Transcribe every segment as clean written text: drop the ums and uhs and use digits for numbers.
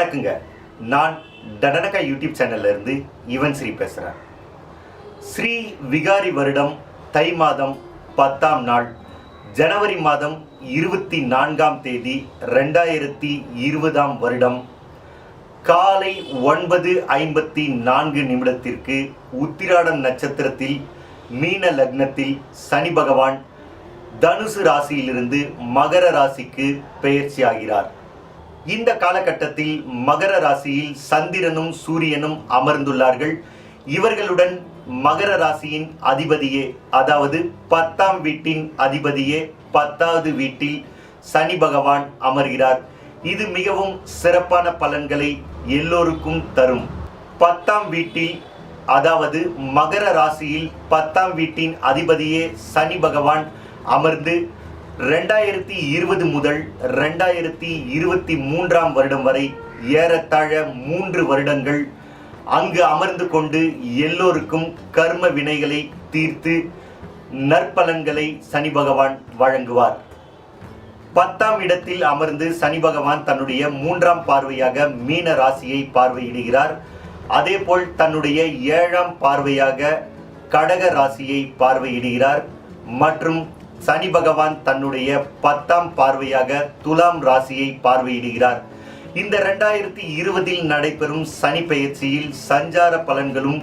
வணக்கங்க. நான் டடனக்கா யூடியூப் சேனல்ல இருந்து இவன் ஸ்ரீ பேசுகிறேன். ஸ்ரீ விகாரி வருடம் தை மாதம் 10ஆம் நாள் ஜனவரி மாதம் 24ஆம் தேதி 2020ஆம் வருடம் காலை 9:54 உத்திராடம் நட்சத்திரத்தில் மீன லக்னத்தில் சனி பகவான் தனுசு ராசியிலிருந்து மகர ராசிக்கு பெயர்ச்சியாகிறார். இந்த காலகட்டத்தில் மகர ராசியில் சந்திரனும் சூரியனும் அமர்ந்துள்ளார்கள். இவர்களுடன் மகர ராசியின் அதிபதியே, அதாவது 10ஆம் வீட்டின் அதிபதியே 10வது வீட்டில் சனி பகவான் அமர்கிறார். இது மிகவும் சிறப்பான பலன்களை எல்லோருக்கும் தரும். 10ஆம் வீட்டில், அதாவது மகர ராசியில் 10ஆம் வீட்டின் அதிபதியே சனி பகவான் அமர்ந்து 2020 முதல் 2023ஆம் வருடம் வரை ஏறத்தாழ 3 வருடங்கள் அங்கு அமர்ந்து கொண்டு எல்லோருக்கும் கர்ம வினைகளை தீர்த்து நற்பலன்களை சனி பகவான் வழங்குவார். 10ஆம் இடத்தில் அமர்ந்து சனி பகவான் தன்னுடைய 3ஆம் பார்வையாக மீன ராசியை பார்வையிடுகிறார். அதேபோல் தன்னுடைய 7ஆம் பார்வையாக கடக ராசியை பார்வையிடுகிறார். மற்றும் சனி பகவான் தன்னுடைய 10ஆம் பார்வையாக துலாம் ராசியை பார்வையிடுகிறார். இந்த 2020இல் நடைபெறும் சனி பெயர்ச்சியில் சஞ்சார பலன்களும்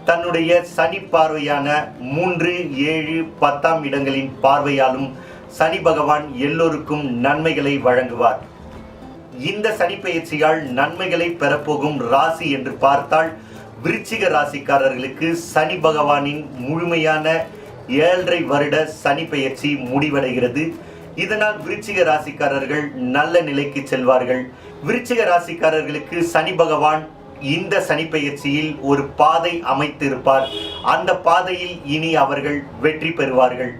தன்னுடைய சனி பார்வையான 3, 7, 10ஆம் இடங்களின் பார்வையாலும் சனி பகவான் எல்லோருக்கும் நன்மைகளை வழங்குவார். இந்த சனி பெயர்ச்சியால் நன்மைகளை பெறப்போகும் ராசி என்று பார்த்தால் விருச்சிக ராசிக்காரர்களுக்கு சனி பகவானின் முழுமையான 7.5 வருட சனி பெயர்ச்சி முடிவடைகிறது. இதனால் விருச்சிக ராசிக்காரர்கள் நல்ல நிலைக்கு செல்வார்கள். விருச்சிக ராசிக்காரர்களுக்கு சனி பகவான் இந்த சனி பெயர்ச்சியில் ஒரு பாதை அமைத்திருப்பார். அந்த பாதையில் இனி அவர்கள் வெற்றி பெறுவார்கள்.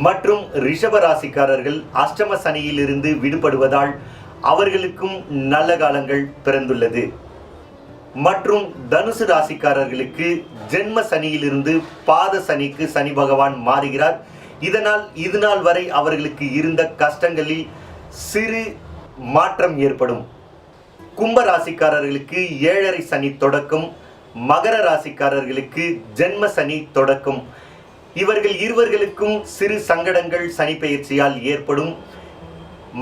மற்றும் ரிஷப ராசிக்காரர்கள் அஷ்டம சனியிலிருந்து விடுபடுவதால் அவர்களுக்கும் நல்ல காலங்கள் பிறந்துள்ளது. மற்றும் தனுசு ராசிக்காரர்களுக்கு ஜென்ம சனியிலிருந்து பாத சனிக்கு சனி பகவான் மாறுகிறார். இதனால் இதுநாள் வரை அவர்களுக்கு இருந்த கஷ்டங்களில் சிறு மாற்றம் ஏற்படும். கும்ப ராசிக்காரர்களுக்கு 7.5 சனி தொடக்கம், மகர ராசிக்காரர்களுக்கு ஜென்ம சனி தொடக்கம். இவர்கள் இருவர்களுக்கும் சிறு சங்கடங்கள் சனி பெயர்ச்சியால் ஏற்படும்.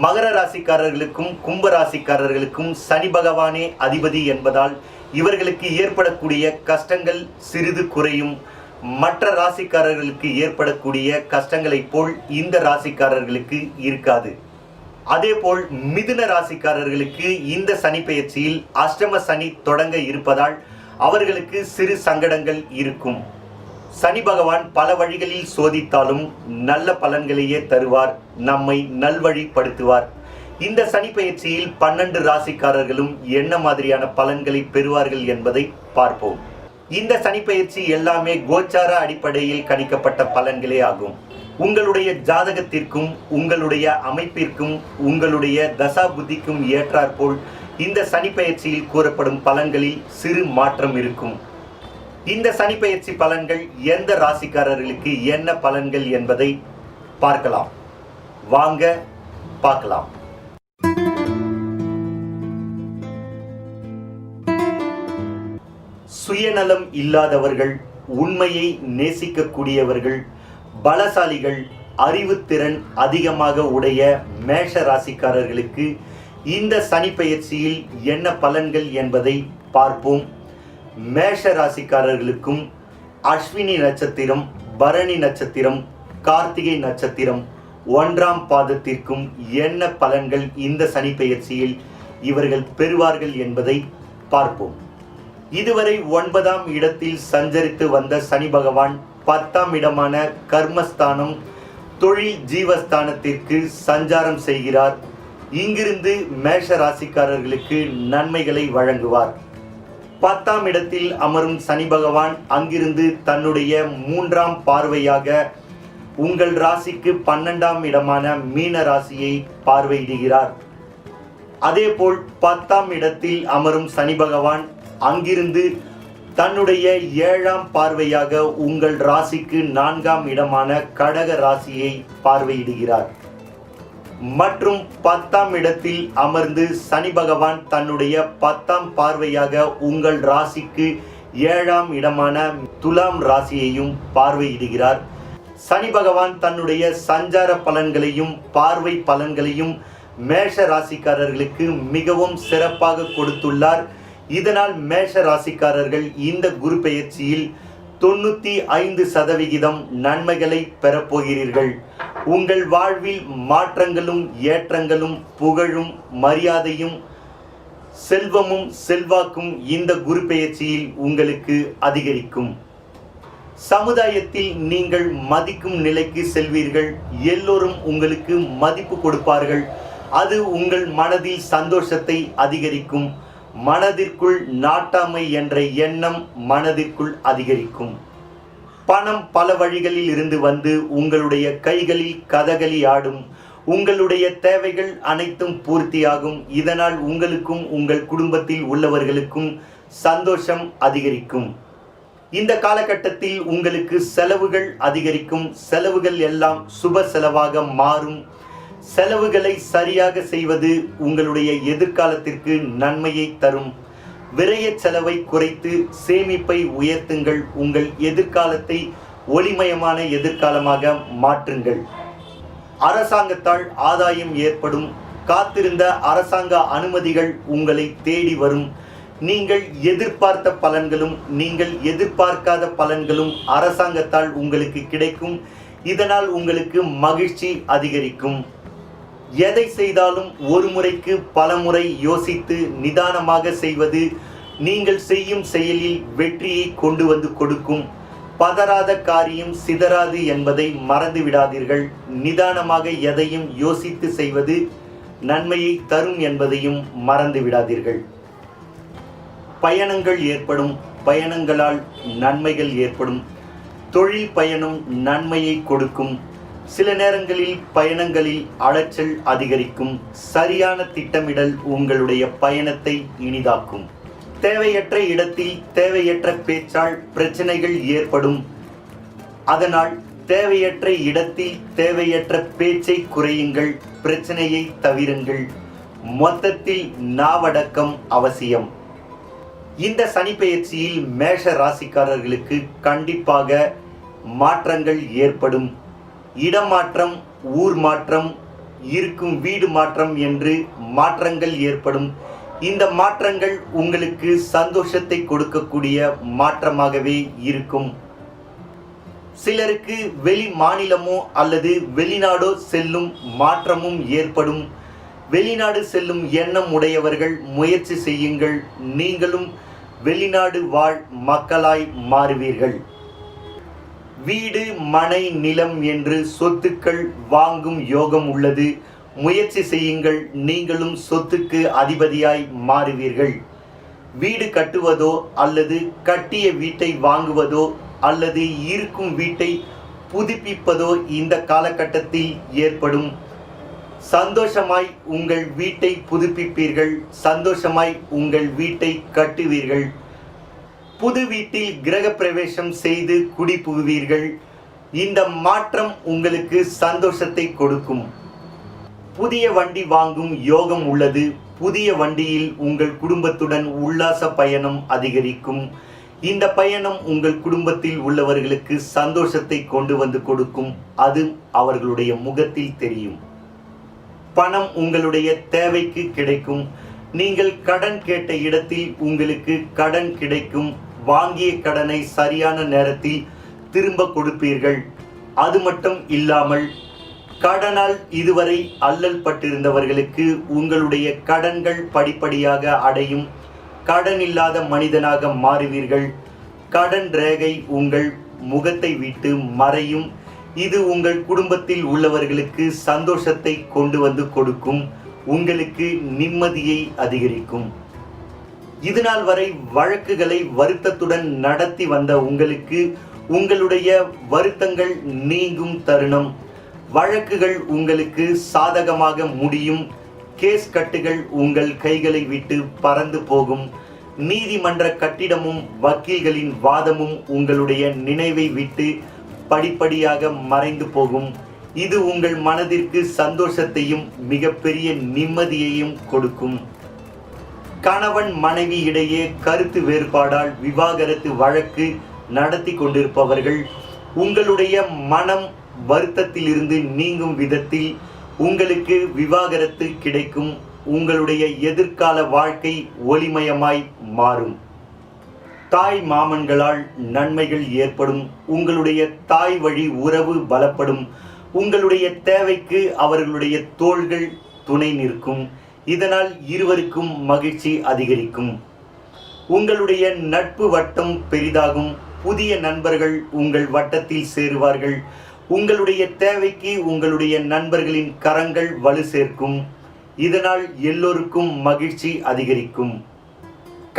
மகர ராசிக்காரர்களுக்கும் கும்ப ராசிக்காரர்களுக்கும் சனி பகவானே அதிபதி என்பதால் இவர்களுக்கு ஏற்படக்கூடிய கஷ்டங்கள் சிறிது குறையும். மற்ற ராசிக்காரர்களுக்கு ஏற்படக்கூடிய கஷ்டங்களைப் போல் இந்த ராசிக்காரர்களுக்கு இருக்காது. அதேபோல் மிதுன ராசிக்காரர்களுக்கு இந்த சனி பெயர்ச்சியில் அஷ்டம சனி தொடங்க இருப்பதால் அவர்களுக்கு சிறு சங்கடங்கள் இருக்கும். சனி பகவான் பல வழிகளில் சோதித்தாலும் நல்ல பலன்களையே தருவார், நம்மை நல்வழிப்படுத்துவார். இந்த சனி பெயர்ச்சியில் 12 ராசிக்காரர்களும் என்ன மாதிரியான பலன்களை பெறுவார்கள் என்பதை பார்ப்போம். இந்த சனி பெயர்ச்சி எல்லாமே கோச்சார அடிப்படையில் கணிக்கப்பட்ட பலன்களே ஆகும். உங்களுடைய ஜாதகத்திற்கும் உங்களுடைய அமைப்பிற்கும் உங்களுடைய தசா புத்திக்கும் ஏற்றாற்போல் இந்த சனி பெயர்ச்சியில் கூறப்படும் பலன்களில் சிறு மாற்றம் இருக்கும். இந்த சனி பெயர்ச்சி பலன்கள் எந்த ராசிக்காரர்களுக்கு என்ன பலன்கள் என்பதை பார்க்கலாம். வாங்க பார்க்கலாம். சுயநலம் இல்லாதவர்கள், உண்மையை நேசிக்கக்கூடியவர்கள், பலசாலிகள், அறிவுத்திறன் அதிகமாக உடைய மேஷ ராசிக்காரர்களுக்கு இந்த சனி பெயர்ச்சியில் என்ன பலன்கள் என்பதை பார்ப்போம். மேஷ ராசிக்காரர்களுக்கும் அஸ்வினி நட்சத்திரம், பரணி நட்சத்திரம், கார்த்திகை நட்சத்திரம் 1ஆம் பாதத்திற்கும் என்ன பலன்கள் இந்த சனி பெயர்ச்சியில் இவர்கள் பெறுவார்கள் என்பதை பார்ப்போம். இதுவரை 9ஆம் இடத்தில் சஞ்சரித்து வந்த சனி பகவான் 10ஆம் இடமான கர்மஸ்தானம், தொழில் ஜீவஸ்தானத்திற்கு சஞ்சாரம் செய்கிறார். இங்கிருந்து மேஷ ராசிக்காரர்களுக்கு நன்மைகளை வழங்குவார். 10ஆம் இடத்தில் அமரும் சனி பகவான் அங்கிருந்து தன்னுடைய 3ஆம் பார்வையாக உங்கள் ராசிக்கு 12ஆம் இடமான மீன ராசியை பார்வையிடுகிறார். அதேபோல் 10ஆம் இடத்தில் அமரும் சனி பகவான் அங்கிருந்து தன்னுடைய 7ஆம் பார்வையாக உங்கள் ராசிக்கு 4ஆம் இடமான கடக ராசியை பார்வையிடுகிறார். மற்றும் 10ஆம் இடத்தில் அமர்ந்து சனி பகவான் தன்னுடைய 10ஆம் பார்வையாக உங்கள் ராசிக்கு 7ஆம் இடமான துலாம் ராசியையும் பார்வையிடுகிறார். சனி பகவான் தன்னுடைய சஞ்சார பலன்களையும் பார்வை பலன்களையும் மேஷ ராசிக்காரர்களுக்கு மிகவும் சிறப்பாக கொடுத்துள்ளார். இதனால் மேஷ ராசிக்காரர்கள் இந்த குரு பெயர்ச்சியில் 95% நன்மைகளை பெறப்போகிறீர்கள். உங்கள் வாழ்வில் மாற்றங்களும் ஏற்றங்களும் புகழும் மரியாதையும் செல்வமும் செல்வாக்கும் இந்த குரு பெயர்ச்சியில் உங்களுக்கு அதிகரிக்கும். சமுதாயத்தில் நீங்கள் மதிக்கும் நிலைக்கு செல்வீர்கள். எல்லோரும் உங்களுக்கு மதிப்பு கொடுப்பார்கள். அது உங்கள் மனதில் சந்தோஷத்தை அதிகரிக்கும். மனதிற்குள் நாட்டாமை என்ற எண்ணம் மனதிற்குள் அதிகரிக்கும். பணம் பல வழிகளில் இருந்து வந்து உங்களுடைய கைகளில் கதகளி ஆடும். உங்களுடைய தேவைகள் அனைத்தும் பூர்த்தியாகும். இதனால் உங்களுக்கும் உங்கள் குடும்பத்தில் உள்ளவர்களுக்கும் சந்தோஷம் அதிகரிக்கும். இந்த காலகட்டத்தில் உங்களுக்கு செலவுகள் அதிகரிக்கும். செலவுகள் எல்லாம் சுப செலவாக மாறும். செலவுகளை சரியாக செய்வது உங்களுடைய எதிர்காலத்திற்கு நன்மையை தரும். விரய செலவை குறைத்து சேமிப்பை உயர்த்துங்கள். உங்கள் எதிர்காலத்தை ஒளிமயமான எதிர்காலமாக மாற்றுங்கள். அரசாங்கத்தால் ஆதாயம் ஏற்படும். காத்திருந்த அரசாங்க அனுமதிகள் உங்களை தேடி வரும். நீங்கள் எதிர்பார்த்த பலன்களும் நீங்கள் எதிர்பார்க்காத பலன்களும் அரசாங்கத்தால் உங்களுக்கு கிடைக்கும். இதனால் உங்களுக்கு மகிழ்ச்சி அதிகரிக்கும். எதை செய்தாலும் ஒரு முறைக்கு பல முறை யோசித்து நிதானமாக செய்வது நீங்கள் செய்யும் செயலில் வெற்றியை கொண்டு வந்து கொடுக்கும். பதறாத காரியம் சிதறாது என்பதை மறந்து விடாதீர்கள். நிதானமாக எதையும் யோசித்து செய்வது நன்மையை தரும் என்பதையும் மறந்து விடாதீர்கள். பயணங்கள் ஏற்படும். பயணங்களால் நன்மைகள் ஏற்படும். தொழில் பயணம் நன்மையை கொடுக்கும். சில நேரங்களில் பயணங்களில் அலைச்சல் அதிகரிக்கும். சரியான திட்டமிடல் உங்களுடைய பயணத்தை இனிதாக்கும். தேவையற்ற இடத்தில் தேவையற்ற பேச்சால் பிரச்சனைகள் ஏற்படும். அதனால் தேவையற்ற இடத்தில் தேவையற்ற பேச்சை குறையுங்கள். பிரச்சனையை தவிருங்கள். மொத்தத்தில் நாவடக்கம் அவசியம். இந்த சனி பெயர்ச்சியில் மேஷ ராசிக்காரர்களுக்கு கண்டிப்பாக மாற்றங்கள் ஏற்படும். இடமாற்றம், ஊர் மாற்றம், இருக்கும் வீடு மாற்றம் என்று மாற்றங்கள் ஏற்படும். இந்த மாற்றங்கள் உங்களுக்கு சந்தோஷத்தை கொடுக்கக்கூடிய மாற்றமாகவே இருக்கும். சிலருக்கு வெளி மாநிலமோ அல்லது வெளிநாடோ செல்லும் மாற்றமும் ஏற்படும். வெளிநாடு செல்லும் எண்ணம் உடையவர்கள் முயற்சி செய்யுங்கள். நீங்களும் வெளிநாடு வாழ் மக்களாய் மாறுவீர்கள். வீடு, மனை, நிலம் என்று சொத்துக்கள் வாங்கும் யோகம் உள்ளது. முயற்சி செய்யுங்கள். நீங்களும் சொத்துக்கு அதிபதியாய் மாறுவீர்கள். வீடு கட்டுவதோ அல்லது கட்டிய வீட்டை வாங்குவதோ அல்லது இருக்கும் வீட்டை புதுப்பிப்பதோ இந்த காலகட்டத்தில் ஏற்படும். சந்தோஷமாய் உங்கள் வீட்டை புதுப்பிப்பீர்கள். சந்தோஷமாய் உங்கள் வீட்டை கட்டுவீர்கள். புது வீட்டில் கிரக பிரவேசம் செய்து குடி புகுவீர்கள். இந்த மாற்றம் உங்களுக்கு சந்தோஷத்தை கொடுக்கும். புதிய வண்டி வாங்கும் யோகம் உள்ளது. புதிய வண்டியில் உங்கள் குடும்பத்துடன் உல்லாச பயணம் அதிகரிக்கும். இந்த பயணம் உங்கள் குடும்பத்தில் உள்ளவர்களுக்கு சந்தோஷத்தை கொண்டு வந்து கொடுக்கும். அது அவர்களுடைய முகத்தில் தெரியும். பணம் உங்களுடைய தேவைக்கு கிடைக்கும். நீங்கள் கடன் கேட்ட இடத்தில் உங்களுக்கு கடன் கிடைக்கும். வாங்கிய கடனை சரியான நேரத்தில் திரும்ப கொடுப்பீர்கள். அது மட்டும் இல்லாமல் கடனால் இதுவரை அல்லல் பட்டிருந்தவர்களுக்கு உங்களுடைய கடன்கள் படிப்படியாக அடையும். கடன் இல்லாத மனிதனாக மாறுவீர்கள். கடன் ரேகை உங்கள் முகத்தை விட்டு மறையும். இது உங்கள் குடும்பத்தில் உள்ளவர்களுக்கு சந்தோஷத்தை கொண்டு வந்து கொடுக்கும். உங்களுக்கு நிம்மதியை அதிகரிக்கும். இதுநாள் வரை வழக்குகளை வருத்தத்துடன் நடத்தி வந்த உங்களுக்கு உங்களுடைய வருத்தங்கள் நீங்கும் தருணம். வழக்குகள் உங்களுக்கு சாதகமாக முடியும். கேஸ் கட்டுகள் உங்கள் கைகளை விட்டு பறந்து போகும். நீதிமன்ற கட்டிடமும் வக்கீல்களின் வாதமும் உங்களுடைய நினைவை விட்டு படிப்படியாக மறைந்து போகும். இது உங்கள் மனதிற்கு சந்தோஷத்தையும் மிகப்பெரிய நிம்மதியையும் கொடுக்கும். கணவன் மனைவி இடையே கருத்து வேறுபாடால் விவாகரத்து வழக்கு நடத்தி கொண்டிருப்பவர்கள் உங்களுடைய மனம் வருத்தத்திலிருந்து நீங்கும் விதத்தில் உங்களுக்கு விவாகரத்து கிடைக்கும். உங்களுடைய எதிர்கால வாழ்க்கை ஒளிமயமாய் மாறும். தாய் மாமன்களால் நன்மைகள் ஏற்படும். உங்களுடைய தாய் வழி உறவு பலப்படும். உங்களுடைய தேவைக்கு அவர்களுடைய தோள்கள் துணை நிற்கும். இதனால் இருவருக்கும் மகிழ்ச்சி அதிகரிக்கும். உங்களுடைய நட்பு வட்டம் பெரிதாகும். புதிய நண்பர்கள் உங்கள் வட்டத்தில் சேருவார்கள். உங்களுடைய தேவைக்கு உங்களுடைய நண்பர்களின் கரங்கள் வலு சேர்க்கும். இதனால் எல்லோருக்கும் மகிழ்ச்சி அதிகரிக்கும்.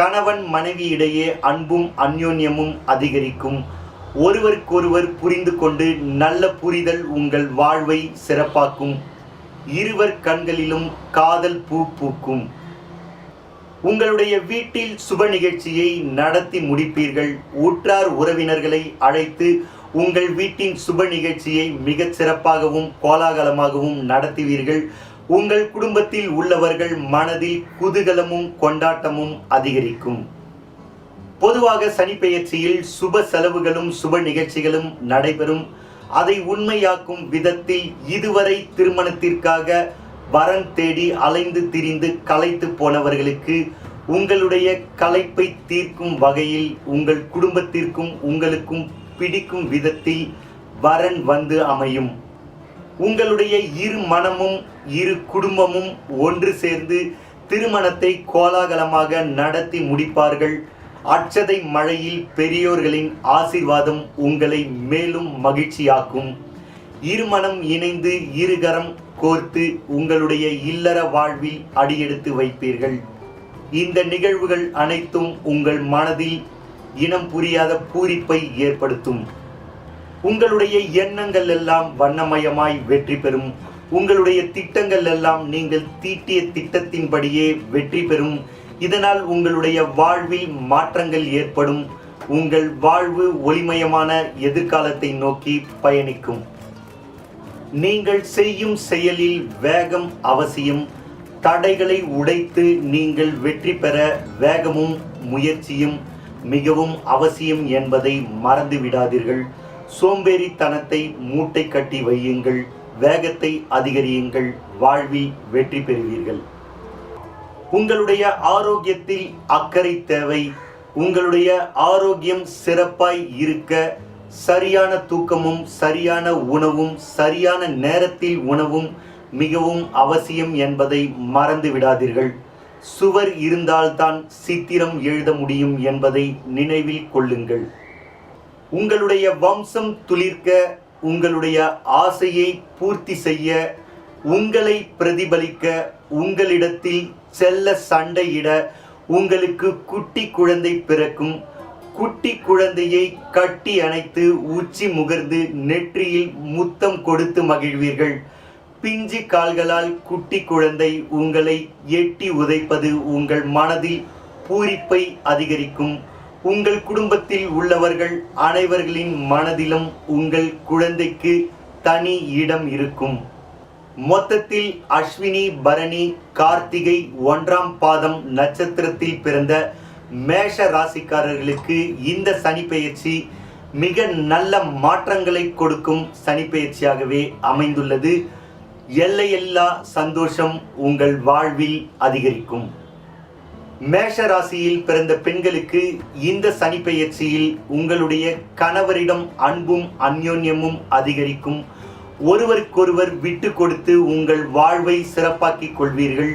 கணவன் மனைவி இடையே அன்பும் அந்யோன்யமும் அதிகரிக்கும். ஒருவருக்கொருவர் புரிந்து கொண்டு நல்ல புரிதல் உங்கள் வாழ்வை சிறப்பாக்கும். இருவர் கண்களிலும் காதல் பூ பூக்கும். உங்களுடைய வீட்டில் சுப நிகழ்ச்சியை நடத்தி முடிப்பீர்கள். உற்றார் உறவினர்களை அழைத்து உங்கள் வீட்டின் சுப நிகழ்ச்சியை மிகச் சிறப்பாகவும் கோலாகலமாகவும் நடத்துவீர்கள். உங்கள் குடும்பத்தில் உள்ளவர்கள் மனதில் குதூகலமும் கொண்டாட்டமும் அதிகரிக்கும். பொதுவாக சனிப்பெயர்ச்சியில் சுப செலவுகளும் சுப நிகழ்ச்சிகளும் நடைபெறும். அதை உண்மையாக்கும் விதத்தில் இதுவரை திருமணத்திற்காக வரன் தேடி அலைந்து திரிந்து களைத்து போனவர்களுக்கு உங்களுடைய களைப்பை தீர்க்கும் வகையில் உங்கள் குடும்பத்திற்கும் உங்களுக்கும் பிடிக்கும் விதத்தில் வரன் வந்து அமையும். உங்களுடைய இரு மனமும் இரு குடும்பமும் ஒன்று சேர்ந்து திருமணத்தை கோலாகலமாக நடத்தி முடிப்பார்கள். அட்சதை மழையில் பெரியோர்களின் ஆசீர்வாதம் உங்களை மேலும் மகிழ்ச்சியாக்கும். இருமனம் இணைந்து இருகரம் கோர்த்து உங்களுடைய இல்லற வாழ்வில் அடியெடுத்து வைப்பீர்கள். இந்த நிகழ்வுகள் அனைத்தும் உங்கள் மனதில் இனம் புரியாத பூரிப்பை ஏற்படுத்தும். உங்களுடைய எண்ணங்கள் எல்லாம் வண்ணமயமாய் வெற்றி பெறும். உங்களுடைய திட்டங்கள் எல்லாம் நீங்கள் தீட்டிய திட்டத்தின்படியே வெற்றி பெறும். இதனால் உங்களுடைய வாழ்வில் மாற்றங்கள் ஏற்படும். உங்கள் வாழ்வு ஒளிமயமான எதிர்காலத்தை நோக்கி பயணிக்கும். நீங்கள் செய்யும் செயலில் வேகம் அவசியம். தடைகளை உடைத்து நீங்கள் வெற்றி பெற வேகமும் முயற்சியும் மிகவும் அவசியம் என்பதை மறந்து விடாதீர்கள். சோம்பேறித்தனத்தை மூட்டை கட்டி வையுங்கள். வேகத்தை அதிகரியுங்கள். வாழ்வில் வெற்றி பெறுவீர்கள். உங்களுடைய ஆரோக்கியத்தில் அக்கறை தேவை. உங்களுடைய ஆரோக்கியம் சிறப்பாய் இருக்க சரியான தூக்கமும் சரியான உணவும் சரியான நேரத்தில் உணவும் மிகவும் அவசியம் என்பதை மறந்து விடாதீர்கள். சுவர் இருந்தால்தான் சித்திரம் எழுத முடியும் என்பதை நினைவில் கொள்ளுங்கள். உங்களுடைய வம்சம் துளிர்க்க, உங்களுடைய ஆசையை பூர்த்தி செய்ய, உங்களை பிரதிபலிக்க, உங்களிடத்தில் செல்ல சண்டையிட உங்களுக்கு குட்டி குழந்தை பிறக்கும். குட்டி குழந்தையை கட்டி அணைத்து உச்சி முகர்ந்து நெற்றியில் முத்தம் கொடுத்து மகிழ்வீர்கள். பிஞ்சு கால்களால் குட்டி குழந்தை உங்களை எட்டி உதைப்பது உங்கள் மனதில் பூரிப்பை அதிகரிக்கும். உங்கள் குடும்பத்தில் உள்ளவர்கள் அனைவர்களின் மனதிலும் உங்கள் குழந்தைக்கு தனி இடம் இருக்கும். மொத்தத்தில் அஸ்வினி பரணி கார்த்திகை 1ஆம் பாதம் நட்சத்திரத்தில் பிறந்த மேஷ ராசிக்காரர்களுக்கு இந்த சனிப்பெயர்ச்சி மிக நல்ல மாற்றங்களை கொடுக்கும் சனிப்பெயர்ச்சியாகவே அமைந்துள்ளது. எல்லையில்லா சந்தோஷம் உங்கள் வாழ்வில் அதிகரிக்கும். மேஷ ராசியில் பிறந்த பெண்களுக்கு இந்த சனிப்பெயர்ச்சியில் உங்களுடைய கணவரிடம் அன்பும் அந்யோன்யமும் அதிகரிக்கும். ஒருவருக்கொருவர் விட்டு கொடுத்து உங்கள் வாழ்வை சிறப்பாக்கிக் கொள்வீர்கள்.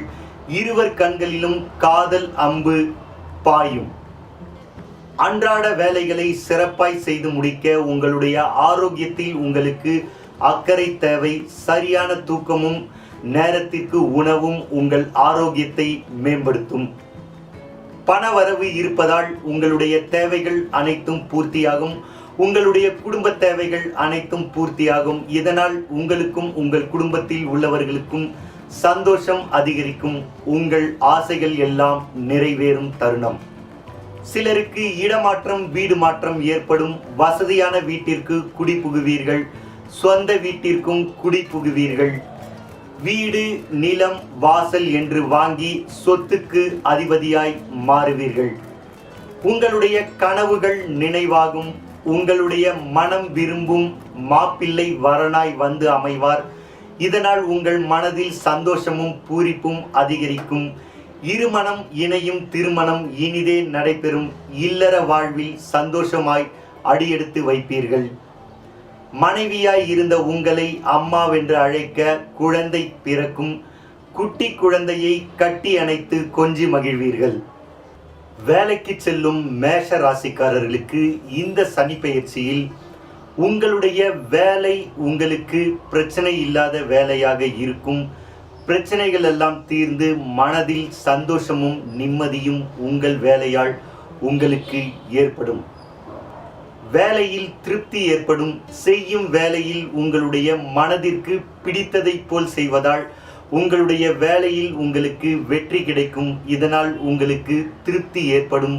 இருவர் கண்களிலும் காதல் அம்பு பாயும். அன்றாட வேலைகளை சிறப்பாய் செய்து முடிக்க உங்களுடைய ஆரோக்கியத்தில் உங்களுக்கு அக்கறை தேவை. சரியான தூக்கமும் நேரத்திற்கு உணவும் உங்கள் ஆரோக்கியத்தை மேம்படுத்தும். பணவரவு இருப்பதால் உங்களுடைய தேவைகள் அனைத்தும் பூர்த்தியாகும். உங்களுடைய குடும்ப தேவைகள் அனைத்தும் பூர்த்தியாகும். இதனால் உங்களுக்கும் உங்கள் குடும்பத்தில் உள்ளவர்களுக்கும் சந்தோஷம் அதிகரிக்கும். உங்கள் ஆசைகள் எல்லாம் நிறைவேறும் தருணம். சிலருக்கு இடமாற்றம் வீடு மாற்றம் ஏற்படும். வசதியான வீட்டிற்கு குடிபுகுவீர்கள். சொந்த வீட்டிற்கும் குடி புகுவீர்கள். வீடு, நிலம், வாசல் என்று வாங்கி சொத்துக்கு அதிபதியாய் மாறுவீர்கள். உங்களுடைய கனவுகள் நினைவாகும். உங்களுடைய மனம் விரும்பும் மாப்பிள்ளை வரனாய் வந்து அமைவார். இதனால் உங்கள் மனதில் சந்தோஷமும் பூரிப்பும் அதிகரிக்கும். இருமனம் இணையும் திருமணம் இனிதே நடைபெறும். இல்லற வாழ்வில் சந்தோஷமாய் அடியெடுத்து வைப்பீர்கள். மனைவியாய் இருந்த உங்களை அம்மாவென்று அழைக்க குழந்தை பிறக்கும். குட்டி குழந்தையை கட்டி அணைத்து கொஞ்சி மகிழ்வீர்கள். வேலைக்கு செல்லும் மேஷ ராசிக்காரர்களுக்கு இந்த சனி பெயர்ச்சியில் உங்களுடைய வேலை உங்களுக்கு பிரச்சனை இல்லாத வேலையாக இருக்கும். பிரச்சனைகள் எல்லாம் தீர்ந்து மனதில் சந்தோஷமும் நிம்மதியும் உங்கள் வேலையால் உங்களுக்கு ஏற்படும். வேலையில் திருப்தி ஏற்படும். செய்யும் வேலையில் உங்களுடைய மனதிற்கு பிடித்ததை போல் செய்வதால் உங்களுடைய வேலையில் உங்களுக்கு வெற்றி கிடைக்கும். இதனால் உங்களுக்கு திருப்தி ஏற்படும்.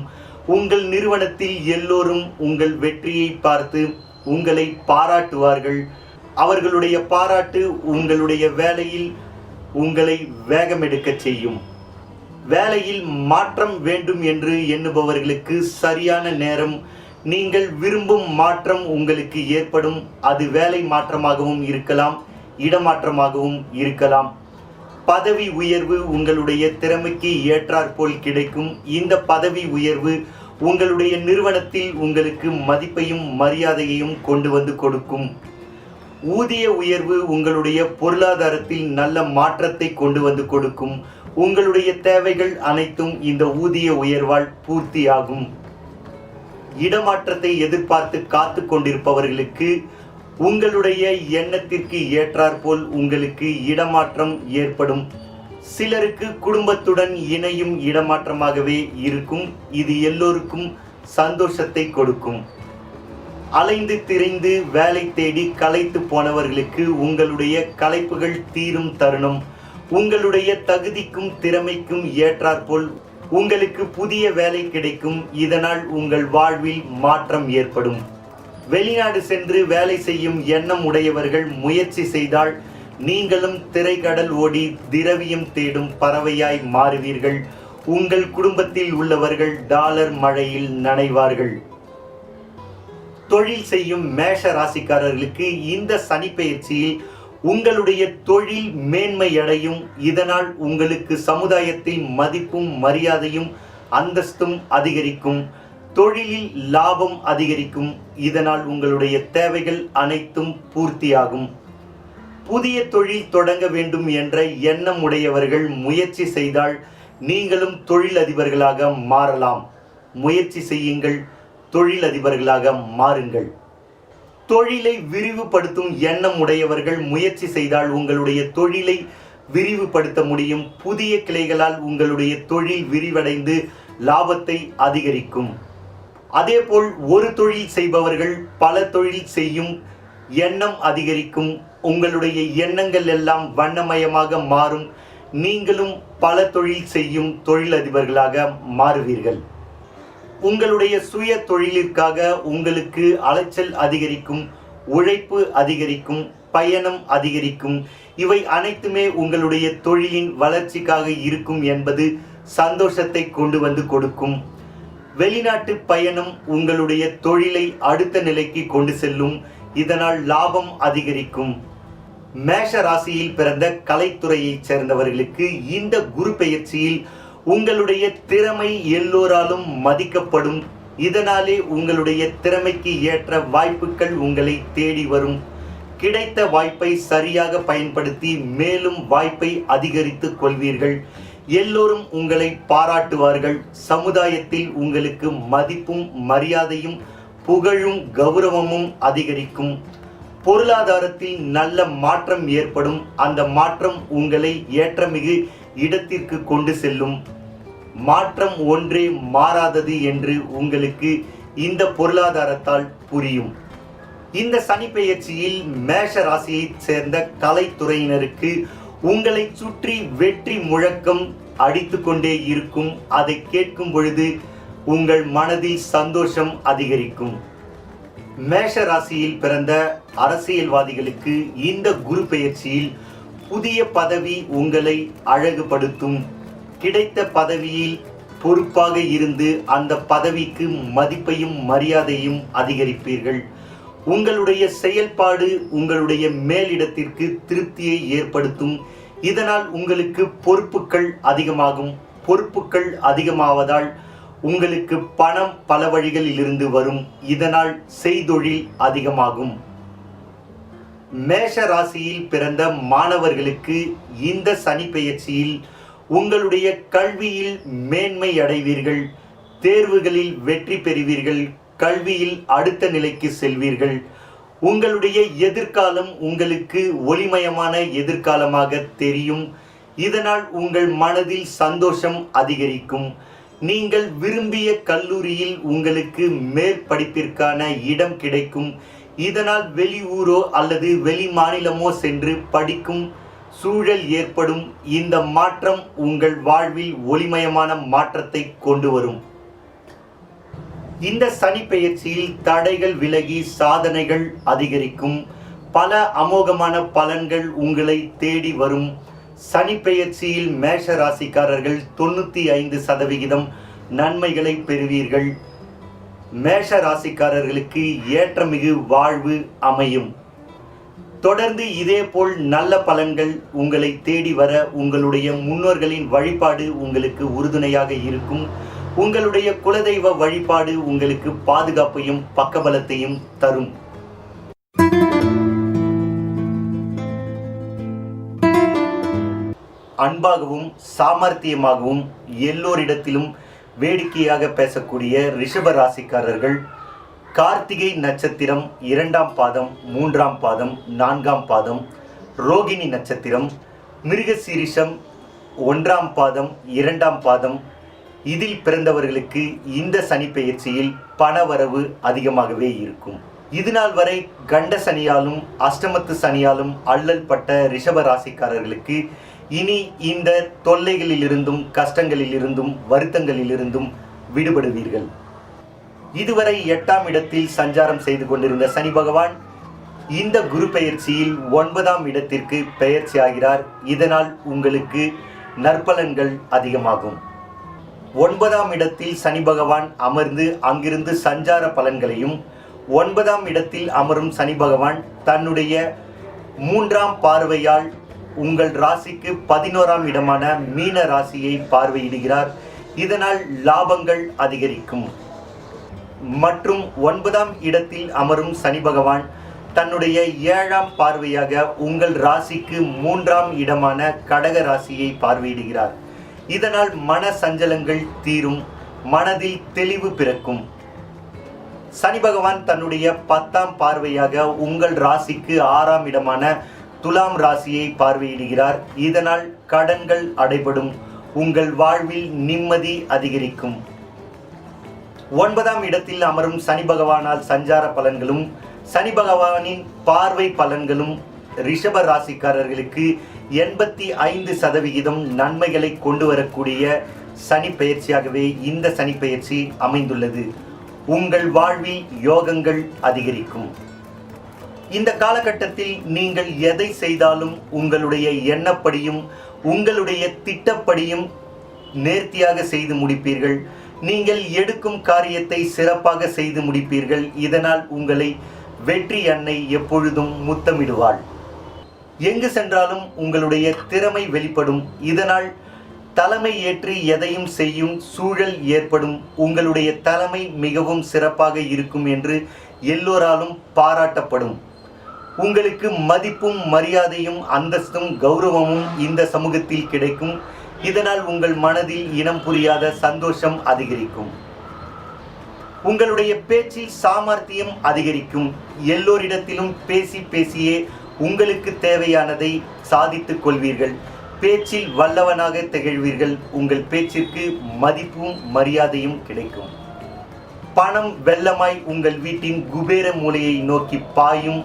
உங்கள் நிறுவனத்தில் எல்லோரும் உங்கள் வெற்றியை பார்த்து உங்களை பாராட்டுவார்கள். அவர்களுடைய பாராட்டு உங்களுடைய வேலையில் உங்களை வேகமெடுக்க செய்யும். வேலையில் மாற்றம் வேண்டும் என்று எண்ணுபவர்களுக்கு சரியான நேரம். நீங்கள் விரும்பும் மாற்றம் உங்களுக்கு ஏற்படும். அது வேலை மாற்றமாகவும் இருக்கலாம், இடமாற்றமாகவும் இருக்கலாம். பதவி உயர்வு உங்களுடைய திறமைக்கு ஏற்றாற்போல் கிடைக்கும். இந்த பதவி உயர்வு உங்களுடைய நிறுவனத்தில் உங்களுக்கு மதிப்பையும் மரியாதையையும் கொண்டு வந்து கொடுக்கும். ஊதிய உயர்வு உங்களுடைய பொருளாதாரத்தில் நல்ல மாற்றத்தை கொண்டு வந்து கொடுக்கும். உங்களுடைய தேவைகள் அனைத்தும் இந்த ஊதிய உயர்வால் பூர்த்தியாகும். இடமாற்றத்தை எதிர்பார்த்து காத்து கொண்டிருப்பவர்களுக்கு உங்களுடைய எண்ணத்திற்கு ஏற்றாற்போல் உங்களுக்கு இடமாற்றம் ஏற்படும். சிலருக்கு குடும்பத்துடன் இணையும் இடமாற்றமாகவே இருக்கும். இது எல்லோருக்கும் சந்தோஷத்தை கொடுக்கும். அலைந்து திரிந்து வேலை தேடி களைத்து போனவர்களுக்கு உங்களுடைய களைப்புகள் தீரும் தருணம். உங்களுடைய தகுதிக்கும் திறமைக்கும் ஏற்றாற்போல் உங்களுக்கு புதிய வேலை கிடைக்கும். இதனால் உங்கள் வாழ்வில் மாற்றம் ஏற்படும். வெளிநாடு சென்று வேலை செய்யும் எண்ணம் உடையவர்கள் முயற்சி செய்தால் நீங்களும் திரைக்கடல் ஓடி திரவியம் தேடும் பறவையாய் மாறுவீர்கள். உங்கள் குடும்பத்தில் உள்ளவர்கள் டாலர் மழையில் நனைவார்கள். தொழில் செய்யும் மேஷ ராசிக்காரர்களுக்கு இந்த சனி பெயர்ச்சியில் உங்களுடைய தொழில் மேன்மை அடையும். இதனால் உங்களுக்கு சமுதாயத்தில் மதிப்பும் மரியாதையும் அந்தஸ்தும் அதிகரிக்கும். தொழிலில் லாபம் அதிகரிக்கும். இதனால் உங்களுடைய தேவைகள் அனைத்தும் பூர்த்தியாகும். புதிய தொழில் தொடங்க வேண்டும் என்ற எண்ணம் உடையவர்கள் முயற்சி செய்தால் நீங்களும் தொழிலதிபர்களாக மாறலாம். முயற்சி செய்யுங்கள், தொழிலதிபர்களாக மாறுங்கள். தொழிலை விரிவுபடுத்தும் எண்ணம் உடையவர்கள் முயற்சி செய்தால் உங்களுடைய தொழிலை விரிவுபடுத்த முடியும். புதிய கிளைகளால் உங்களுடைய தொழில் விரிவடைந்து லாபத்தை அதிகரிக்கும். அதேபோல் ஒரு தொழில் செய்பவர்கள் பல தொழில் செய்யும் எண்ணம் அதிகரிக்கும். உங்களுடைய எண்ணங்கள் எல்லாம் வண்ணமயமாக மாறும். நீங்களும் பல தொழில் செய்யும் தொழிலதிபர்களாக மாறுவீர்கள். உங்களுடைய சுய தொழிலிற்காக உங்களுக்கு அலைச்சல் அதிகரிக்கும், உழைப்பு அதிகரிக்கும், பயணம் அதிகரிக்கும். இவை அனைத்துமே உங்களுடைய தொழிலின் வளர்ச்சிக்காக இருக்கும் என்பது சந்தோஷத்தை கொண்டு வந்து கொடுக்கும். வெளிநாட்டு பயணம் உங்களுடைய தொழிலை அடுத்த நிலைக்கு கொண்டு செல்லும். இதனால் லாபம் அதிகரிக்கும். மேஷ ராசியில் பிறந்த கலைத்துறையைச் சேர்ந்தவர்களுக்கு இந்த குரு பெயர்ச்சியில் உங்களுடைய திறமை எல்லோராலும் மதிக்கப்படும். இதனாலே உங்களுடைய திறமைக்கு ஏற்ற வாய்ப்புகள் உங்களை தேடி வரும். கிடைத்த வாய்ப்பை சரியாக பயன்படுத்தி மேலும் வாய்ப்பை அதிகரித்துக் கொள்வீர்கள். எல்லோரும் உங்களை பாராட்டுவார்கள். சமுதாயத்தில் உங்களுக்கு மதிப்பும் மரியாதையும் புகழும் கௌரவமும் அதிகரிக்கும். பொருளாதாரத்தில் நல்ல மாற்றம் ஏற்படும். அந்த மாற்றம் உங்களை ஏற்றமிகு இடத்திற்கு கொண்டு செல்லும். மாற்றம் ஒன்றே மாறாதது என்று உங்களுக்கு இந்த பொருளாதாரத்தால் புரியும். இந்த சனி பெயர்ச்சியில் மேஷ ராசியைச் சேர்ந்த கலைத்துறையினருக்கு உங்களை சுற்றி வெற்றி முழக்கம் அடித்து கொண்டே இருக்கும். அதை கேட்கும் பொழுது உங்கள் மனதில் சந்தோஷம் அதிகரிக்கும். மேஷ ராசியில் பிறந்த அரசியல்வாதிகளுக்கு இந்த குரு பெயர்ச்சியில் புதிய பதவி உங்களை அழகுபடுத்தும். கிடைத்த பதவியில் பொறுப்பாக இருந்து அந்த பதவிக்கு மதிப்பையும் மரியாதையும் அதிகரிப்பீர்கள். உங்களுடைய செயல்பாடு உங்களுடைய மேலிடத்திற்கு திருப்தியை ஏற்படுத்தும். இதனால் உங்களுக்கு பொறுப்புகள் அதிகமாகும். பொறுப்புகள் அதிகமாவதால் உங்களுக்கு பணம் பல வழிகளில் இருந்து வரும். இதனால் செய்தொழில் அதிகமாகும். மேஷ ராசியில் பிறந்த மாணவர்களுக்கு இந்த சனி பெயர்ச்சியில் உங்களுடைய கல்வியில் மேன்மை அடைவீர்கள். தேர்வுகளில் வெற்றி பெறுவீர்கள். கல்வியில் அடுத்த நிலைக்கு செல்வீர்கள். உங்களுடைய எதிர்காலம் உங்களுக்கு ஒளிமயமான எதிர்காலமாக தெரியும். இதனால் உங்கள் மனதில் சந்தோஷம் அதிகரிக்கும். நீங்கள் விரும்பிய கல்லூரியில் உங்களுக்கு மேற்படிப்பிற்கான இடம் கிடைக்கும். இதனால் வெளியூரோ அல்லது வெளி மாநிலமோ சென்று படிக்கும் சூழல் ஏற்படும். இந்த மாற்றம் உங்கள் வாழ்வில் ஒளிமயமான மாற்றத்தை கொண்டு வரும். இந்த சனி பெயர்ச்சியில் தடைகள் விலகி சாதனைகள் அதிகரிக்கும். பல அமோகமான பலன்கள் உங்களை தேடி வரும். சனி பெயர்ச்சியில் மேஷ ராசிக்காரர்கள் 95% நன்மைகளை பெறுவீர்கள். மேஷ ராசிக்காரர்களுக்கு ஏற்றமிகு வாழ்வு அமையும். தொடர்ந்து இதேபோல் நல்ல பலன்கள் உங்களை தேடி வர உங்களுடைய முன்னோர்களின் வழிபாடு உங்களுக்கு உறுதுணையாக இருக்கும். உங்களுடைய குலதெய்வ வழிபாடு உங்களுக்கு பாதுகாப்பையும் பக்கபலத்தையும் தரும். அன்பாகவும் சாமர்த்தியமாகவும் எல்லோரிடத்திலும் வேடிக்கையாக பேசக்கூடிய ரிஷப ராசிக்காரர்கள் கார்த்திகை நட்சத்திரம் 2ஆம் பாதம், 3ஆம் பாதம், 4ஆம் பாதம், ரோகிணி நட்சத்திரம், மிருகசீரிஷம் 1ஆம் பாதம், 2ஆம் பாதம் இதில் பிறந்தவர்களுக்கு இந்த சனி பெயர்ச்சியில் பணவரவு அதிகமாகவே இருக்கும். இதுநாள் வரை கண்ட சனியாலும் அஷ்டமத்து சனியாலும் அல்லல் பட்ட ரிஷப ராசிக்காரர்களுக்கு இனி இந்த தொல்லைகளிலிருந்தும் கஷ்டங்களிலிருந்தும் வருத்தங்களிலிருந்தும் விடுபடுவீர்கள். இதுவரை 8ஆம் இடத்தில் சஞ்சாரம் செய்து கொண்டிருந்த சனி பகவான் இந்த குரு பெயர்ச்சியில் 9ஆம் இடத்திற்கு பெயர்ச்சி ஆகிறார். இதனால் உங்களுக்கு நற்பலன்கள் அதிகமாகும். 9ஆம் இடத்தில் சனி பகவான் அமர்ந்து அங்கிருந்து சஞ்சார பலன்களையும் 9ஆம் இடத்தில் அமரும் சனி பகவான் தன்னுடைய 3ஆம் பார்வையால் உங்கள் ராசிக்கு 11ஆம் இடமான மீன ராசியை பார்வையிடுகிறார். இதனால் லாபங்கள் அதிகரிக்கும். மற்றும் 9ஆம் இடத்தில் அமரும் சனி பகவான் தன்னுடைய 7ஆம் பார்வையாக உங்கள் ராசிக்கு 3ஆம் இடமான கடக ராசியை பார்வையிடுகிறார். இதனால் மன சஞ்சலங்கள் தீரும். மனதில் தெளிவு பிறக்கும். சனி பகவான் தன்னுடைய 10ஆம் பார்வையாக உங்கள் ராசிக்கு 6ஆம் இடமான துலாம் ராசியை பார்வையிடுகிறார். இதனால் கடன்கள் அடைபடும். உங்கள் வாழ்வில் நிம்மதி அதிகரிக்கும். 9ஆம் இடத்தில் அமரும் சனி பகவானால் சஞ்சார பலன்களும் சனி பகவானின் பார்வை பலன்களும் ரிஷப ராசிக்காரர்களுக்கு 85% நன்மைகளை கொண்டு வரக்கூடிய சனி பெயர்ச்சியாகவே இந்த சனி பெயர்ச்சி அமைந்துள்ளது. உங்கள் வாழ்வில் யோகங்கள் அதிகரிக்கும். இந்த காலகட்டத்தில் நீங்கள் எதை செய்தாலும் உங்களுடைய எண்ணப்படியும் உங்களுடைய திட்டப்படியும் நேர்த்தியாக செய்து முடிப்பீர்கள். நீங்கள் எடுக்கும் காரியத்தை சிறப்பாக செய்து முடிப்பீர்கள். இதனால் உங்களை வெற்றி அன்னை எப்பொழுதும் முத்தமிடுவாள். எங்கு சென்றாலும் உங்களுடைய திறமை வெளிப்படும். இதனால் தலைமை ஏற்று எதையும் செய்யும் சூழல் ஏற்படும். உங்களுடைய தலைமை மிகவும் சிறப்பாக இருக்கும் என்று எல்லோராலும் பாராட்டப்படும். உங்களுக்கு மதிப்பும் மரியாதையும் அந்தஸ்தும் கௌரவமும் இந்த சமூகத்தில் கிடைக்கும். இதனால் உங்கள் மனதில் இனம் புரியாத சந்தோஷம் அதிகரிக்கும். உங்களுடைய பேச்சில் சாமர்த்தியம் அதிகரிக்கும். எல்லோரிடத்திலும் பேசியே உங்களுக்கு தேவையானதை சாதித்துக் கொள்வீர்கள். பேச்சில் வல்லவனாக திகழ்வீர்கள். உங்கள் பேச்சிற்கு மதிப்பும் மரியாதையும் கிடைக்கும். பணம் வெள்ளமாய் உங்கள் வீட்டின் குபேர மூலையை நோக்கி பாயும்.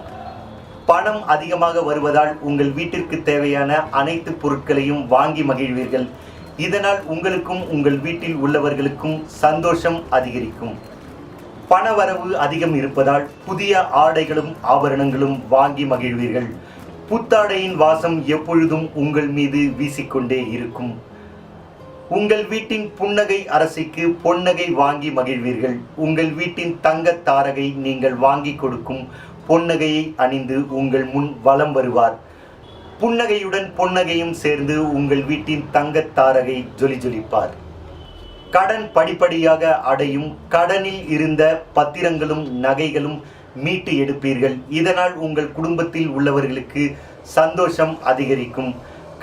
பணம் அதிகமாக வருவதால் உங்கள் வீட்டிற்கு தேவையான அனைத்து பொருட்களையும் வாங்கி மகிழ்வீர்கள். இதனால் உங்களுக்கும் உங்கள் வீட்டில் உள்ளவர்களுக்கும் சந்தோஷம் அதிகரிக்கும். பணவரவு அதிகம் இருப்பதால் புதிய ஆடைகளும் ஆபரணங்களும் வாங்கி மகிழ்வீர்கள். புத்தாடையின் வாசம் எப்பொழுதும் உங்கள் மீது வீசிக்கொண்டே இருக்கும். உங்கள் வீட்டின் புன்னகை அரசிக்கு பொன்னகை வாங்கி மகிழ்வீர்கள். உங்கள் வீட்டின் தங்க தாரகை நீங்கள் வாங்கி கொடுக்கும் பொன்னகையை அணிந்து உங்கள் முன் வலம் வருவார். புன்னகையுடன் பொன்னகையும் சேர்ந்து உங்கள் வீட்டின் தங்க தாரகை ஜொலிப்பார். கடன் படிப்படியாக அடையும். கடனில் இருந்த பத்திரங்களும் நகைகளும் மீட்டு எடுப்பீர்கள். இதனால் உங்கள் குடும்பத்தில் உள்ளவர்களுக்கு சந்தோஷம் அதிகரிக்கும்.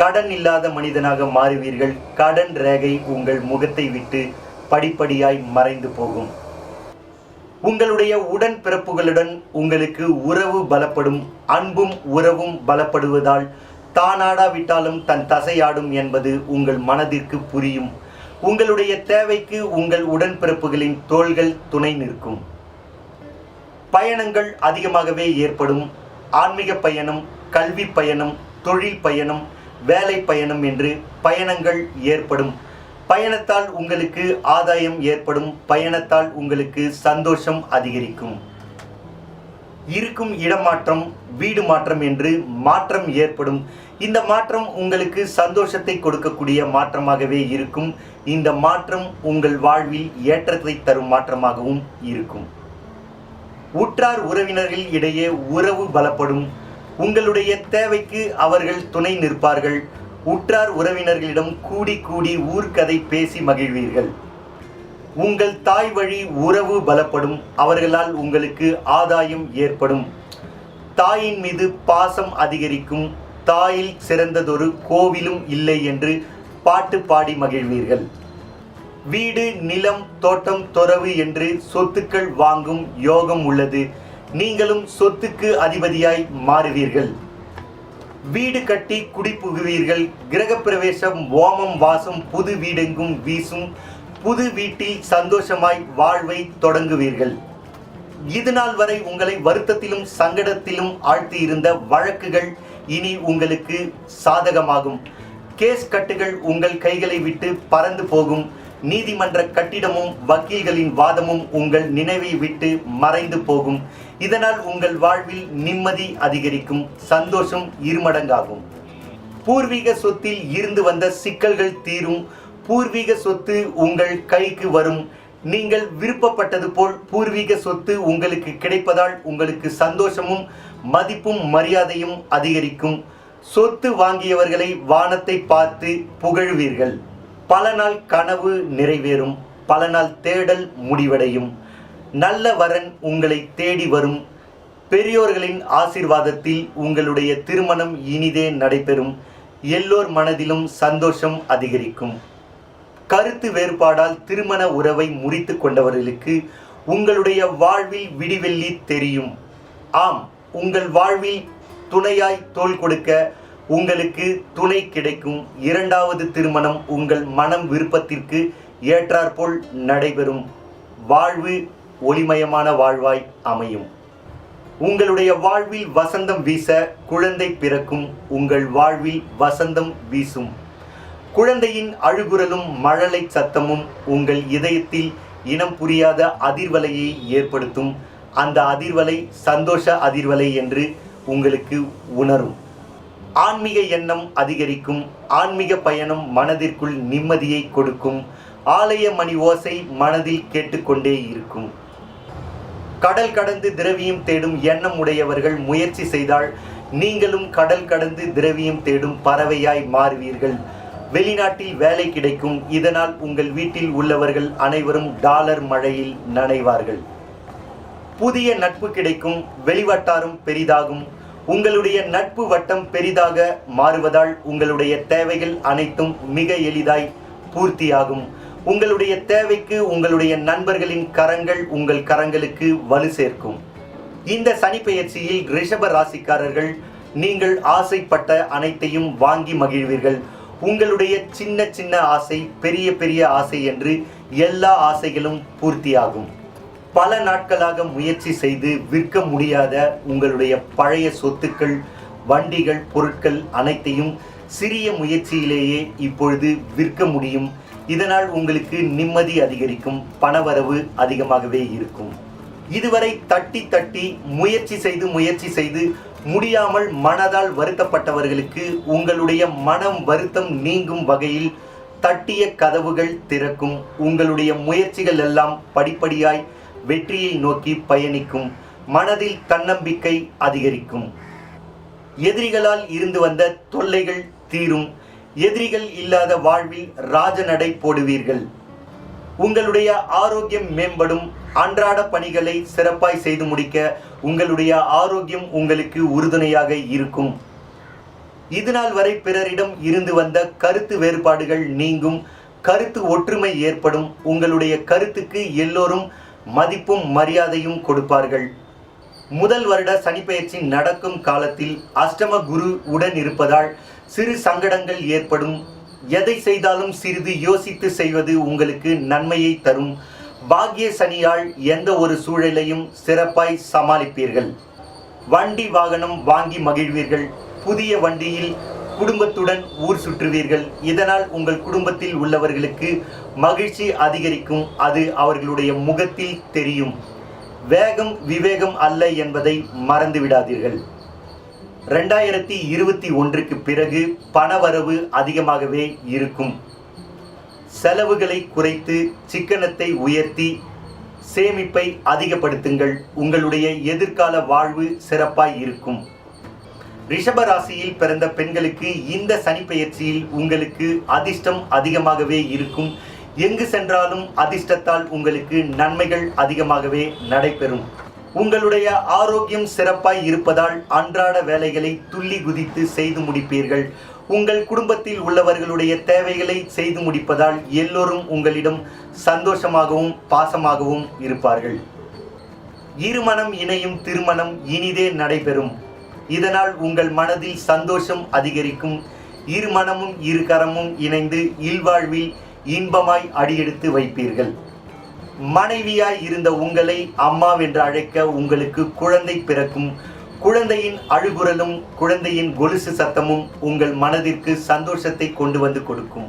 கடன் இல்லாத மனிதனாக மாறுவீர்கள். கடன் ரேகை உங்கள் முகத்தை விட்டு படிப்படியாய் மறைந்து போகும். உங்களுடைய உடன் பிறப்புகளுடன் உங்களுக்கு உறவு பலப்படும். அன்பும் உறவும் பலப்படுவதால் தானாடாவிட்டாலும் தன் தசையாடும் என்பது உங்கள் மனதிற்கு புரியும். உங்களுடைய தேவைக்கு உங்கள் உடன்பிறப்புகளின் தோள்கள் துணை நிற்கும். பயணங்கள் அதிகமாகவே ஏற்படும். ஆன்மீக பயணம், கல்வி பயணம், தொழில் பயணம், வேலை பயணம் என்று பயணங்கள் ஏற்படும். பயணத்தால் உங்களுக்கு ஆதாயம் ஏற்படும். பயணத்தால் உங்களுக்கு சந்தோஷம் அதிகரிக்கும். இருக்கும் இடமாற்றம், வீடு மாற்றம் என்று மாற்றம் ஏற்படும். இந்த மாற்றம் உங்களுக்கு சந்தோஷத்தை கொடுக்கக்கூடிய மாற்றமாகவே இருக்கும். இந்த மாற்றம் உங்கள் வாழ்வில் ஏற்றத்தை தரும் மாற்றமாகவும் இருக்கும். உற்றார் உறவினர்கள் இடையே உறவு பலப்படும். உங்களுடைய தேவைக்கு அவர்கள் துணை நிற்பார்கள். உற்றார் உறவினர்களிடம் கூடி ஊர்க்கதை பேசி மகிழ்வீர்கள். உங்கள் தாய் வழி உறவு பலப்படும். அவர்களால் உங்களுக்கு ஆதாயம் ஏற்படும். தாயின் மீது பாசம் அதிகரிக்கும். தாயில் சிறந்ததொரு கோவிலும் இல்லை என்று பாட்டு பாடி மகிழ்வீர்கள். வீடு, நிலம், தோட்டம், துறவு என்று சொத்துக்கள் வாங்கும் யோகம் உள்ளது. நீங்களும் சொத்துக்கு அதிபதியாய் மாறுவீர்கள். வீடு கட்டி குடிபுகுவீர்கள். கிரகப்பிரவேசம், ஓமம், வாசம், புது வீடெங்கும் வீசும். புது வீட்டில் சந்தோஷமாய் வாழ்வை தொடங்குவீர்கள். இதுநாள் வரை உங்களை வருத்தத்திலும் சங்கடத்திலும் ஆழ்த்தி இருந்த வழக்குகள் இனி உங்களுக்கு சாதகமாகும். கேஸ் கட்டுகள் உங்கள் கைகளை விட்டு பறந்து போகும். நீதிமன்ற கட்டிடமும் வக்கீல்களின் வாதமும் உங்கள் நினைவை விட்டு மறைந்து போகும். இதனால் உங்கள் வாழ்வில் நிம்மதி அதிகரிக்கும். சந்தோஷம் இருமடங்காகும். பூர்வீக சொத்தில் இருந்து வந்த சிக்கல்கள் தீரும். பூர்வீக சொத்து உங்கள் கைக்கு வரும். நீங்கள் விருப்பப்பட்டது போல் பூர்வீக சொத்து உங்களுக்கு கிடைப்பதால் உங்களுக்கு சந்தோஷமும் மதிப்பும் மரியாதையும் அதிகரிக்கும். சொத்து வாங்கியவர்களை வானத்தை பார்த்து புகழ்வீர்கள். பல நாள் கனவு நிறைவேறும். பல நாள் தேடல் முடிவடையும். நல்ல வரன் உங்களை தேடி வரும். பெரியோர்களின் ஆசீர்வாதத்தில் உங்களுடைய திருமணம் இனிதே நடைபெறும். எல்லோர் மனதிலும் சந்தோஷம் அதிகரிக்கும். கருத்து வேறுபாடால் திருமண உறவை முறித்து கொண்டவர்களுக்கு உங்களுடைய வாழ்வில் விடிவெள்ளி தெரியும். ஆம், உங்கள் வாழ்வில் துணையாய் தோள் கொடுக்க உங்களுக்கு துணை கிடைக்கும். இரண்டாவது திருமணம் உங்கள் மனம் விருப்பத்திற்கு ஏற்றாற்போல் நடைபெறும். வாழ்வு ஒளிமயமான வாழ்வாய் அமையும். உங்களுடைய வாழ்வில் வசந்தம் வீச குழந்தை பிறக்கும். உங்கள் வாழ்வில் வசந்தம் வீசும். குழந்தையின் அழுகுரலும் மழலை சத்தமும் உங்கள் இதயத்தில் இனம் புரியாத அதிர்வலையை ஏற்படுத்தும். அந்த அதிர்வலை சந்தோஷ அதிர்வலை என்று உங்களுக்கு உணரும். ஆன்மீக எண்ணம் அதிகரிக்கும். ஆன்மீக பயணம் மனதிற்குள் நிம்மதியை கொடுக்கும். ஆலய மணி ஓசை மனதில் கேட்டுக்கொண்டே இருக்கும். கடல் கடந்து திரவியம் தேடும் எண்ணம் உடையவர்கள் முயற்சி செய்தால் நீங்களும் கடல் கடந்து திரவியம் தேடும் பறவையாய் மாறுவீர்கள். வெளிநாட்டில் வேலை கிடைக்கும். இதனால் உங்கள் வீட்டில் உள்ளவர்கள் அனைவரும் டாலர் மழையில் நனைவார்கள். புதிய நட்பு கிடைக்கும். வெளிவட்டாரம் பெரிதாகும். உங்களுடைய நட்பு வட்டம் பெரிதாக மாறுவதால் உங்களுடைய தேவைகள் அனைத்தும் மிக எளிதாய் பூர்த்தியாகும். உங்களுடைய தேவைக்கு உங்களுடைய நண்பர்களின் கரங்கள் உங்கள் கரங்களுக்கு வலு சேர்க்கும். இந்த சனி பெயர்ச்சியில் ரிஷப ராசிக்காரர்கள் நீங்கள் ஆசைப்பட்ட அனைத்தையும் வாங்கி மகிழ்வீர்கள். உங்களுடைய சின்ன சின்ன ஆசை பெரிய பெரிய ஆசை என்று எல்லா ஆசைகளும் பூர்த்தியாகும். பல நாட்களாக முயற்சி செய்து விற்க முடியாத உங்களுடைய பழைய சொத்துக்கள், வண்டிகள், பொருட்கள் அனைத்தையும் சிறிய முயற்சியிலேயே இப்பொழுது விற்க முடியும். இதனால் உங்களுக்கு நிம்மதி அதிகரிக்கும். பணவரவு அதிகமாகவே இருக்கும். இதுவரை தட்டி தட்டி முயற்சி செய்து முடியாமல் மனதால் வருத்தப்பட்டவர்களுக்கு உங்களுடைய மனம் வருத்தம் நீங்கும் வகையில் தட்டிய கதவுகள் திறக்கும். உங்களுடைய முயற்சிகள் எல்லாம் படிப்படியாய் வெற்றியை நோக்கி பயணிக்கும். மனதில் தன்னம்பிக்கை அதிகரிக்கும். எதிரிகளால் இருந்து வந்த தொல்லைகள் தீரும். எதிரிகள் இல்லாத வாழ்வில் ராஜநடை போடுவீர்கள். உங்களுடைய ஆரோக்கியம் மேம்படும். அன்றாட பணிகளை சிறப்பாய் செய்து முடிக்க உங்களுடைய ஆரோக்கியம் உங்களுக்கு உறுதுணையாக இருக்கும். இதுநாள் வரை பிறரிடம் இருந்து வந்த கருத்து வேறுபாடுகள் நீங்கும். கருத்து ஒற்றுமை ஏற்படும். உங்களுடைய கருத்துக்கு எல்லோரும் மதிப்பும் மரியாதையும் கொடுப்பார்கள். முதல் வருட சனிப்பெயர்ச்சி நடக்கும் காலத்தில் அஷ்டம குரு உடன் இருப்பதால் சிறு சங்கடங்கள் ஏற்படும். எதை செய்தாலும் சிறிது யோசித்து செய்வது உங்களுக்கு நன்மையை தரும். பாக்கிய சனியால் எந்த ஒரு சூழலையும் சிறப்பாய் சமாளிப்பீர்கள். வண்டி வாகனம் வாங்கி மகிழ்வீர்கள். புதிய வண்டியில் குடும்பத்துடன் ஊர் சுற்றுவீர்கள். இதனால் உங்கள் குடும்பத்தில் உள்ளவர்களுக்கு மகிழ்ச்சி அதிகரிக்கும். அது அவர்களுடைய முகத்தில் தெரியும். வேகம் விவேகம் அல்ல என்பதை மறந்துவிடாதீர்கள். 2021க்கு பிறகு பணவரவு அதிகமாகவே இருக்கும். செலவுகளை குறைத்து சிக்கனத்தை உயர்த்தி சேமிப்பை அதிகப்படுத்துங்கள். உங்களுடைய எதிர்கால வாழ்வு சிறப்பாய் இருக்கும். ரிஷப ராசியில் பிறந்த பெண்களுக்கு இந்த சனிப்பெயர்ச்சியில் உங்களுக்கு அதிர்ஷ்டம் அதிகமாகவே இருக்கும். எங்கு சென்றாலும் அதிர்ஷ்டத்தால் உங்களுக்கு நன்மைகள் அதிகமாகவே நடைபெறும். உங்களுடைய ஆரோக்கியம் சிறப்பாய் இருப்பதால் அன்றாட வேலைகளை துள்ளி குதித்து செய்து முடிப்பீர்கள். உங்கள் குடும்பத்தில் உள்ளவர்களுடைய தேவைகளை செய்து முடிப்பதால் எல்லோரும் உங்களிடம் சந்தோஷமாகவும் பாசமாகவும் இருப்பார்கள். இருமனம் இணையும் திருமணம் இனிதே நடைபெறும். இதனால் உங்கள் மனதில் சந்தோஷம் அதிகரிக்கும். இருமனமும் இரு கரமும் இணைந்து இல்வாழ்வில் இன்பமாய் அடியெடுத்து வைப்பீர்கள். மனைவியாய் இருந்த உங்களை அம்மாவென்று அழைக்க உங்களுக்கு குழந்தை பிறக்கும். குழந்தையின் அழுகுரலும் குழந்தையின் கொலுசு சத்தமும் உங்கள் மனதிற்கு சந்தோஷத்தை கொண்டு வந்து கொடுக்கும்.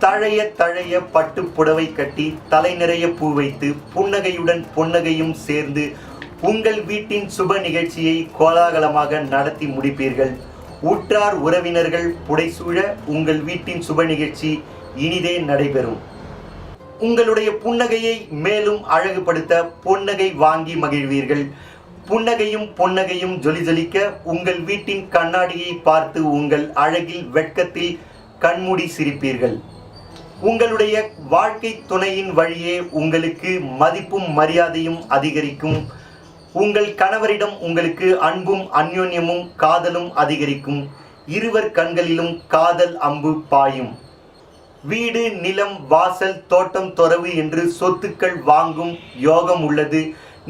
தழைய தழைய பட்டு புடவை கட்டி தலை நிறைய பூ வைத்து புன்னகையுடன் பொன்னகையும் சேர்ந்து உங்கள் வீட்டின் சுப நிகழ்ச்சியை கோலாகலமாக நடத்தி முடிப்பீர்கள். உற்றார் உறவினர்கள் புடைசூழ உங்கள் வீட்டின் சுப நிகழ்ச்சி இனிதே நடைபெறும். உங்களுடைய புன்னகையை மேலும் அழகுபடுத்த பொன்னகை வாங்கி மகிழ்வீர்கள். புன்னகையும் பொன்னகையும் ஜொலிஜொலிக்க உங்கள் வீட்டின் கண்ணாடியை பார்த்து உங்கள் அழகில் வெட்கத்தில் கண்மூடி சிரிப்பீர்கள். உங்களுடைய வாழ்க்கை துணையின் வழியே உங்களுக்கு மதிப்பும் மரியாதையும் அதிகரிக்கும். உங்கள் கணவரிடம் உங்களுக்கு அன்பும் அந்யோன்யமும் காதலும் அதிகரிக்கும். இருவர் கண்களிலும் காதல் அம்பு பாயும். வீடு நிலம் வாசல் தோட்டம் தொரவு என்று சொத்துக்கள் வாங்கும் யோகம் உள்ளது.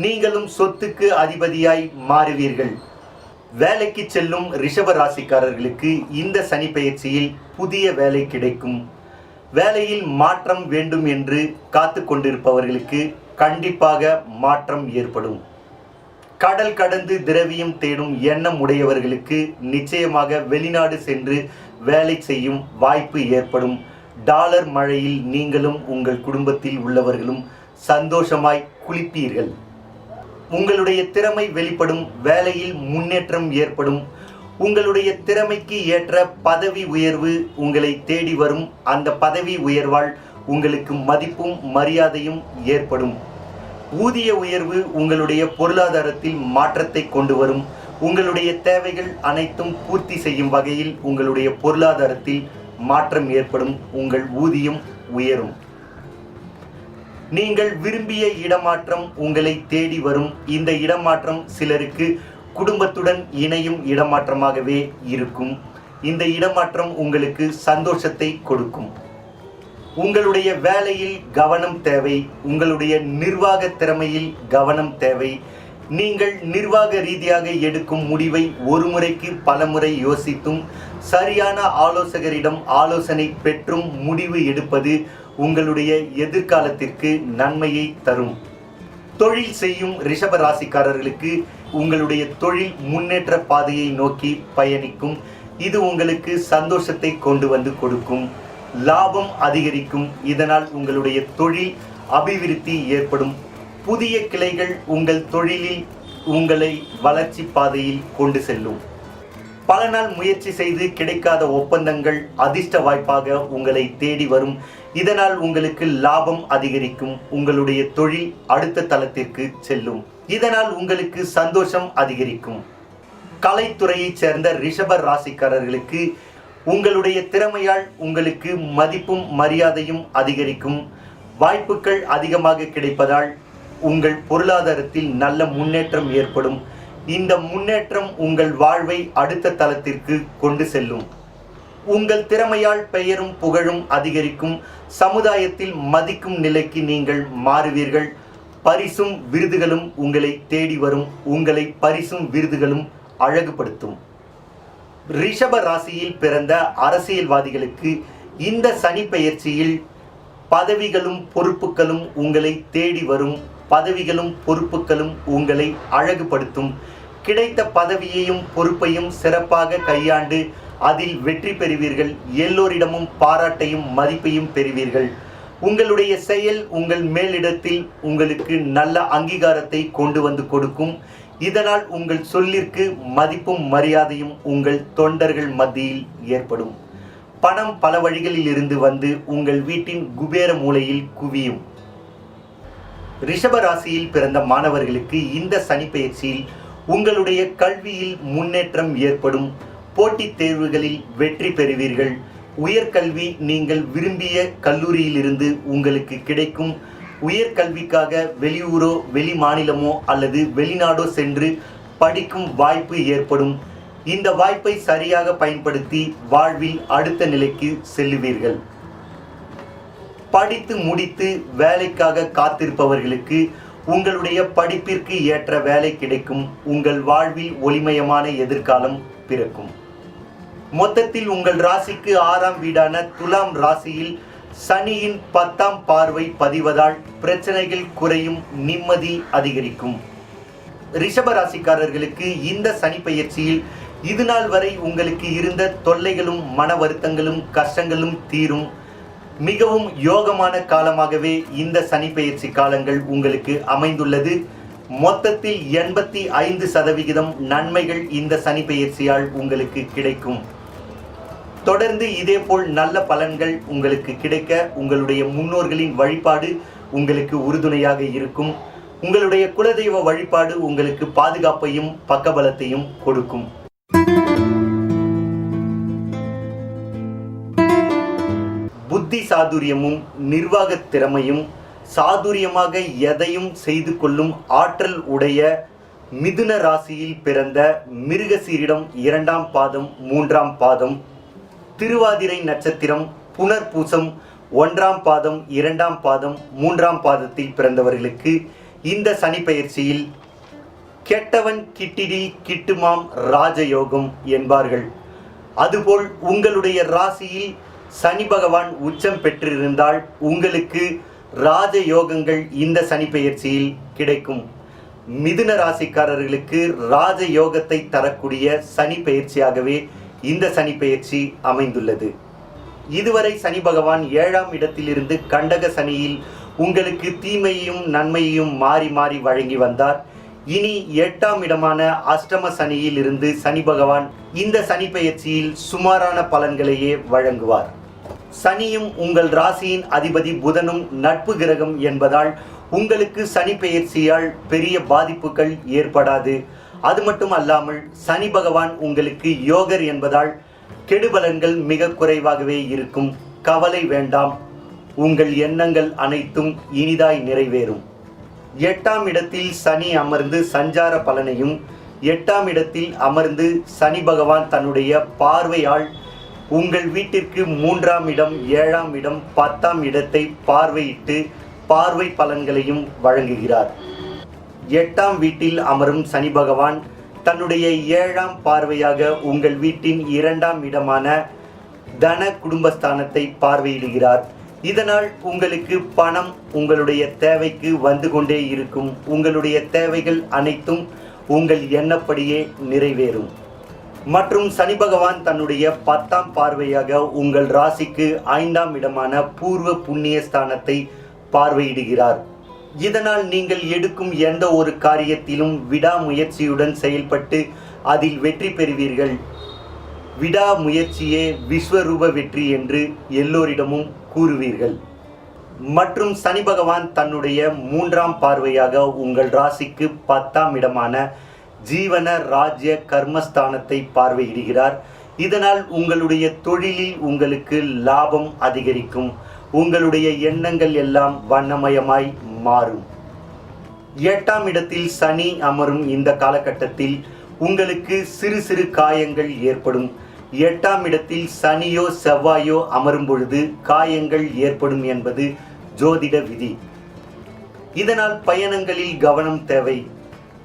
நீங்களும் சொத்துக்கு அதிபதியாய் மாறுவீர்கள். வேலைக்கு செல்லும் ரிஷப ராசிக்காரர்களுக்கு இந்த சனிப்பெயர்ச்சியில் புதிய வேலை கிடைக்கும். வேலையில் மாற்றம் வேண்டும் என்று காத்து கொண்டிருப்பவர்களுக்கு கண்டிப்பாக மாற்றம் ஏற்படும். கடல் கடந்து திரவியம் தேடும் எண்ணம் உடையவர்களுக்கு நிச்சயமாக வெளிநாடு சென்று வேலை செய்யும் வாய்ப்பு ஏற்படும். டாலர் மழையில் நீங்களும் உங்கள் குடும்பத்தில் உள்ளவர்களும் சந்தோஷமாய் குளிப்பீர்கள். உங்களுடைய திறமை வெளிப்படும். வேலையில் முன்னேற்றம் ஏற்படும். உங்களுடைய திறமைக்கு ஏற்ற பதவி உயர்வு உங்களை தேடி வரும். அந்த பதவி உயர்வால் உங்களுக்கு மதிப்பும் மரியாதையும் ஏற்படும். ஊதிய உயர்வு உங்களுடைய பொருளாதாரத்தில் மாற்றத்தை கொண்டு வரும். உங்களுடைய தேவைகள் அனைத்தும் பூர்த்தி செய்யும் வகையில் உங்களுடைய பொருளாதாரத்தில் மாற்றம் ஏற்படும். உங்கள் ஊதியம் உயரும். நீங்கள் விரும்பிய இடமாற்றம் உங்களை தேடி வரும். இந்த இடமாற்றம் சிலருக்கு குடும்பத்துடன் இணையும் இடமாற்றமாகவே இருக்கும். இந்த இடமாற்றம் உங்களுக்கு சந்தோஷத்தை கொடுக்கும். உங்களுடைய வேலையில் கவனம் தேவை. உங்களுடைய நிர்வாக திறமையில் கவனம் தேவை. நீங்கள் நிர்வாக ரீதியாக எடுக்கும் முடிவை ஒரு முறைக்கு பல முறை யோசித்தும் சரியான ஆலோசகரிடம் ஆலோசனை பெற்றும் முடிவு எடுப்பது உங்களுடைய எதிர்காலத்திற்கு நன்மையை தரும். தொழில் செய்யும் ரிஷப ராசிக்காரர்களுக்கு உங்களுடைய தொழில் முன்னேற்ற பாதையை நோக்கி பயணிக்கும். இது உங்களுக்கு சந்தோஷத்தை கொண்டு வந்து கொடுக்கும். லாபம் அதிகரிக்கும். இதனால் உங்களுடைய தொழில் அபிவிருத்தி ஏற்படும். புதிய கிளைகள் உங்கள் தொழிலில் உங்களை வளர்ச்சி பாதையில் கொண்டு செல்லும். பல நாள் முயற்சி செய்து கிடைக்காத ஒப்பந்தங்கள் அதிர்ஷ்ட வாய்ப்பாக உங்களை தேடி வரும். இதனால் உங்களுக்கு லாபம் அதிகரிக்கும். உங்களுடைய தொழில் அடுத்த தளத்திற்கு செல்லும். இதனால் உங்களுக்கு சந்தோஷம் அதிகரிக்கும். கலைத்துறையைச் சேர்ந்த ரிஷப ராசிக்காரர்களுக்கு உங்களுடைய திறமையால் உங்களுக்கு மதிப்பும் மரியாதையும் அதிகரிக்கும். வாய்ப்புகள் அதிகமாக கிடைப்பதால் உங்கள் பொருளாதாரத்தில் நல்ல முன்னேற்றம் ஏற்படும். இந்த முன்னேற்றம் உங்கள் வாழ்வை அடுத்த தளத்திற்கு கொண்டு செல்லும். உங்கள் திறமையால் பெயரும் புகழும் அதிகரிக்கும். சமுதாயத்தில் மதிக்கும் நிலைக்கு நீங்கள் மாறுவீர்கள். பரிசும் விருதுகளும் உங்களை தேடி வரும். உங்களை பரிசும் விருதுகளும் அழகுபடுத்தும். ரிஷப ராசியில் பிறந்த அரசியல்வாதிகளுக்கு இந்த சனி பெயர்ச்சியில் பதவிகளும் பொறுப்புகளும் உங்களை தேடி வரும். பதவிகளும் பொறுப்புகளும் உங்களை அழகுபடுத்தும். கிடைத்த பதவியையும் பொறுப்பையும் சிறப்பாக கையாண்டு அதில் வெற்றி பெறுவீர்கள். எல்லோரிடமும் பாராட்டையும் மதிப்பையும் பெறுவீர்கள். உங்களுடைய செயல் உங்கள் மேலிடத்தில் உங்களுக்கு நல்ல அங்கீகாரத்தை கொண்டு வந்து கொடுக்கும். இதனால் உங்கள் சொல்லிற்கு மதிப்பும் மரியாதையும் உங்கள் தொண்டர்கள் மத்தியில் ஏற்படும். பணம் பல வழிகளில் இருந்து வந்து உங்கள் வீட்டின் குபேர மூலையில் குவியும். ரிஷப ராசியில் பிறந்த மாணவர்களுக்கு இந்த சனி பெயர்ச்சியில் உங்களுடைய கல்வியில் முன்னேற்றம் ஏற்படும். போட்டித் தேர்வுகளில் வெற்றி பெறுவீர்கள். உயர்கல்வி நீங்கள் விரும்பிய கல்லூரியிலிருந்து உங்களுக்கு கிடைக்கும். உயர்கல்விக்காக வெளியூரோ வெளி மாநிலமோ அல்லது வெளிநாடோ சென்று படிக்கும் வாய்ப்பு ஏற்படும். இந்த வாய்ப்பை சரியாக பயன்படுத்தி வாழ்வில் அடுத்த நிலைக்கு செல்லுவீர்கள். படித்து முடித்து வேலைக்காக காத்திருப்பவர்களுக்கு உங்களுடைய படிப்பிற்கு ஏற்ற வேலை கிடைக்கும். உங்கள் வாழ்வில் ஒளிமயமான எதிர்காலம் பிறக்கும். மொத்தத்தில் உங்கள் ராசிக்கு 6ஆம் வீடான துலாம் ராசியில் சனியின் 10ஆம் பார்வை பதிவதால் பிரச்சனைகள் குறையும். நிம்மதி அதிகரிக்கும். ரிஷப ராசிக்காரர்களுக்கு இந்த சனி பெயர்ச்சியில் இதுநாள் வரை உங்களுக்கு இருந்த தொல்லைகளும் மன வருத்தங்களும் கஷ்டங்களும் தீரும். மிகவும் யோகமான காலமாகவே இந்த சனி பெயர்ச்சி காலங்கள் உங்களுக்கு அமைந்துள்ளது. மொத்தத்தில் 85% நன்மைகள் இந்த சனி பெயர்ச்சியால் உங்களுக்கு கிடைக்கும். தொடர்ந்து இதேபோல் நல்ல பலன்கள் உங்களுக்கு கிடைக்க உங்களுடைய முன்னோர்களின் வழிபாடு உங்களுக்கு உறுதுணையாக இருக்கும். உங்களுடைய குலதெய்வ வழிபாடு உங்களுக்கு பாதுகாப்பையும் பக்கபலத்தையும் கொடுக்கும். புத்தி சாதுரியமும் நிர்வாக திறமையும் சாதுரியமாக எதையும் செய்து கொள்ளும் ஆற்றல் உடைய மிதுன ராசியில் பிறந்த மிருகசீரிடம் 2ஆம் பாதம் 3ஆம் பாதம், திருவாதிரை நட்சத்திரம், புனர்பூசம் 1ஆம் பாதம் 2ஆம் பாதம் 3ஆம் பாதத்தில் பிறந்தவர்களுக்கு இந்த சனி பெயர்ச்சியில் கெட்டவன் கிட்டிடி கிட்டுமாம் ராஜயோகம் என்பார்கள். அதுபோல் உங்களுடைய ராசியில் சனி பகவான் உச்சம் பெற்றிருந்தால் உங்களுக்கு ராஜயோகங்கள் இந்த சனி பெயர்ச்சியில் கிடைக்கும். மிதுன ராசிக்காரர்களுக்கு ராஜயோகத்தை தரக்கூடிய சனி பெயர்ச்சியாகவே இந்த சனி பெயர்ச்சி அமைந்துள்ளது. இதுவரை சனி பகவான் 7ஆம் இடத்திலிருந்து கண்டக சனியில் உங்களுக்கு தீமையையும் நன்மையையும் மாறி மாறி வழங்கி வந்தார். இனி 8ஆம் இடமான அஷ்டம சனியில் இருந்து சனி பகவான் இந்த சனி பெயர்ச்சியில் சுமாரான பலன்களையே வழங்குவார். சனியும் உங்கள் ராசியின் அதிபதி புதனும் நட்பு கிரகம் என்பதால் உங்களுக்கு சனி பெயர்ச்சியால் பெரிய பாதிப்புகள் ஏற்படாது. அது மட்டும் அல்லாமல் சனி பகவான் உங்களுக்கு யோகர் என்பதால் கெடுபலன்கள் மிக குறைவாகவே இருக்கும். கவலை வேண்டாம். உங்கள் எண்ணங்கள் அனைத்தும் இனிதாய் நிறைவேறும். 8ஆம் இடத்தில் சனி அமர்ந்து சஞ்சார பலனையும் 8ஆம் இடத்தில் அமர்ந்து சனி பகவான் தன்னுடைய பார்வையால் உங்கள் வீட்டிற்கு 3ஆம் இடம், 7ஆம் இடம், 10ஆம் இடத்தை பார்வையிட்டு பார்வை பலன்களையும் வழங்குகிறார். 8ஆம் வீட்டில் அமரும் சனி பகவான் தன்னுடைய 7ஆம் பார்வையாக உங்கள் வீட்டின் 2ஆம் இடமான தன குடும்பஸ்தானத்தை பார்வையிடுகிறார். இதனால் உங்களுக்கு பணம் உங்களுடைய தேவைக்கு வந்து கொண்டே இருக்கும். உங்களுடைய தேவைகள் அனைத்தும் உங்கள் எண்ணப்படியே நிறைவேறும். மற்றும் சனி பகவான் தன்னுடைய 10ஆம் பார்வையாக உங்கள் ராசிக்கு 5ஆம் இடமான பூர்வ புண்ணிய ஸ்தானத்தை பார்வையிடுகிறார். இதனால் நீங்கள் எடுக்கும் எந்த ஒரு காரியத்திலும் விடாமுயற்சியுடன் செயல்பட்டு அதில் வெற்றி பெறுவீர்கள். விடாமுயற்சியே விஸ்வரூப வெற்றி என்று எல்லோரிடமும் கூறுவீர்கள். மற்றும் சனி பகவான் தன்னுடைய 3ஆம் பார்வையாக உங்கள் ராசிக்கு 10ஆம் இடமான ஜீவன ராஜ்ய கர்மஸ்தானத்தை பார்வையிடுகிறார். இதனால் உங்களுடைய தொழிலில் உங்களுக்கு லாபம் அதிகரிக்கும். உங்களுடைய எண்ணங்கள் எல்லாம் வண்ணமயமாய் மாறும். 8ஆம் இடத்தில் சனி அமரும் இந்த காலகட்டத்தில் உங்களுக்கு சிறு சிறு காயங்கள் ஏற்படும். 8ஆம் இடத்தில் சனியோ செவ்வாயோ அமரும் பொழுது காயங்கள் ஏற்படும் என்பது ஜோதிட விதி. இதனால் பயணங்களில் கவனம் தேவை.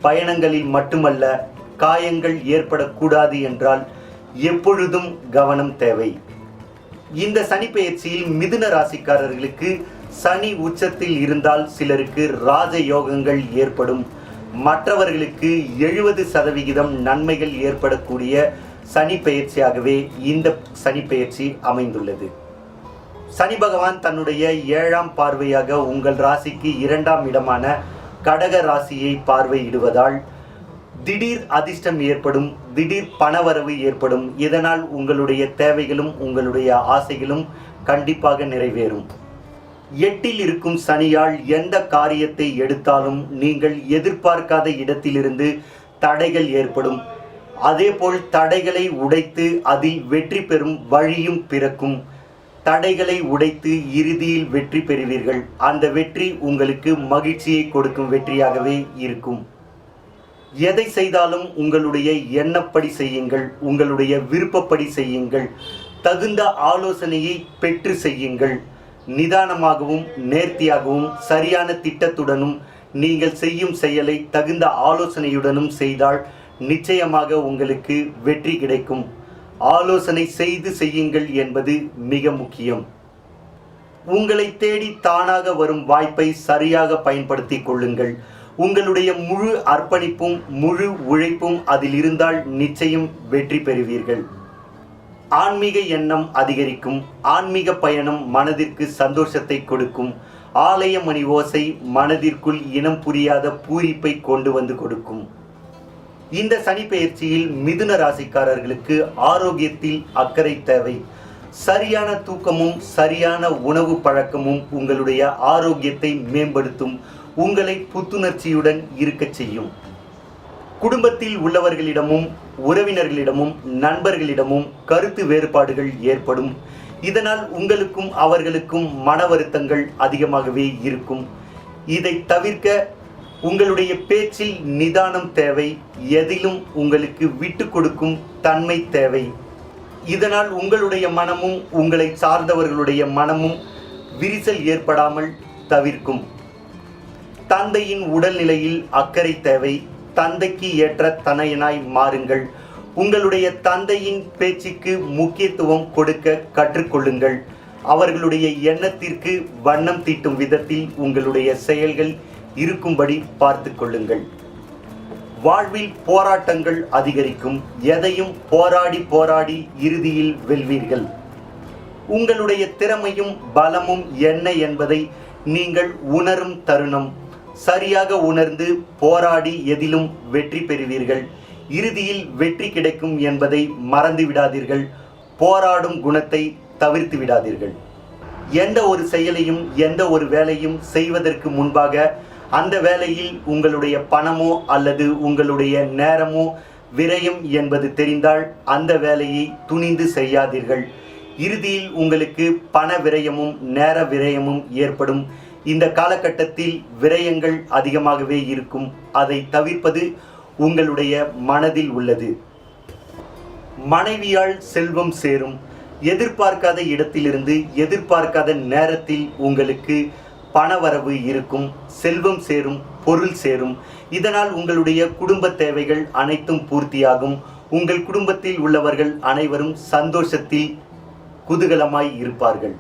பயணங்களில் மட்டுமல்ல, காயங்கள் ஏற்படக்கூடாது என்றால் எப்பொழுதும் கவனம் தேவை. இந்த சனி பெயர்ச்சியில் மிதுன ராசிக்காரர்களுக்கு சனி உச்சத்தில் இருந்தால் சிலருக்கு ராஜ யோகங்கள் ஏற்படும். மற்றவர்களுக்கு 70% நன்மைகள் ஏற்படக்கூடிய சனி பெயர்ச்சியாகவே இந்த சனி பெயர்ச்சி அமைந்துள்ளது. சனி பகவான் தன்னுடைய 7ஆம் பார்வையாக உங்கள் ராசிக்கு 2ஆம் இடமான கடக ராசியை பார்வையிடுவதால் திடீர் அதிர்ஷ்டம் ஏற்படும். திடீர் பணவரவு ஏற்படும். இதனால் உங்களுடைய தேவைகளும் உங்களுடைய ஆசைகளும் கண்டிப்பாக நிறைவேறும். 8இல் இருக்கும் சனியால் எந்த காரியத்தை எடுத்தாலும் நீங்கள் எதிர்பார்க்காத இடத்திலிருந்து தடைகள் ஏற்படும். அதேபோல் தடைகளை உடைத்து அதில் வெற்றி பெறும் வழியும் பிறக்கும். தடைகளை உடைத்து இறுதியில் வெற்றி பெறுவீர்கள். அந்த வெற்றி உங்களுக்கு மகிழ்ச்சியை கொடுக்கும் வெற்றியாகவே இருக்கும். எதை செய்தாலும் உங்களுடைய எண்ணப்படி செய்யுங்கள். உங்களுடைய விருப்பப்படி செய்யுங்கள். தகுந்த ஆலோசனையை பெற்று செய்யுங்கள். நிதானமாகவும் நேர்த்தியாகவும் சரியான திட்டத்துடனும் நீங்கள் செய்யும் செயலை தகுந்த ஆலோசனையுடனும் செய்தால் நிச்சயமாக உங்களுக்கு வெற்றி கிடைக்கும். ஆலோசனை செய்து செய்யுங்கள் என்பது மிக முக்கியம். உங்களை தேடி தானாக வரும் வாய்ப்பை சரியாக பயன்படுத்தி கொள்ளுங்கள். உங்களுடைய முழு அர்ப்பணிப்பும் முழு உழைப்பும் அதில் இருந்தால் நிச்சயம் வெற்றி பெறுவீர்கள். ஆன்மீக எண்ணம் அதிகரிக்கும். ஆன்மீக பயணம் மனதிற்கு சந்தோஷத்தை கொடுக்கும். ஆலய மணி ஓசை மனதிற்குள் இனம் புரியாத பூரிப்பை கொண்டு வந்து கொடுக்கும். இந்த சனி பெயர்ச்சியில் மிதுன ராசிக்காரர்களுக்கு ஆரோக்கியத்தில் அக்கறை தேவை. சரியான தூக்கமும் சரியான உணவு பழக்கமும் உங்களுடைய ஆரோக்கியத்தை மேம்படுத்தும். உங்களை புத்துணர்ச்சியுடன் இருக்கச் செய்யும். குடும்பத்தில் உள்ளவர்களிடமும் உறவினர்களிடமும் நண்பர்களிடமும் கருத்து வேறுபாடுகள் ஏற்படும். இதனால் உங்களுக்கும் அவர்களுக்கும் மன வருத்தங்கள் அதிகமாகவே இருக்கும். இதை தவிர்க்க உங்களுடைய பேச்சில் நிதானம் தேவை. எதிலும் உங்களுக்கு விட்டு கொடுக்கும் தன்மை தேவை. இதனால் உங்களுடைய மனமும் உங்களை சார்ந்தவர்களுடைய மனமும் விரிசல் ஏற்படாமல் தவிர்க்கும். தந்தையின் உடல்நிலையில் அக்கறை தேவை. தந்தைக்கு ஏற்ற தனையனாய் மாறுங்கள். உங்களுடைய தந்தையின் பேச்சுக்கு முக்கியத்துவம் கொடுக்க கற்றுக்கொள்ளுங்கள். அவர்களுடைய எண்ணத்திற்கு வண்ணம் தீட்டும் விதத்தில் உங்களுடைய செயல்கள் இருக்கும்படி பார்த்து கொள்ளுங்கள். வாழ்வில் போராட்டங்கள் அதிகரிக்கும். எதையும் போராடி போராடி இறுதியில் வெல்வீர்கள். உங்களுடைய திறமையும் பலமும் என்ன என்பதை நீங்கள் உணரும் தருணம். சரியாக உணர்ந்து போராடி எதிலும் வெற்றி பெறுவீர்கள். இறுதியில் வெற்றி கிடைக்கும் என்பதை மறந்து விடாதீர்கள். போராடும் குணத்தை தவிர்த்து விடாதீர்கள். எந்த ஒரு செயலையும் எந்த ஒரு வேலையும் செய்வதற்கு முன்பாக அந்த வேலையில் உங்களுடைய பணமோ அல்லது உங்களுடைய நேரமோ விரயம் என்பது தெரிந்தால் அந்த வேலையை துணிந்து செய்யாதீர்கள். இறுதியில் உங்களுக்கு பண விரயமும் நேர விரயமும் ஏற்படும். இந்த காலகட்டத்தில் விரயங்கள் அதிகமாகவே இருக்கும். அதை தவிர்ப்பது உங்களுடைய மனதில் உள்ளது. மனைவியால் செல்வம் சேரும். எதிர்பார்க்காத இடத்திலிருந்து எதிர்பார்க்காத நேரத்தில் உங்களுக்கு பணவரவு இருக்கும். செல்வம் சேரும், பொருள் சேரும். இதனால் உங்களுடைய குடும்ப தேவைகள் அனைத்தும் பூர்த்தியாகும். உங்கள் குடும்பத்தில் உள்ளவர்கள் அனைவரும் சந்தோஷத்தில் குதூகலமாய் இருப்பார்கள்.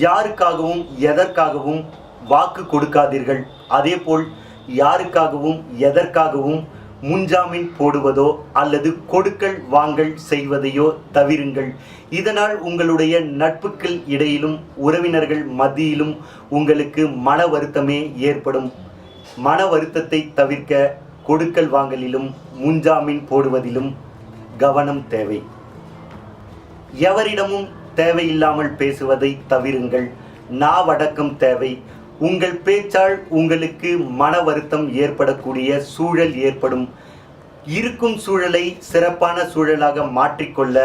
யாருக்காகவும் எதற்காகவும் வாக்கு கொடுக்காதீர்கள். அதேபோல் யாருக்காகவும் எதற்காகவும் முன்ஜாமீன் போடுவதோ அல்லது கொடுக்கல் வாங்கல் செய்வதையோ தவிருங்கள். இதனால் உங்களுடைய நட்புக்கள் இடையிலும் உறவினர்கள் மத்தியிலும் உங்களுக்கு மன வருத்தமே ஏற்படும். மன வருத்தத்தை தவிர்க்க கொடுக்கல் வாங்கலிலும் முன்ஜாமீன் போடுவதிலும் கவனம் தேவை. எவரிடமும் தேவையில்லாமல் பேசுவதை தவிருங்கள். நாவடக்கம் தேவை. உங்கள் பேச்சால் உங்களுக்கு மன வருத்தம் ஏற்படக்கூடிய சூழல் ஏற்படும். இருக்கும் சூழலை சிறப்பான சூழலாக மாற்றிக்கொள்ள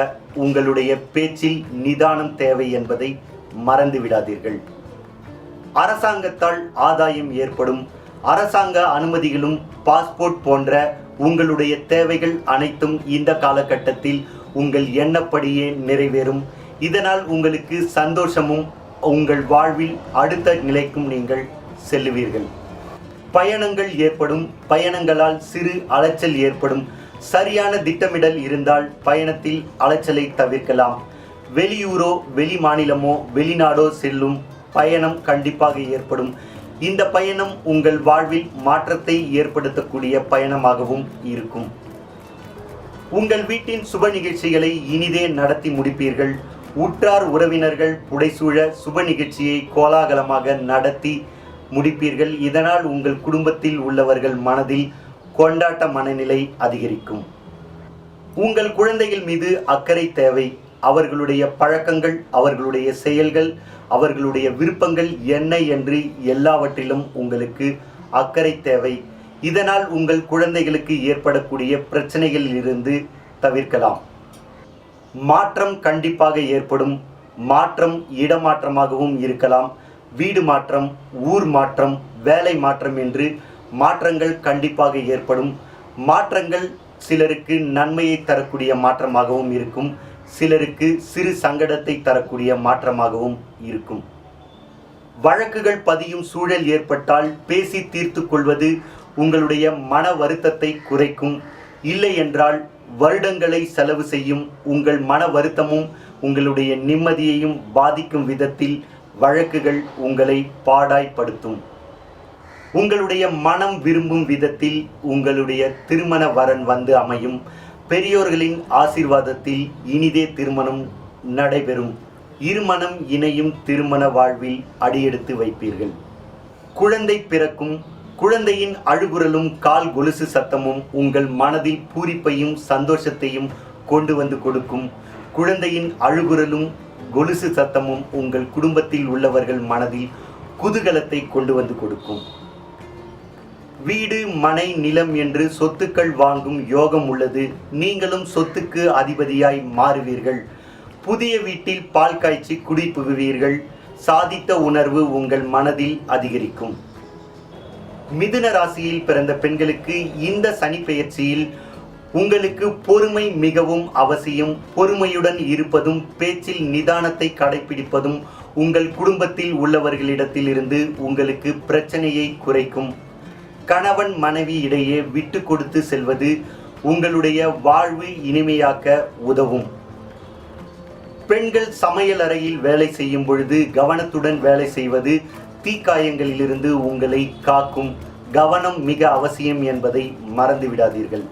உங்களுடைய பேச்சில் நிதானம் தேவை என்பதை மறந்துவிடாதீர்கள். அரசாங்கத்தால் ஆதாயம் ஏற்படும். அரசாங்க அனுமதிகளும் பாஸ்போர்ட் போன்ற உங்களுடைய தேவைகள் அனைத்தும் இந்த காலகட்டத்தில் உங்கள் எண்ணப்படியே நிறைவேறும். இதனால் உங்களுக்கு சந்தோஷமும் உங்கள் வாழ்வில் அடுத்த நிலைக்கும் நீங்கள் செல்லுவீர்கள். பயணங்கள் ஏற்படும். பயணங்களால் சிறு அலைச்சல் ஏற்படும். சரியான திட்டமிடல் இருந்தால் பயணத்தில் அலைச்சலை தவிர்க்கலாம். வெளியூரோ வெளி மாநிலமோ வெளிநாடோ செல்லும் பயணம் கண்டிப்பாக ஏற்படும். இந்த பயணம் உங்கள் வாழ்வில் மாற்றத்தை ஏற்படுத்தக்கூடிய பயணமாகவும் இருக்கும். உங்கள் வீட்டின் சுப நிகழ்ச்சிகளை இனிதே நடத்தி முடிப்பீர்கள். உற்றார் உறவினர்கள் புடைசூழ சுப நிகழ்ச்சியை கோலாகலமாக நடத்தி முடிப்பீர்கள். இதனால் உங்கள் குடும்பத்தில் உள்ளவர்கள் மனதில் கொண்டாட்ட மனநிலை அதிகரிக்கும். உங்கள் குழந்தைகள் மீது அக்கறை தேவை. அவர்களுடைய பழக்கங்கள், அவர்களுடைய செயல்கள், அவர்களுடைய விருப்பங்கள் என்ன என்று எல்லாவற்றிலும் உங்களுக்கு அக்கறை தேவை. இதனால் உங்கள் குழந்தைகளுக்கு ஏற்படக்கூடிய பிரச்சனைகளிலிருந்து தவிர்க்கலாம். மாற்றம் கண்டிப்பாக ஏற்படும். மாற்றம் இடமாற்றமாகவும் இருக்கலாம். வீடு மாற்றம், ஊர் மாற்றம், வேலை மாற்றம் என்று மாற்றங்கள் கண்டிப்பாக ஏற்படும். மாற்றங்கள் சிலருக்கு நன்மையை தரக்கூடிய மாற்றமாகவும் இருக்கும். சிலருக்கு சிறு சங்கடத்தை தரக்கூடிய மாற்றமாகவும் இருக்கும். வழக்குகள் பதியும் சூழல் ஏற்பட்டால் பேசி தீர்த்து கொள்வது உங்களுடைய மன வருத்தத்தை குறைக்கும். இல்லை என்றால் வருடங்களை செலவு செய்யும். உங்கள் மன வருத்தமும் உங்களுடைய நிம்மதியையும் பாதிக்கும் விதத்தில் வழக்குகள் உங்களை பாடாய்படுத்தும். உங்களுடைய மனம் விரும்பும் விதத்தில் உங்களுடைய திருமண வரன் வந்து அமையும். பெரியோர்களின் ஆசீர்வாதத்தில் இனிதே திருமணம் நடைபெறும். இருமனம் இணையும் திருமண வாழ்வில் அடியெடுத்து வைப்பீர்கள். குழந்தை பிறக்கும். குழந்தையின் அழுகுரலும் கால் கொலுசு சத்தமும் உங்கள் மனதில் பூரிப்பையும் சந்தோஷத்தையும் கொண்டு வந்து கொடுக்கும். குழந்தையின் அழுகுரலும் கொலுசு சத்தமும் உங்கள் குடும்பத்தில் உள்ளவர்கள் மனதில் குதூகலத்தை கொண்டு வந்து கொடுக்கும். வீடு, மனை, நிலம் என்று சொத்துக்கள் வாங்கும் யோகம் உள்ளது. நீங்களும் சொத்துக்கு அதிபதியாய் மாறுவீர்கள். புதிய வீட்டில் பால் காய்ச்சி குடி புகுவீர்கள். சாதித்த உணர்வு உங்கள் மனதில் அதிகரிக்கும். மிதுன ராசியில் பிறந்த பெண்களுக்கு இந்த சனி பெயர்ச்சியில் உங்களுக்கு பொறுமை மிகவும் அவசியம். பொறுமையுடன் இருப்பதும் பேச்சில் நிதானத்தை கடைபிடிப்பதும் உங்கள் குடும்பத்தில் உள்ளவர்களிடத்தில் இருந்து உங்களுக்கு பிரச்சனையை குறைக்கும். கணவன் மனைவி இடையே விட்டு கொடுத்து செல்வது உங்களுடைய வாழ்வு இனிமையாக்க உதவும். பெண்கள் சமையல் அறையில் வேலை செய்யும் பொழுது கவனத்துடன் வேலை செய்வது தீக்காயங்களிலிருந்து உங்களை காக்கும். கவனம் மிக அவசியம் என்பதை மறந்துவிடாதீர்கள்.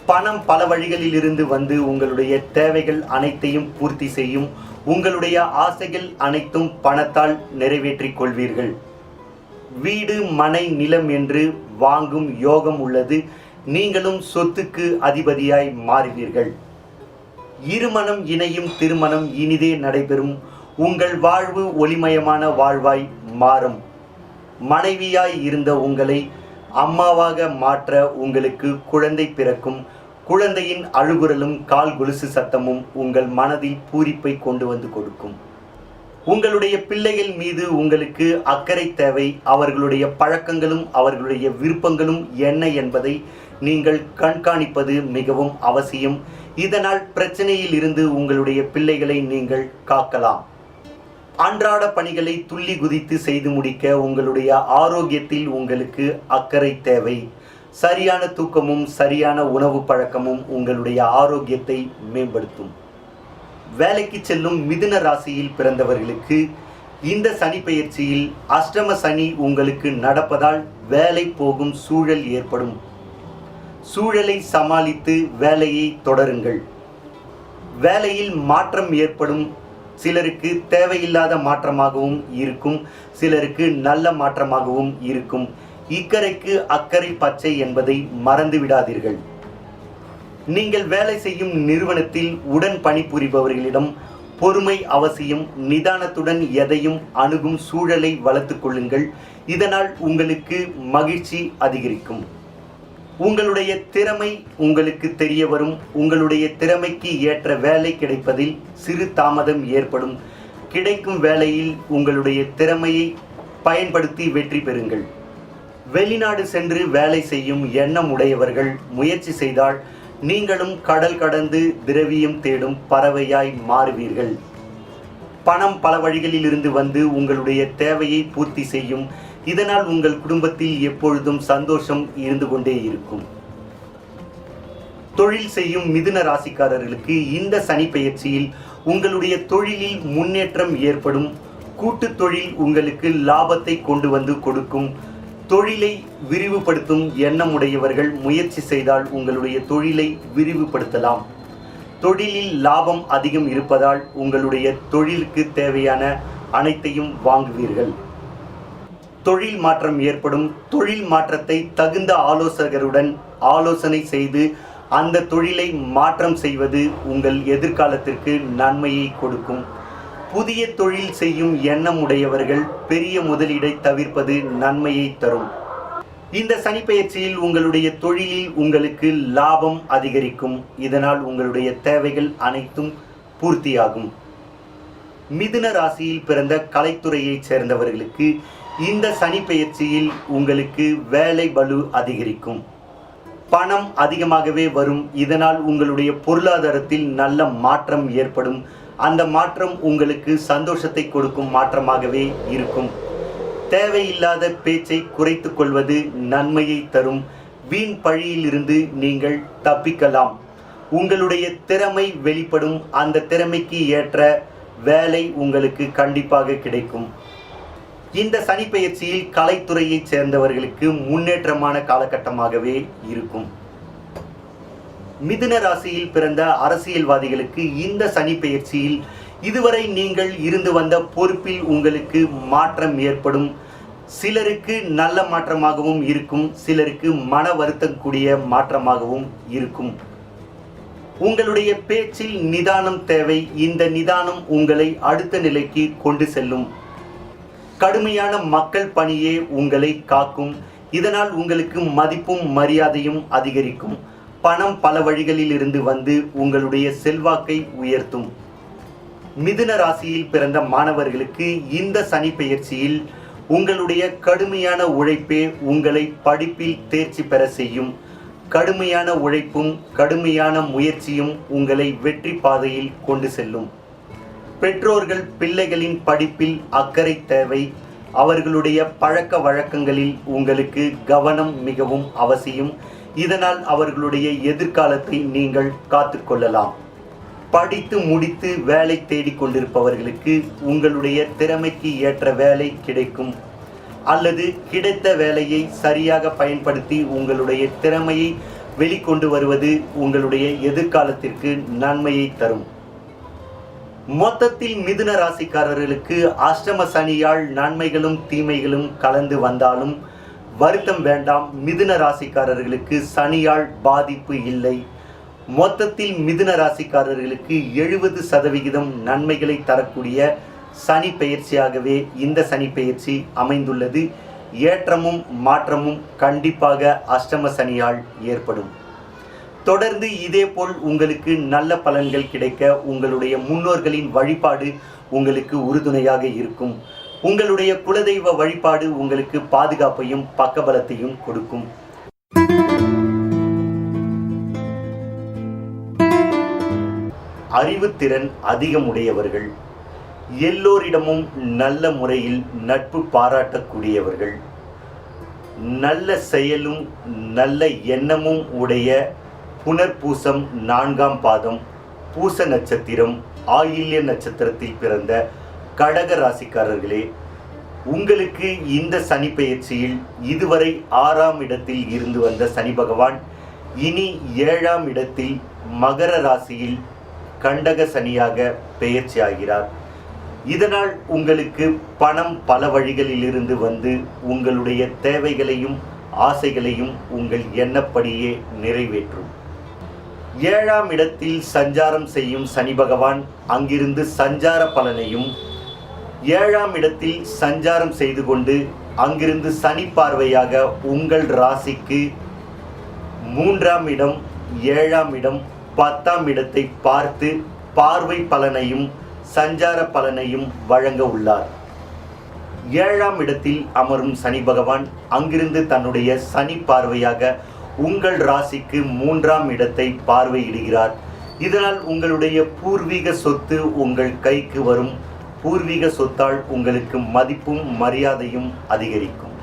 பணம் பல வழிகளில் இருந்து வந்து உங்களுடைய தேவைகள் அனைத்தையும் பூர்த்தி செய்யும். உங்களுடைய ஆசைகள் அனைத்தும் பணத்தால் நிறைவேற்றிக் கொள்வீர்கள். வீடு, மனை, நிலம் என்று வாங்கும் யோகம் உள்ளது. நீங்களும் சொத்துக்கு அதிபதியாய் மாறுவீர்கள். இருமனம் இணையும் திருமணம் இனிதே நடைபெறும். உங்கள் வாழ்வு ஒளிமயமான வாழ்வாய் மாறும். மனைவியாய் இருந்த உங்களை அம்மாவாக மாற்ற உங்களுக்கு குழந்தை பிறக்கும். குழந்தையின் அழுகுரலும் கால் கொலுசு சத்தமும் உங்கள் மனதில் பூரிப்பை கொண்டு வந்து கொடுக்கும். உங்களுடைய பிள்ளைகள் மீது உங்களுக்கு அக்கறை தேவை. அவர்களுடைய பழக்கங்களும் அவர்களுடைய விருப்பங்களும் என்ன என்பதை நீங்கள் கண்காணிப்பது மிகவும் அவசியம். இதனால் பிரச்சனையில் இருந்து உங்களுடைய பிள்ளைகளை நீங்கள் காக்கலாம். அன்றாட பணிகளை துள்ளி குதித்து செய்து முடிக்க உங்களுடைய ஆரோக்கியத்தில் உங்களுக்கு அக்கறை தேவை. சரியான தூக்கமும் சரியான உணவு பழக்கமும் உங்களுடைய ஆரோக்கியத்தை மேம்படுத்தும். வேலைக்கு செல்லும் மிதுன ராசியில் பிறந்தவர்களுக்கு இந்த சனி பெயர்ச்சியில் அஷ்டம சனி உங்களுக்கு நடப்பதால் வேலை போகும் சூழல் ஏற்படும். சூழலை சமாளித்து வேலையை தொடருங்கள். வேலையில் மாற்றம் ஏற்படும். சிலருக்கு தேவையில்லாத மாற்றமாகவும் இருக்கும், சிலருக்கு நல்ல மாற்றமாகவும் இருக்கும். இக்கரைக்கு அக்கறை பச்சை என்பதை மறந்து விடாதீர்கள். நீங்கள் வேலை செய்யும் நிறுவனத்தில் உடன் பணிபுரிபவர்களிடம் பொறுமை அவசியம். நிதானத்துடன் எதையும் அணுகும் சூழலை வளர்த்துக் கொள்ளுங்கள். இதனால் உங்களுக்கு மகிழ்ச்சி அதிகரிக்கும். உங்களுடைய திறமை உங்களுக்கு தெரிய வரும். உங்களுடைய திறமைக்கு ஏற்ற வேலை கிடைப்பதில் சிறு தாமதம் ஏற்படும். கிடைக்கும் வேலையில் உங்களுடைய திறமையை பயன்படுத்தி வெற்றி பெறுங்கள். வெளிநாடு சென்று வேலை செய்யும் எண்ணம் உடையவர்கள் முயற்சி செய்தால் நீங்களும் கடல் கடந்து திரவியம் தேடும் பறவையாய் மாறுவீர்கள். பணம் பல வழிகளில் இருந்து வந்து உங்களுடைய தேவையை பூர்த்தி செய்யும். இதனால் உங்கள் குடும்பத்தில் எப்பொழுதும் சந்தோஷம் இருந்து கொண்டே இருக்கும். தொழில் செய்யும் மிதுன ராசிக்காரர்களுக்கு இந்த சனி பெயர்ச்சியில் உங்களுடைய தொழிலில் முன்னேற்றம் ஏற்படும். கூட்டு தொழில் உங்களுக்கு லாபத்தை கொண்டு வந்து கொடுக்கும். தொழிலை விரிவுபடுத்தும் எண்ணம் உடையவர்கள் முயற்சி செய்தால் உங்களுடைய தொழிலை விரிவுபடுத்தலாம். தொழிலில் லாபம் அதிகம் இருப்பதால் உங்களுடைய தொழிலுக்கு தேவையான அனைத்தையும் வாங்குவீர்கள். தொழில் மாற்றம் ஏற்படும். தொழில் மாற்றத்தை தகுந்த ஆலோசகருடன் ஆலோசனை செய்து அந்த தொழிலை மாற்றம் செய்வது உங்கள் எதிர்காலத்திற்கு நன்மையை கொடுக்கும். புதிய தொழில் செய்யும் எண்ணம் உடையவர்கள் பெரிய முதலீடை தவிர்ப்பது நன்மையை தரும். இந்த சனி பெயர்ச்சியில் உங்களுடைய தொழிலில் உங்களுக்கு லாபம் அதிகரிக்கும். இதனால் உங்களுடைய தேவைகள் அனைத்தும் பூர்த்தியாகும். மிதுன ராசியில் பிறந்த கலைத்துறையைச் சேர்ந்தவர்களுக்கு இந்த சனி பெயர்ச்சியில் உங்களுக்கு வேலை பளு அதிகரிக்கும். பணம் அதிகமாகவே வரும். இதனால் உங்களுடைய பொருளாதாரத்தில் நல்ல மாற்றம் ஏற்படும். அந்த மாற்றம் உங்களுக்கு சந்தோஷத்தை கொடுக்கும் மாற்றமாகவே இருக்கும். தேவையில்லாத பேச்சை குறைத்து கொள்வது நன்மையை தரும். வீண் பழியிலிருந்து நீங்கள் தப்பிக்கலாம். உங்களுடைய திறமை வெளிப்படும். அந்த திறமைக்கு ஏற்ற வேலை உங்களுக்கு கண்டிப்பாக கிடைக்கும். இந்த சனி பெயர்ச்சியில் கலைத்துறையைச் சேர்ந்தவர்களுக்கு முன்னேற்றமான காலகட்டமாகவே இருக்கும். மிதுன ராசியில் பிறந்த அரசியல்வாதிகளுக்கு இந்த சனி பெயர்ச்சியில் இதுவரை நீங்கள் இருந்து வந்த பொறுப்பில் உங்களுக்கு மாற்றம் ஏற்படும். சிலருக்கு நல்ல மாற்றமாகவும் இருக்கும், சிலருக்கு மன வருத்தம் கூடிய மாற்றமாகவும் இருக்கும். உங்களுடைய பேச்சில் நிதானம் தேவை. இந்த நிதானம் உங்களை அடுத்த நிலைக்கு கொண்டு செல்லும். கடுமையான மக்கள் பணியே உங்களை காக்கும். இதனால் உங்களுக்கு மதிப்பும் மரியாதையும் அதிகரிக்கும். பணம் பல வழிகளில் இருந்து வந்து உங்களுடைய செல்வாக்கை உயர்த்தும். மிதுன ராசியில் பிறந்த மாணவர்களுக்கு இந்த சனி பெயர்ச்சியில் உங்களுடைய கடுமையான உழைப்பே உங்களை படிப்பில் தேர்ச்சி பெற செய்யும். கடுமையான உழைப்பும் கடுமையான முயற்சியும் உங்களை வெற்றி பாதையில் கொண்டு செல்லும். பெற்றோர்கள் பிள்ளைகளின் படிப்பில் அக்கறை தேவை. அவர்களுடைய பழக்க வழக்கங்களில் உங்களுக்கு கவனம் மிகவும் அவசியம். இதனால் அவர்களுடைய எதிர்காலத்தை நீங்கள் காத்துக்கொள்ளலாம். படித்து முடித்து வேலை தேடிக் கொண்டிருப்பவர்களுக்கு உங்களுடைய திறமைக்கு ஏற்ற வேலை கிடைக்கும். அல்லது கிடைத்த வேலையை சரியாக பயன்படுத்தி உங்களுடைய திறமையை வெளிக்கொண்டு வருவது உங்களுடைய எதிர்காலத்திற்கு நன்மையை தரும். மொத்தத்தில் மிதுன ராசிக்காரர்களுக்கு அஷ்டம சனியால் நன்மைகளும் தீமைகளும் கலந்து வந்தாலும் வருத்தம் வேண்டாம். மிதுன ராசிக்காரர்களுக்கு சனியால் பாதிப்பு இல்லை. மொத்தத்தில் மிதுன ராசிக்காரர்களுக்கு 70% நன்மைகளை தரக்கூடிய சனி பெயர்ச்சியாகவே இந்த சனி பெயர்ச்சி அமைந்துள்ளது. ஏற்றமும் மாற்றமும் கண்டிப்பாக அஷ்டம சனியால் ஏற்படும். தொடர்ந்து இதேபோல் உங்களுக்கு நல்ல பலன்கள் கிடைக்க உங்களுடைய முன்னோர்களின் வழிபாடு உங்களுக்கு உறுதுணையாக இருக்கும். உங்களுடைய குலதெய்வ வழிபாடு உங்களுக்கு பாதுகாப்பையும் பக்கபலத்தையும் கொடுக்கும். அறிவுத்திறன் அதிகமுடையவர்கள், எல்லோரிடமும் நல்ல முறையில் நட்பு பாராட்டக்கூடியவர்கள், நல்ல செயலும் நல்ல எண்ணமும் உடைய புனர்பூசம் 4ஆம் பாதம், பூச நட்சத்திரம், ஆயில்ய நட்சத்திரத்தில் பிறந்த கடக ராசிக்காரர்களே, உங்களுக்கு இந்த சனி பெயர்ச்சியில் இதுவரை 6ஆம் இடத்தில் இருந்து வந்த சனி பகவான் இனி 7ஆம் இடத்தில் மகர ராசியில் கண்டக சனியாக பெயர்ச்சி ஆகிறார். இதனால் உங்களுக்கு பணம் பல வழிகளிலிருந்து வந்து உங்களுடைய தேவைகளையும் ஆசைகளையும் உங்கள் எண்ணப்படியே நிறைவேற்றும். 7ஆம் இடத்தில் சஞ்சாரம் செய்யும் சனி பகவான் அங்கிருந்து சஞ்சார பலனையும் 7ஆம் இடத்தில் சஞ்சாரம் செய்து கொண்டு அங்கிருந்து சனி பார்வையாக உங்கள் ராசிக்கு 3ஆம் இடம், 7ஆம் இடம், 10ஆம் இடத்தை பார்த்து பார்வை பலனையும் சஞ்சார பலனையும் வழங்க உள்ளார். 7ஆம் இடத்தில் அமரும் சனி பகவான் அங்கிருந்து தன்னுடைய சனி பார்வையாக உங்கள் ராசிக்கு 3ஆம் இடத்தை பார்வையிடுகிறார். இதனால் உங்களுடைய பூர்வீக சொத்து உங்கள் கைக்கு வரும். பூர்வீக சொத்தால் உங்களுக்கு மதிப்பும் மரியாதையும் அதிகரிக்கும்.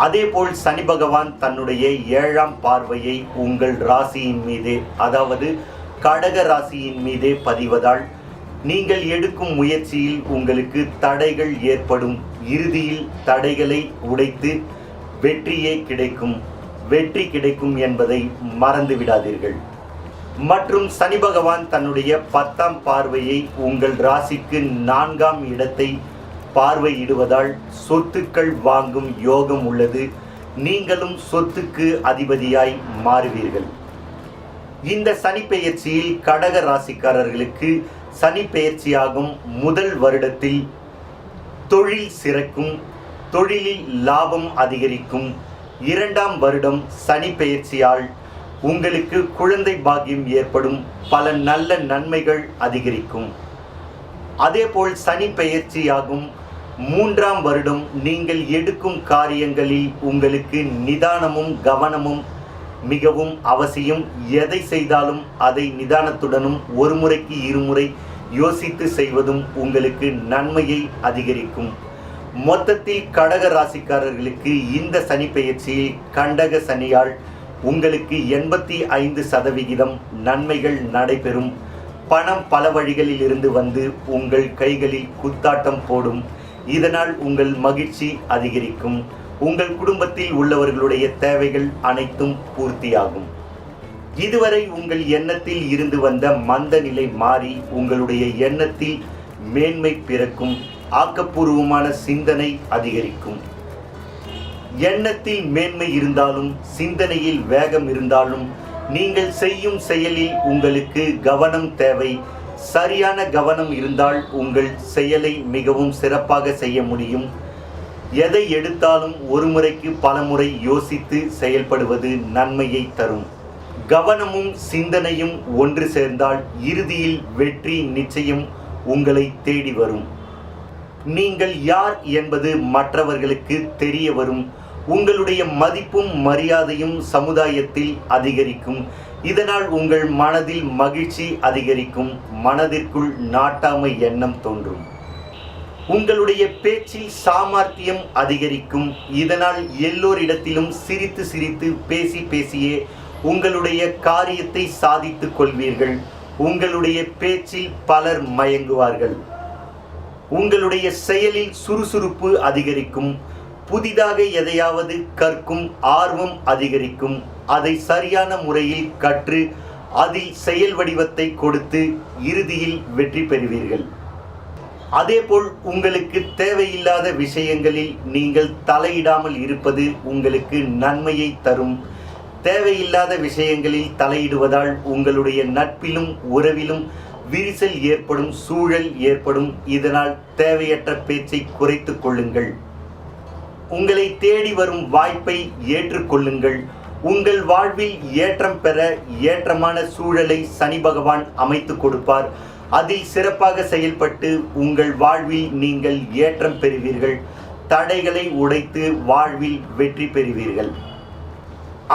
அதேபோல் சனி பகவான் தன்னுடைய 7ஆம் பார்வையை உங்கள் ராசியின் மீதே, அதாவது கடக ராசியின் மீதே பதிவதால் நீங்கள் எடுக்கும் முயற்சியில் உங்களுக்கு தடைகள் ஏற்படும். இறுதியில் தடைகளை உடைத்து வெற்றியே கிடைக்கும். வெற்றி கிடைக்கும் என்பதை மறந்து விடாதீர்கள். மற்றும் சனி பகவான் தன்னுடைய 10ஆம் பார்வையை உங்கள் ராசிக்கு 4ஆம் இடத்தை பார்வையிடுவதால் சொத்துக்கள் வாங்கும் யோகம் உள்ளது. நீங்களும் சொத்துக்கு அதிபதியாய் மாறுவீர்கள். இந்த சனி பெயர்ச்சியில் கடக ராசிக்காரர்களுக்கு சனி பெயர்ச்சியாகும் முதல் வருடத்தில் தொழில் சிறக்கும், தொழிலில் லாபம் அதிகரிக்கும். 2ஆம் வருடம் சனி பெயர்ச்சியால் உங்களுக்கு குழந்தை பாக்கியம் ஏற்படும். பல நல்ல நன்மைகள் அதிகரிக்கும். அதேபோல் சனி பெயர்ச்சியாகும் 3ஆம் வருடம் நீங்கள் எடுக்கும் காரியங்களில் உங்களுக்கு நிதானமும் கவனமும் மிகவும் அவசியம். எதை செய்தாலும் அதை நிதானத்துடனும் ஒரு முறைக்கு இருமுறை யோசித்து செய்வதும் உங்களுக்கு நன்மையை அதிகரிக்கும். மொத்தத்தில் கடக ராசிக்காரர்களுக்கு இந்த சனி பெயர்ச்சியில் கண்டக சனியால் உங்களுக்கு 85% நன்மைகள் நடைபெறும். பணம் பல வழிகளில் இருந்து வந்து உங்கள் கைகளில் குத்தாட்டம் போடும். இதனால் உங்கள் மகிழ்ச்சி அதிகரிக்கும். உங்கள் குடும்பத்தில் உள்ளவர்களுடைய தேவைகள் அனைத்தும் பூர்த்தியாகும். இதுவரை உங்கள் எண்ணத்தில் இருந்து வந்த மந்த நிலை மாறி உங்களுடைய எண்ணத்தில் மேன்மை பிறக்கும். ஆக்கப்பூர்வமான சிந்தனை அதிகரிக்கும். எண்ணத்தில் மேன்மை இருந்தாலும் சிந்தனையில் வேகம் இருந்தாலும் நீங்கள் செய்யும் செயலில் உங்களுக்கு கவனம் தேவை. சரியான கவனம் இருந்தால் உங்கள் செயலை மிகவும் சிறப்பாக செய்ய முடியும். எதை எடுத்தாலும் ஒரு முறைக்கு பல முறை யோசித்து செயல்படுவது நன்மையை தரும். கவனமும் சிந்தனையும் ஒன்று சேர்ந்தால் இறுதியில் வெற்றி நிச்சயம் உங்களை தேடி வரும். நீங்கள் யார் என்பது மற்றவர்களுக்கு தெரிய வரும். உங்களுடைய மதிப்பும் மரியாதையும் சமுதாயத்தில் அதிகரிக்கும். இதனால் உங்கள் மனதில் மகிழ்ச்சி அதிகரிக்கும். மனதிற்குள் நாட்டாமை எண்ணம் தோன்றும். உங்களுடைய பேச்சில் சாமர்த்தியம் அதிகரிக்கும். இதனால் எல்லோரிடத்திலும் சிரித்து சிரித்து பேசியே உங்களுடைய காரியத்தை சாதித்துக் கொள்வீர்கள். உங்களுடைய பேச்சில் பலர் மயங்குவார்கள். உங்களுடைய செயலில் சுறுசுறுப்பு அதிகரிக்கும். புதிதாக எதையாவது கற்கும் ஆர்வம் அதிகரிக்கும். அதை சரியான முறையில் கற்று அதில் செயல் வடிவத்தை கொடுத்து இறுதியில் வெற்றி பெறுவீர்கள். அதேபோல் உங்களுக்கு தேவையில்லாத விஷயங்களில் நீங்கள் தலையிடாமல் இருப்பது உங்களுக்கு நன்மையை தரும். தேவையில்லாத விஷயங்களில் தலையிடுவதால் உங்களுடைய நட்பிலும் உறவிலும் விரிசல் ஏற்படும், சூழல் ஏற்படும். இதனால் தேவையற்ற பேச்சை குறைத்து கொள்ளுங்கள். உங்களை தேடி வரும் வாய்ப்பை ஏற்றுக்கொள்ளுங்கள். உங்கள் வாழ்வில் ஏற்றம் பெற ஏற்றமான சூழலை சனி பகவான் அமைத்து கொடுப்பார். அதில் சிறப்பாக செயல்பட்டு உங்கள் வாழ்வில் நீங்கள் ஏற்றம் பெறுவீர்கள். தடைகளை உடைத்து வாழ்வில் வெற்றி பெறுவீர்கள்.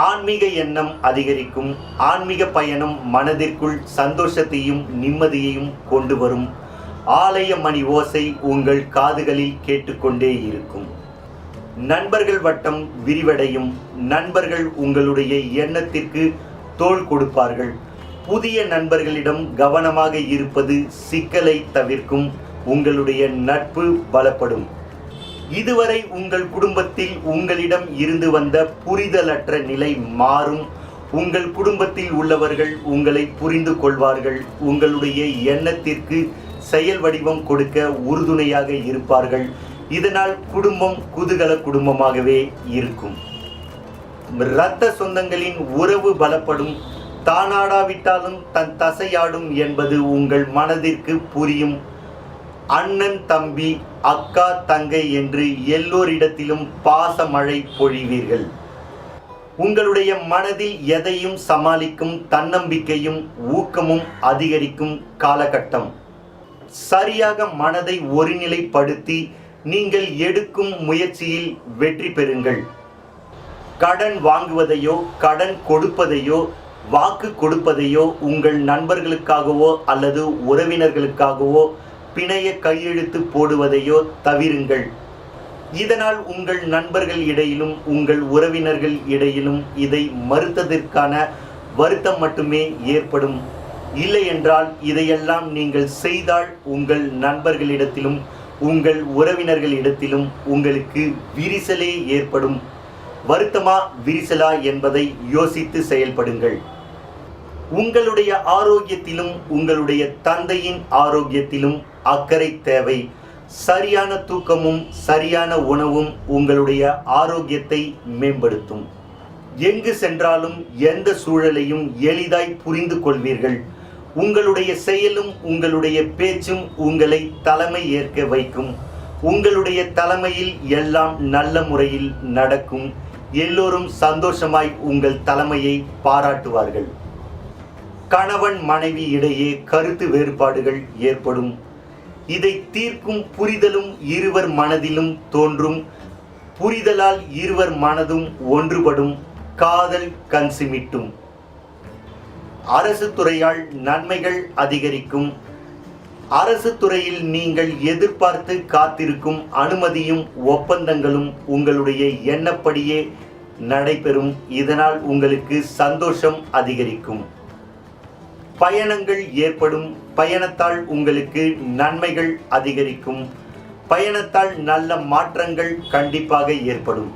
ஆன்மீக எண்ணம் அதிகரிக்கும். ஆன்மீக பயணம் மனதிற்குள் சந்தோஷத்தையும் நிம்மதியையும் கொண்டு வரும். ஆலய மணி ஓசை உங்கள் காதுகளில் கேட்டுக்கொண்டே இருக்கும். நண்பர்கள் வட்டம் விரிவடையும். நண்பர்கள் உங்களுடைய எண்ணத்திற்கு தோள் கொடுப்பார்கள். புதிய நண்பர்களிடம் கவனமாக இருப்பது சிக்கலை தவிர்க்கும். உங்களுடைய நட்பு பலப்படும். இதுவரை உங்கள் குடும்பத்தில் உங்களிடம் இருந்து வந்த புரிதலற்ற நிலை மாறும். உங்கள் குடும்பத்தில் உள்ளவர்கள் உங்களை புரிந்து கொள்வார்கள். உங்களுடைய எண்ணத்திற்கு செயல் வடிவம் கொடுக்க உறுதுணையாக இருப்பார்கள். இதனால் குடும்பம் குதூகல குடும்பமாகவே இருக்கும். இரத்த சொந்தங்களின் உறவு பலப்படும். தானாடாவிட்டாலும் தன் தசையாடும் என்பது உங்கள் மனதிற்கு புரியும். அண்ணன் தம்பி அக்கா தங்கை என்று எல்லோரிடத்திலும் பாசமழை பொழிவீர்கள். உங்களுடைய மனதில் எதையும் சமாளிக்கும் தன்னம்பிக்கையும் ஊக்கமும் அதிகரிக்கும் காலகட்டம். சரியாக மனதை ஒருநிலைப்படுத்தி நீங்கள் எடுக்கும் முயற்சியில் வெற்றி பெறுங்கள். கடன் வாங்குவதையோ கடன் கொடுப்பதையோ வாக்கு கொடுப்பதையோ உங்கள் நண்பர்களுக்காகவோ அல்லது உறவினர்களுக்காகவோ பிணைய கையெழுத்து போடுவதையோ தவிருங்கள். இதனால் உங்கள் நண்பர்கள் இடையிலும் உங்கள் உறவினர்கள் இடையிலும் இதை மறுத்ததற்கான வருத்தம் மட்டுமே ஏற்படும். இல்லை என்றால் இதையெல்லாம் நீங்கள் செய்தால் உங்கள் நண்பர்களிடத்திலும் உங்கள் உறவினர்களிடத்திலும் உங்களுக்கு விரிசலே ஏற்படும். வருத்தமா விரிசலா என்பதை யோசித்து செயல்படுங்கள். உங்களுடைய ஆரோக்கியத்திலும் உங்களுடைய தந்தையின் ஆரோக்கியத்திலும் அக்கறை தேவை. சரியான தூக்கமும் சரியான உணவும் உங்களுடைய ஆரோக்கியத்தை மேம்படுத்தும். எங்கு சென்றாலும் எந்த சூழலையும் எளிதாய் புரிந்து கொள்வீர்கள். உங்களுடைய செயலும் உங்களுடைய பேச்சும் உங்களை தலைமை ஏற்க வைக்கும். உங்களுடைய தலைமையில் எல்லாம் நல்ல முறையில் நடக்கும். எல்லோரும் சந்தோஷமாய் உங்கள் தலைமையை பாராட்டுவார்கள். கணவன் மனைவி இடையே கருத்து வேறுபாடுகள் ஏற்படும். இதை தீர்க்கும் புரிதலும் இருவர் மனதிலும் தோன்றும். புரிதலால் இருவர் மனதும் ஒன்றுபடும். காதல் கண் சிமிட்டும். அரசு துறையால் நன்மைகள் அதிகரிக்கும். அரசு துறையில் நீங்கள் எதிர்பார்த்து காத்திருக்கும் அனுமதியும் ஒப்பந்தங்களும் உங்களுடைய எண்ணப்படியே நடைபெறும். இதனால் உங்களுக்கு சந்தோஷம் அதிகரிக்கும். பயணங்கள் ஏற்படும். பயணத்தால் உங்களுக்கு நன்மைகள் அதிகரிக்கும். பயணத்தால் நல்ல மாற்றங்கள் கண்டிப்பாக ஏற்படும்.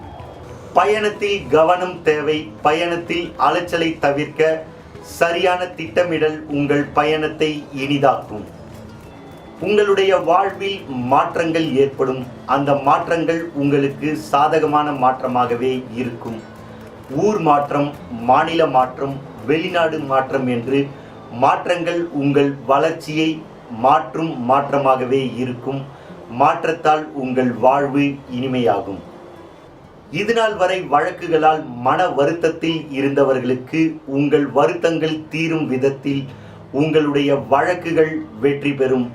பயணத்தில் கவனம் தேவை. பயணத்தில் அலைச்சலை தவிர்க்க சரியான திட்டமிடல் உங்கள் பயணத்தை இனிதாக்கும். உங்களுடைய வாழ்வில் மாற்றங்கள் ஏற்படும். அந்த மாற்றங்கள் உங்களுக்கு சாதகமான மாற்றமாகவே இருக்கும். ஊர் மாற்றம், மாநில மாற்றம், வெளிநாடு மாற்றம் என்று மாற்றங்கள் உங்கள் வளர்ச்சியை மாற்றும் மாற்றமாகவே இருக்கும். மாற்றத்தால் உங்கள் வாழ்வு இனிமையாகும். இதுநாள் வரை வழக்குகளால் மன வருத்தத்தில் இருந்தவர்களுக்கு உங்கள் வருத்தங்கள் தீரும் விதத்தில் உங்களுடைய வழக்குகள் வெற்றி பெறும்.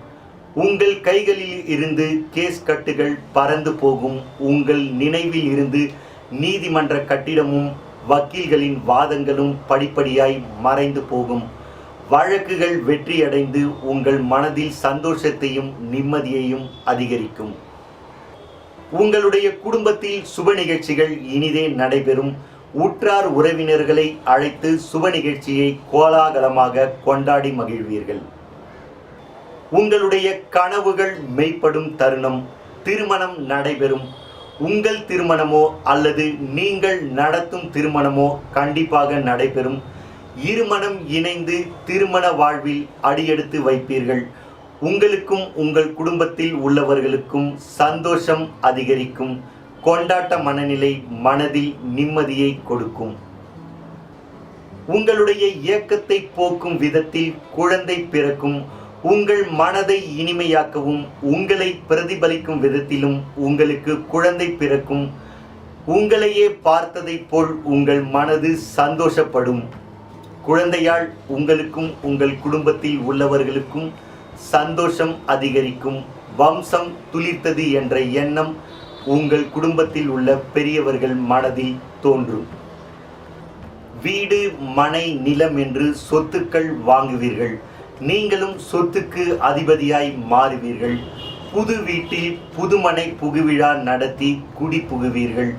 உங்கள் கைகளில் இருந்து கேஸ் கட்டுகள் பறந்து போகும். உங்கள் நினைவில் இருந்து நீதிமன்ற கட்டிடமும் வக்கீல்களின் வாதங்களும் படிப்படியாய் மறைந்து போகும். வழக்குகள் வெற்றியடைந்து உங்கள் மனதில் சந்தோஷத்தையும் நிம்மதியையும் அதிகரிக்கும். உங்களுடைய குடும்பத்தில் சுப நிகழ்ச்சிகள் இனிதே நடைபெறும். உற்றார் உறவினர்களை அழைத்து சுப நிகழ்ச்சியை கோலாகலமாக கொண்டாடி மகிழ்வீர்கள். உங்களுடைய கனவுகள் மெய்ப்படும் தருணம். திருமணம் நடைபெறும். உங்கள் திருமணமோ அல்லது நீங்கள் நடத்தும் திருமணமோ கண்டிப்பாக நடைபெறும். இருமணம் இணைந்து திருமண வாழ்வில் அடியெடுத்து வைப்பீர்கள். உங்களுக்கும் உங்கள் குடும்பத்தில் உள்ளவர்களுக்கும் சந்தோஷம் அதிகரிக்கும். கொண்டாட்ட மனநிலை மனதில் நிம்மதியை கொடுக்கும். உங்களுடைய ஏக்கத்தை போக்கும் விதத்தில் குழந்தை பிறக்கும். உங்கள் மனதை இனிமையாக்கவும் உங்களை பிரதிபலிக்கும் விதத்திலும் உங்களுக்கு குழந்தை பிறக்கும். உங்களையே பார்த்ததைப் போல் உங்கள் மனது சந்தோஷப்படும். குழந்தையால் உங்களுக்கும் உங்கள் குடும்பத்தில் உள்ளவர்களுக்கும் சந்தோஷம் அதிகரிக்கும். வம்சம் துளிர்த்தது என்ற எண்ணம் உங்கள் குடும்பத்தில் உள்ள பெரியவர்கள் மனதில் தோன்றும். வீடு, மனை, நிலம் என்று சொத்துக்கள் வாங்குவீர்கள். நீங்களும் சொத்துக்கு அதிபதியாய் மாறுவீர்கள். புது வீட்டில் புதுமனை புகுவிழா நடத்தி குடி புகுவீர்கள்.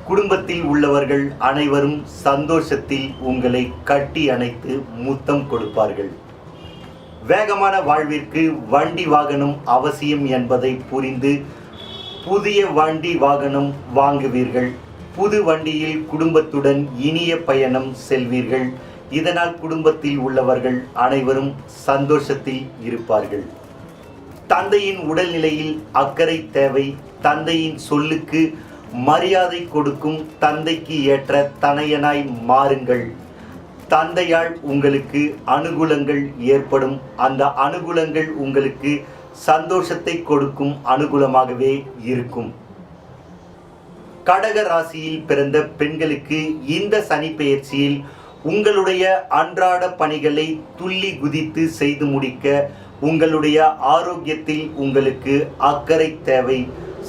குடும்பத்தில் உள்ளவர்கள் அனைவரும் சந்தோஷத்தில் உங்களை கட்டி அணைத்து முத்தம் கொடுப்பார்கள். வேகமான வாழ்விற்கு வண்டி வாகனம் அவசியம் என்பதை புரிந்து புதிய வண்டி வாகனம் வாங்குவீர்கள். புது வண்டியில் குடும்பத்துடன் இனிய பயணம் செல்வீர்கள். இதனால் குடும்பத்தில் உள்ளவர்கள் அனைவரும் சந்தோஷத்தில் இருப்பார்கள். தந்தையின் உடல்நிலையில் அக்கறை தேவை. தந்தையின் சொல்லுக்கு மரியாதை கொடுக்கும் தந்தைக்கு ஏற்ற தனையனாய் மாறுங்கள். தந்தையால் உங்களுக்கு அனுகூலங்கள் ஏற்படும். அந்த அனுகூலங்கள் உங்களுக்கு சந்தோஷத்தை கொடுக்கும் அனுகூலமாகவே இருக்கும். கடக ராசியில் பிறந்த பெண்களுக்கு இந்த சனி பெயர்ச்சியில் உங்களுடைய அன்றாட பணிகளை துள்ளி குதித்து செய்து முடிக்க உங்களுடைய ஆரோக்கியத்தில் உங்களுக்கு அக்கறை தேவை.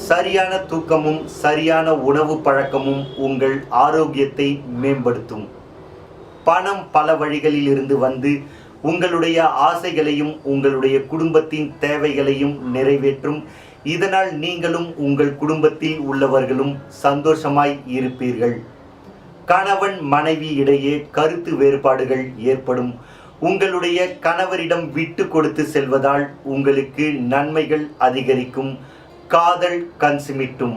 சரியான தூக்கமும் சரியான உணவு பழக்கமும் உங்கள் ஆரோக்கியத்தை மேம்படுத்தும். பணம் பல வழிகளில் இருந்து வந்து உங்களுடைய ஆசைகளையும் உங்களுடைய குடும்பத்தின் தேவைகளையும் நிறைவேற்றும். இதனால் நீங்களும் உங்கள் குடும்பத்தில் உள்ளவர்களும் சந்தோஷமாய் இருப்பீர்கள். கணவன் மனைவி இடையே கருத்து வேறுபாடுகள் ஏற்படும். உங்களுடைய கணவரிடம் விட்டு கொடுத்து செல்வதால் உங்களுக்கு நன்மைகள் அதிகரிக்கும். காதல் கண்சிமிட்டும்.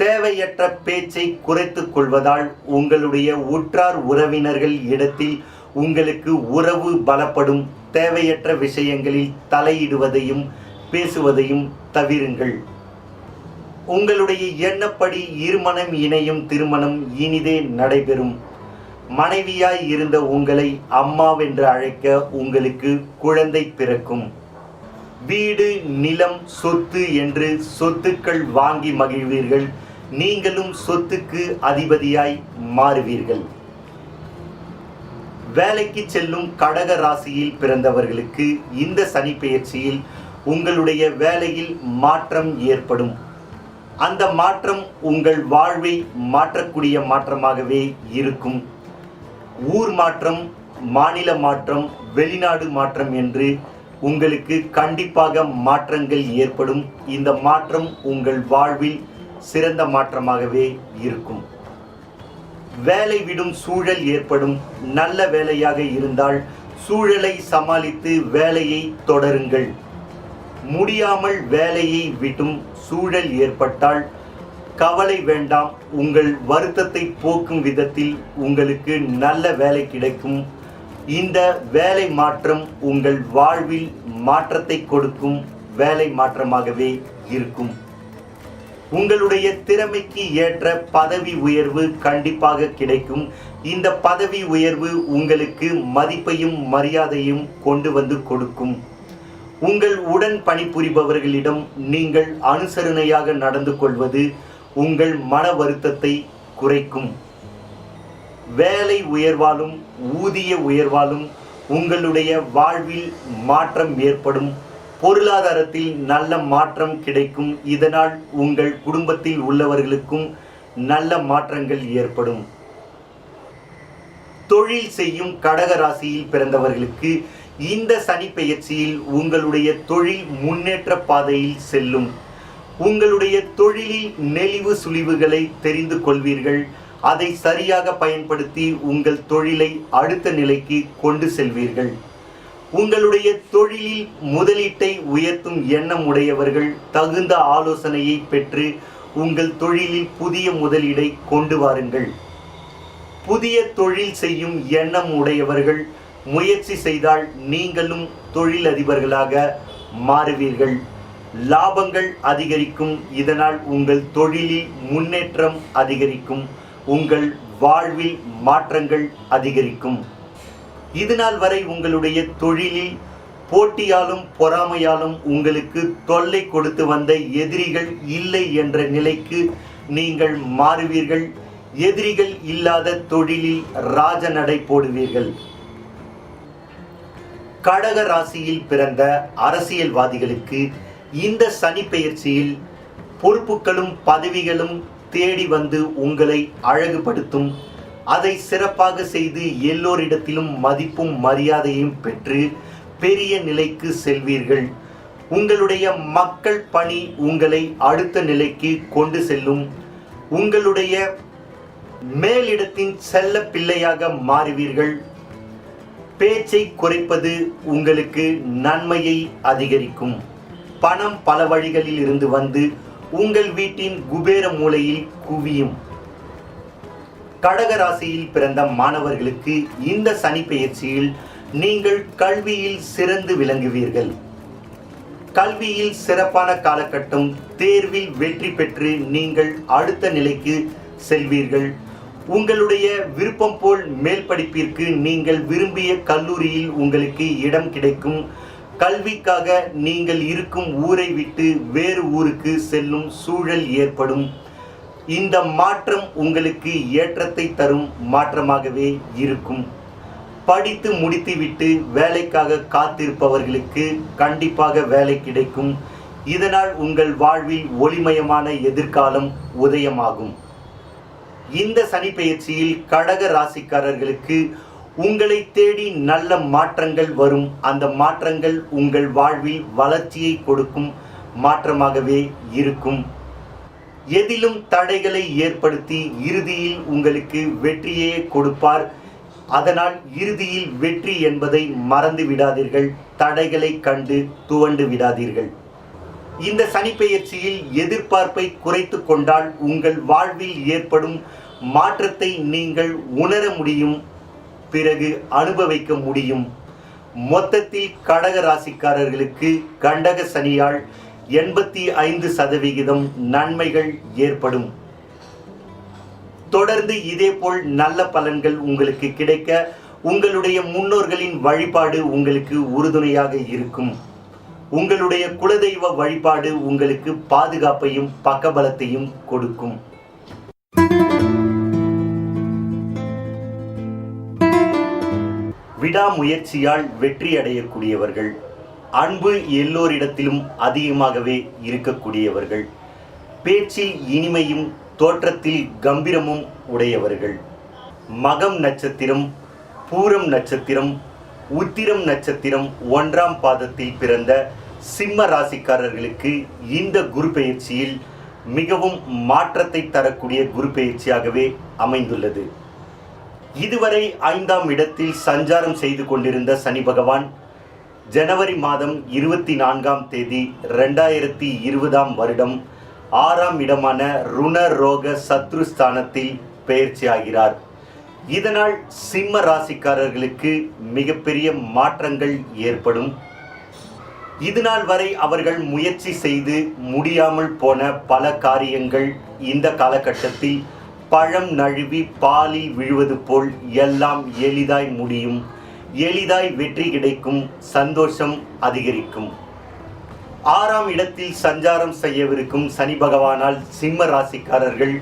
தேவையற்ற பேச்சை குறைத்துக் கொள்வதால் உங்களுடைய உற்றார் உறவினர்கள் இடத்தில் உங்களுக்கு உறவு பலப்படும். தேவையற்ற விஷயங்களில் தலையிடுவதையும் பேசுவதையும் தவிருங்கள். உங்களுடைய எண்ணப்படி இருமனம் இணையும் திருமணம் இனிதே நடைபெறும். மனைவியாய் இருந்த உங்களை அம்மாவென்று அழைக்க உங்களுக்கு குழந்தை பிறக்கும். வீடு, நிலம், சொத்து என்று சொத்துக்கள் வாங்கி மகிழ்வீர்கள். நீங்களும் சொத்துக்கு அதிபதியாய் மாறுவீர்கள். வேலைக்கு செல்லும் கடக ராசியில் பிறந்தவர்களுக்கு இந்த சனி பெயர்ச்சியில் உங்களுடைய வேலையில் மாற்றம் ஏற்படும். அந்த மாற்றம் உங்கள் வாழ்வை மாற்றக்கூடிய மாற்றமாகவே இருக்கும். ஊர் மாற்றம், மாநில மாற்றம், வெளிநாடு மாற்றம் என்று உங்களுக்கு கண்டிப்பாக மாற்றங்கள் ஏற்படும். இந்த மாற்றம் உங்கள் வாழ்வில் சிறந்த மாற்றமாகவே இருக்கும். வேலை விடும் சூழல் ஏற்படும். நல்ல வேலையாக இருந்தால் சூழலை சமாளித்து வேலையை தொடருங்கள். முடியாமல் வேலையை விடும் சூழல் ஏற்பட்டால் கவலை வேண்டாம். உங்கள் வருத்தத்தை போக்கும் விதத்தில் உங்களுக்கு நல்ல வேலை கிடைக்கும். இந்த வேலை மாற்றம் உங்கள் வாழ்வில் மாற்றத்தை கொடுக்கும் வேலை மாற்றமாகவே இருக்கும். உங்களுடைய திறமைக்கு ஏற்ற பதவி உயர்வு கண்டிப்பாக கிடைக்கும். இந்த பதவி உயர்வு உங்களுக்கு மதிப்பையும் மரியாதையும் கொண்டு வந்து கொடுக்கும். உங்கள் உடன் பணிபுரிபவர்களிடம் நீங்கள் அனுசரணையாக நடந்து கொள்வது உங்கள் மன வருத்தத்தை குறைக்கும். வேலை உயர்வாலும் ஊதிய உயர்வாலும் உங்களுடைய வாழ்வில் மாற்றம் ஏற்படும். பொருளாதாரத்தில் நல்ல மாற்றம் கிடைக்கும். இதனால் உங்கள் குடும்பத்தில் உள்ளவர்களுக்கும் நல்ல மாற்றங்கள் ஏற்படும். தொழில் செய்யும் கடக ராசியில் பிறந்தவர்களுக்கு இந்த சனி பெயர்ச்சியில் உங்களுடைய தொழில் முன்னேற்ற பாதையில் செல்லும். உங்களுடைய தொழிலில் நெளிவு சுழிவுகளை தெரிந்து கொள்வீர்கள். அதை சரியாக பயன்படுத்தி உங்கள் தொழிலை அடுத்த நிலைக்கு கொண்டு செல்வீர்கள். உங்களுடைய தொழிலில் முதலீட்டை உயர்த்தும் எண்ணம் உடையவர்கள் தகுந்த ஆலோசனையை பெற்று உங்கள் தொழிலில் புதிய முதலீடை கொண்டு வாருங்கள். புதிய தொழில் செய்யும் எண்ணம் உடையவர்கள் முயற்சி செய்தால் நீங்களும் தொழிலதிபர்களாக மாறுவீர்கள். லாபங்கள் அதிகரிக்கும். இதனால் உங்கள் தொழிலில் முன்னேற்றம் அதிகரிக்கும். உங்கள் வாழ்வில் மாற்றங்கள் அதிகரிக்கும். இதுநாள் வரை உங்களுடைய தொழிலில் போட்டியாலும் பொறாமையாலும் உங்களுக்கு தொல்லை கொடுத்து வந்த எதிரிகள் இல்லை என்ற நிலைக்கு நீங்கள் மாறுவீர்கள். எதிரிகள் இல்லாத தொழிலில் ராஜநடை போடுவீர்கள். கடக ராசியில் பிறந்த அரசியல்வாதிகளுக்கு இந்த சனி பெயர்ச்சியில் பொறுப்புகளும் பதவிகளும் தேடி வந்து உங்களை அழகுபடுத்தும். அதை சிறப்பாக செய்து எல்லோரிடத்திலும் மதிப்பும் மரியாதையும் பெற்று பெரிய நிலைக்கு செல்வீர்கள். உங்களுடைய மக்கள் பணி உங்களை அடுத்த நிலைக்கு கொண்டு செல்லும். உங்களுடைய மேலிடத்தின் செல்ல பிள்ளையாக மாறுவீர்கள். பேச்சை குறைப்பது உங்களுக்கு நன்மையை அதிகரிக்கும். பணம் பல வழிகளில் இருந்து வந்து உங்கள் வீட்டின் குபேர மூலையில் குவியும். கடக ராசியில் பிறந்த மாணவர்களுக்கு இந்த சனி பெயர்ச்சியில் நீங்கள் கல்வியில் சிறந்து விளங்குவீர்கள். கல்வியில் சிறப்பான காலகட்டம். தேர்வில் வெற்றி பெற்று நீங்கள் அடுத்த நிலைக்கு செல்வீர்கள். உங்களுடைய விருப்பம் போல் மேல் படிப்பிற்கு நீங்கள் விரும்பிய கல்லூரியில் உங்களுக்கு இடம் கிடைக்கும். கல்விக்காக நீங்கள் இருக்கும் ஊரை விட்டு வேறு ஊருக்கு செல்லும் சூழல் ஏற்படும். இந்த மாற்றம் உங்களுக்கு ஏற்றத்தை தரும் மாற்றமாகவே இருக்கும். படித்து முடித்துவிட்டு வேலைக்காக காத்திருப்பவர்களுக்கு கண்டிப்பாக வேலை கிடைக்கும். இதனால் உங்கள் வாழ்வில் ஒளிமயமான எதிர்காலம் உதயமாகும். இந்த சனி பெயர்ச்சியில் கடக ராசிக்காரர்களுக்கு உங்களை தேடி நல்ல மாற்றங்கள் வரும். அந்த மாற்றங்கள் உங்கள் வாழ்வில் வளர்ச்சியை கொடுக்கும் மாற்றமாகவே இருக்கும். எதிலும் தடைகளை ஏற்படுத்தி இறுதியில் உங்களுக்கு வெற்றியே கொடுப்பார். அதனால் இறுதியில் வெற்றி என்பதை மறந்து விடாதீர்கள். தடைகளை கண்டு துவண்டு விடாதீர்கள். இந்த சனி பெயர்ச்சியில் எதிர்பார்ப்பை குறைத்து கொண்டால் உங்கள் வாழ்வில் ஏற்படும் மாற்றத்தை நீங்கள் உணர முடியும், பிறகு அனுபவிக்க முடியும். மொத்தத்தில் கடக ராசிக்காரர்களுக்கு கண்டக சனியால் 85% நன்மைகள் ஏற்படும். தொடர்ந்து இதேபோல் நல்ல பலன்கள் உங்களுக்கு கிடைக்க உங்களுடைய முன்னோர்களின் வழிபாடு உங்களுக்கு உறுதுணையாக இருக்கும். உங்களுடைய குலதெய்வ வழிபாடு உங்களுக்கு பாதுகாப்பையும் பக்கபலத்தையும் கொடுக்கும். விடாமுயற்சியால் வெற்றி அடையக்கூடியவர்கள். அன்பு எல்லோரிடத்திலும் அதிகமாகவே இருக்கக்கூடியவர்கள். பேச்சில் இனிமையும் தோற்றத்தில் கம்பீரமும் உடையவர்கள். மகம் நட்சத்திரம், பூரம் நட்சத்திரம், உத்திரம் நட்சத்திரம் 1ஆம் பாதத்தில் பிறந்த சிம்ம ராசிக்காரர்களுக்கு இந்த குரு பெயர்ச்சியில் மிகவும் மாற்றத்தை தரக்கூடிய குரு பெயர்ச்சியாகவே அமைந்துள்ளது. இதுவரை 5ஆம் இடத்தில் சஞ்சாரம் செய்து கொண்டிருந்த சனி பகவான் ஜனவரி மாதம் 24ஆம் தேதி 2020ஆம் வருடம் 6ஆம் இடமான ருண ரோக சத்ருஸ்தானத்தில் பெயர்ச்சியாகிறார். இதனால் சிம்ம ராசிக்காரர்களுக்கு மிகப்பெரிய மாற்றங்கள் ஏற்படும். இதுநாள் வரை அவர்கள் முயற்சி செய்து முடியாமல் போன பல காரியங்கள் இந்த காலகட்டத்தில் பழம் நழுவி பாலில் விழுவது போல் எல்லாம் எளிதாய் முடியும். எளிதாய் வெற்றி கிடைக்கும். சந்தோஷம் அதிகரிக்கும். 6ஆம் இடத்தில் சஞ்சாரம் செய்யவிருக்கும் சனி பகவானால் சிம்ம ராசிக்காரர்கள்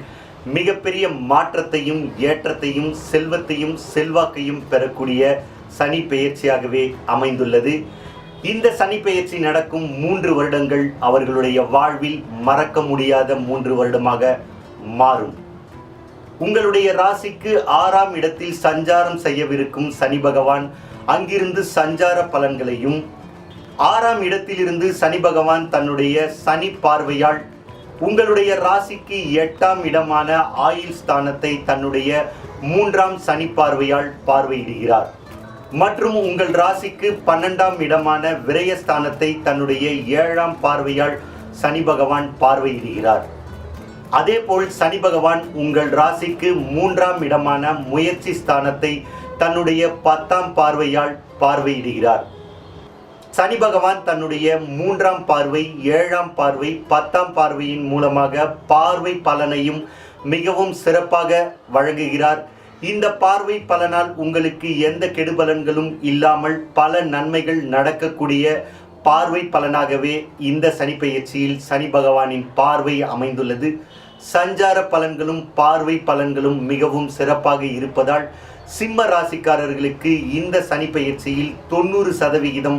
மிகப்பெரிய மாற்றத்தையும் ஏற்றத்தையும் செல்வத்தையும் செல்வாக்கையும் பெறக்கூடிய சனி பெயர்ச்சியாகவே அமைந்துள்ளது. இந்த சனி பெயர்ச்சி நடக்கும் 3 வருடங்கள் அவர்களுடைய வாழ்வில் மறக்க முடியாத 3 வருடமாக மாறும். உங்களுடைய ராசிக்கு 6ஆம் இடத்தில் சஞ்சாரம் செய்யவிருக்கும் சனி பகவான் அங்கிருந்து சஞ்சார பலன்களையும் 6ஆம் இடத்திலிருந்து சனி பகவான் தன்னுடைய சனி பார்வையால் உங்களுடைய ராசிக்கு 8ஆம் இடமான ஆயுள் ஸ்தானத்தை தன்னுடைய 3ஆம் சனி பார்வையால் பார்வையிடுகிறார். மற்றும் உங்கள் ராசிக்கு 12ஆம் இடமான விரயஸ்தானத்தை தன்னுடைய 7ஆம் பார்வையால் சனி பகவான் பார்வையிடுகிறார். அதேபோல் சனி பகவான் உங்கள் ராசிக்கு 3ஆம் இடமான முயற்சி ஸ்தானத்தை தன்னுடைய 10ஆம் பார்வையால் பார்வையிடுகிறார். சனி பகவான் தன்னுடைய 3ஆம் பார்வை, 7ஆம் பார்வை, 10ஆம் பார்வையின் மூலமாக பார்வை பலனையும் மிகவும் சிறப்பாக வழங்குகிறார். இந்த பார்வை பலனால் உங்களுக்கு எந்த கெடுபலன்களும் இல்லாமல் பல நன்மைகள் நடக்கக்கூடிய பார்வை பலனாகவே இந்த சனி பெயர்ச்சியில் சனி பகவானின் பார்வை அமைந்துள்ளது. சஞ்சார பலன்களும் பார்வை பலன்களும் மிகவும் சிறப்பாக இருப்பதால் சிம்ம ராசிக்காரர்களுக்கு இந்த சனி பெயர்ச்சியில் 90%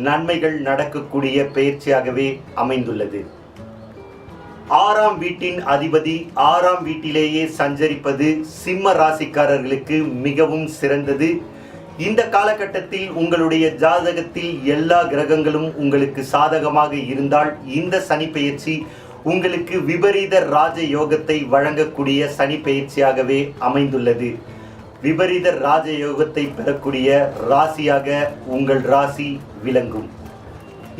நன்மைகள் நடக்கக்கூடிய பெயர்ச்சியாகவே அமைந்துள்ளது. 6ஆம் வீட்டின் அதிபதி 6ஆம் வீட்டிலேயே சஞ்சரிப்பது சிம்ம ராசிக்காரர்களுக்கு மிகவும் சிறந்தது. இந்த காலகட்டத்தில் உங்களுடைய ஜாதகத்தில் எல்லா கிரகங்களும் உங்களுக்கு சாதகமாக இருந்தால் இந்த சனி பெயர்ச்சி உங்களுக்கு விபரீத ராஜ யோகத்தை வழங்கக்கூடிய சனி பெயர்ச்சியாகவே அமைந்துள்ளது. விபரீத ராஜயோகத்தை பெறக்கூடிய ராசியாக உங்கள் ராசி விளங்கும்.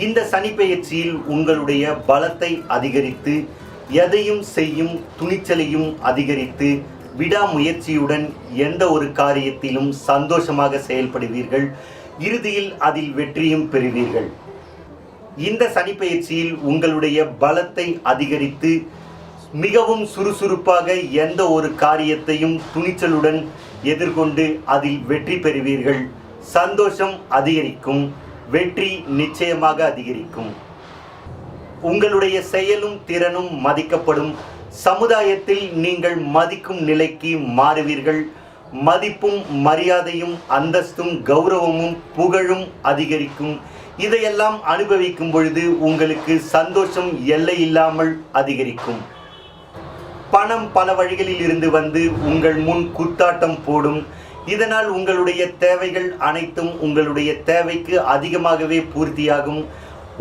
இந்த சனி பெயர்ச்சியில் உங்களுடைய பலத்தை அதிகரித்து எதையும் செய்யும் துணிச்சலையும் அதிகரித்து விடாமுயற்சியுடன் எந்த ஒரு காரியத்திலும் சந்தோஷமாக செயல்படுவீர்கள். இறுதியில் அதில் வெற்றியும் பெறுவீர்கள். இந்த சனிப்பெயர்ச்சியில் உங்களுடைய பலத்தை அதிகரித்து மிகவும் சுறுசுறுப்பாக எந்த ஒரு காரியத்தையும் துணிச்சலுடன் எதிர்கொண்டு அதில் வெற்றி பெறுவீர்கள். சந்தோஷம் அதிகரிக்கும், வெற்றி நிச்சயமாக அதிகரிக்கும். உங்களுடைய செயலும் திறனும் மதிக்கப்படும். சமுதாயத்தில் நீங்கள் மதிக்கும் நிலைக்கு மாறுவீர்கள். மதிப்பும் மரியாதையும் அந்தஸ்தும் கௌரவமும் புகழும் அதிகரிக்கும். இதையெல்லாம் அனுபவிக்கும் பொழுது உங்களுக்கு சந்தோஷம் எல்லையில்லாமல் அதிகரிக்கும். பணம் பல வழிகளில் இருந்து வந்து உங்கள் முன் குத்தாட்டம் போடும். இதனால் உங்களுடைய தேவைகள் அனைத்தும் உங்களுடைய தேவைக்கு அதிகமாகவே பூர்த்தியாகும்.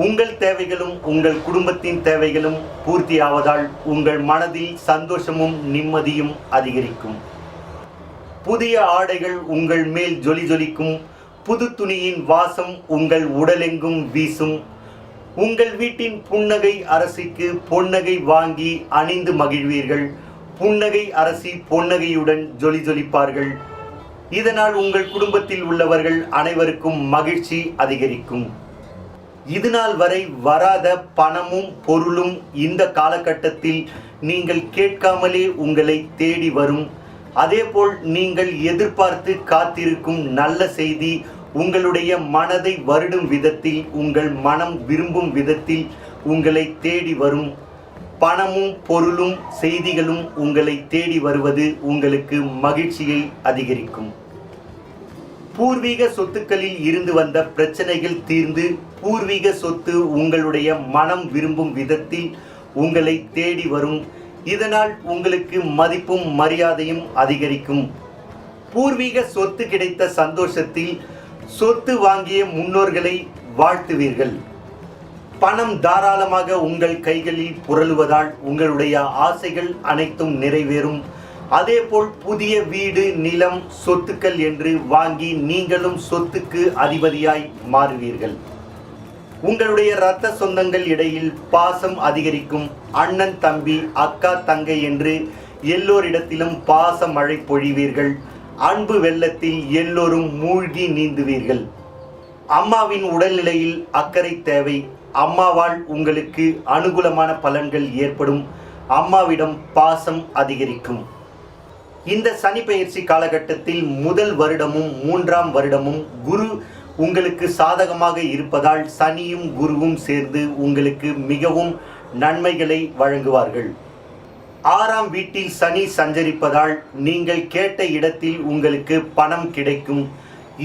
உங்கள் தேவைகளும் உங்கள் குடும்பத்தின் தேவைகளும் பூர்த்தியாவதால் உங்கள் மனதில் சந்தோஷமும் நிம்மதியும் அதிகரிக்கும். புதிய ஆடைகள் உங்கள் மேல் ஜொலிக்கும். புது துணியின் வாசம் உங்கள் உடலெங்கும் வீசும். உங்கள் வீட்டின் புன்னகை அரசிக்கு பொன்னகை வாங்கி அணிந்து மகிழ்வீர்கள். புன்னகை அரசி பொன்னகையுடன் ஜொலிப்பார்கள். இதனால் உங்கள் குடும்பத்தில் உள்ளவர்கள் அனைவருக்கும் மகிழ்ச்சி அதிகரிக்கும். இதுநாள் வரை வராத பணமும் பொருளும் இந்த காலகட்டத்தில் நீங்கள் கேட்காமலே உங்களை தேடி வரும். அதேபோல் நீங்கள் எதிர்பார்த்து காத்திருக்கும் நல்ல செய்தி உங்களுடைய மனதை வருடும் விதத்தில், உங்கள் மனம் விரும்பும் விதத்தில் உங்களை தேடி வரும். பணமும் பொருளும் செய்திகளும் உங்களை தேடி வருவது உங்களுக்கு மகிழ்ச்சியை அதிகரிக்கும். பூர்வீக சொத்துக்களில் இருந்து வந்த பிரச்சனைகள் தீர்ந்து பூர்வீக சொத்து உங்களுடைய மனம் விரும்பும் விதத்தில் உங்களை தேடி வரும். இதனால் உங்களுக்கு மதிப்பும் மரியாதையும் அதிகரிக்கும். பூர்வீக சொத்து கிடைத்த சந்தோஷத்தில் சொத்து வாங்கிய முன்னோர்களை வாழ்த்துவீர்கள். பணம் தாராளமாக உங்கள் கைகளில் புரளுவதால் உங்களுடைய ஆசைகள் அனைத்தும் நிறைவேறும். அதேபோல் புதிய வீடு, நிலம், சொத்துக்கள் என்று வாங்கி நீங்களும் சொத்துக்கு அதிபதியாய் மாறுவீர்கள். உங்களுடைய இரத்த சொந்தங்கள் இடையில் பாசம் அதிகரிக்கும். அண்ணன் தம்பி, அக்கா தங்கை என்று எல்லோரிடத்திலும் பாச மழை பொழிவீர்கள். அன்பு வெள்ளத்தில் எல்லோரும் மூழ்கி நீந்துவீர்கள். அம்மாவின் உடல்நிலையில் அக்கறை தேவை. அம்மாவால் உங்களுக்கு அனுகூலமான பலன்கள் ஏற்படும். அம்மாவிடம் பாசம் அதிகரிக்கும். இந்த சனிப்பெயர்ச்சி காலகட்டத்தில் முதல் வருடமும் 3ஆம் வருடமும் குரு உங்களுக்கு சாதகமாக இருப்பதால் சனியும் குருவும் சேர்ந்து உங்களுக்கு மிகவும் நன்மைகளை வழங்குவார்கள். 6ஆம் வீட்டில் சனி சஞ்சரிப்பதால் நீங்கள் கேட்ட இடத்தில் உங்களுக்கு பணம் கிடைக்கும்.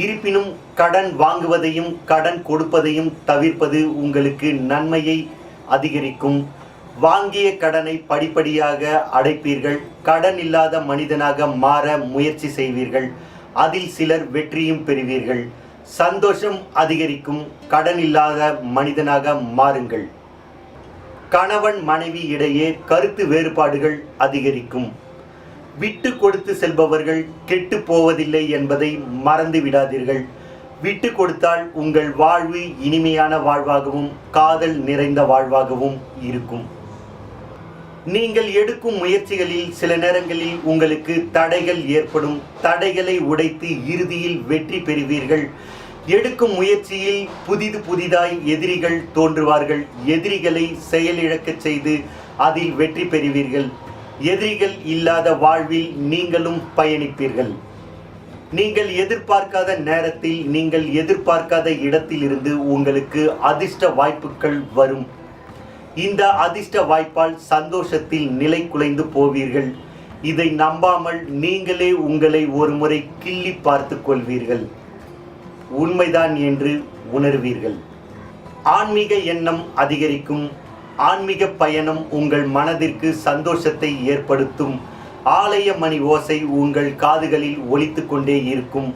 இருப்பினும் கடன் வாங்குவதையும் கடன் கொடுப்பதையும் தவிர்ப்பது உங்களுக்கு நன்மையை அதிகரிக்கும். வாங்கிய கடனை படிப்படியாக அடைப்பீர்கள். கடன் இல்லாத மனிதனாக மாற முயற்சி செய்வீர்கள். அதில் சிலர் வெற்றியும் பெறுவீர்கள். சந்தோஷம் அதிகரிக்கும். கடன் இல்லாத மனிதனாக மாறுங்கள். கணவன் மனைவி இடையே கருத்து வேறுபாடுகள் அதிகரிக்கும். விட்டு கொடுத்து செல்பவர்கள் கெட்டு போவதில்லை என்பதை மறந்து விடாதீர்கள். விட்டு கொடுத்தால் உங்கள் வாழ்வு இனிமையான வாழ்வாகவும் காதல் நிறைந்த வாழ்வாகவும் இருக்கும். நீங்கள் எடுக்கும் முயற்சிகளில் சில நேரங்களில் உங்களுக்கு தடைகள் ஏற்படும். தடைகளை உடைத்து இறுதியில் வெற்றி பெறுவீர்கள். எடுக்கும் முயற்சியில் புதிதாய் எதிரிகள் தோன்றுவார்கள். எதிரிகளை செயலிழக்கச் செய்து அதில் வெற்றி பெறுவீர்கள். எதிரிகள் இல்லாத வாழ்வில் நீங்களும் பயணிப்பீர்கள். நீங்கள் எதிர்பார்க்காத நேரத்தில் நீங்கள் எதிர்பார்க்காத இடத்திலிருந்து உங்களுக்கு அதிர்ஷ்ட வாய்ப்புகள் வரும். இந்த அதிர்ஷ்ட வாய்ப்பால் சந்தோஷத்தில் நிலை குலைந்து போவீர்கள். இதை நம்பாமல் நீங்களே உங்களை ஒரு முறை கிள்ளி பார்த்து கொள்வீர்கள். உண்மைதான் என்று உணர்வீர்கள். ஆன்மீக எண்ணம் அதிகரிக்கும். ஆன்மீக பயணம் உங்கள் மனதிற்கு சந்தோஷத்தை ஏற்படுத்தும். ஆலய மணி ஓசை உங்கள் காதுகளில் ஒலித்து கொண்டே இருக்கும்.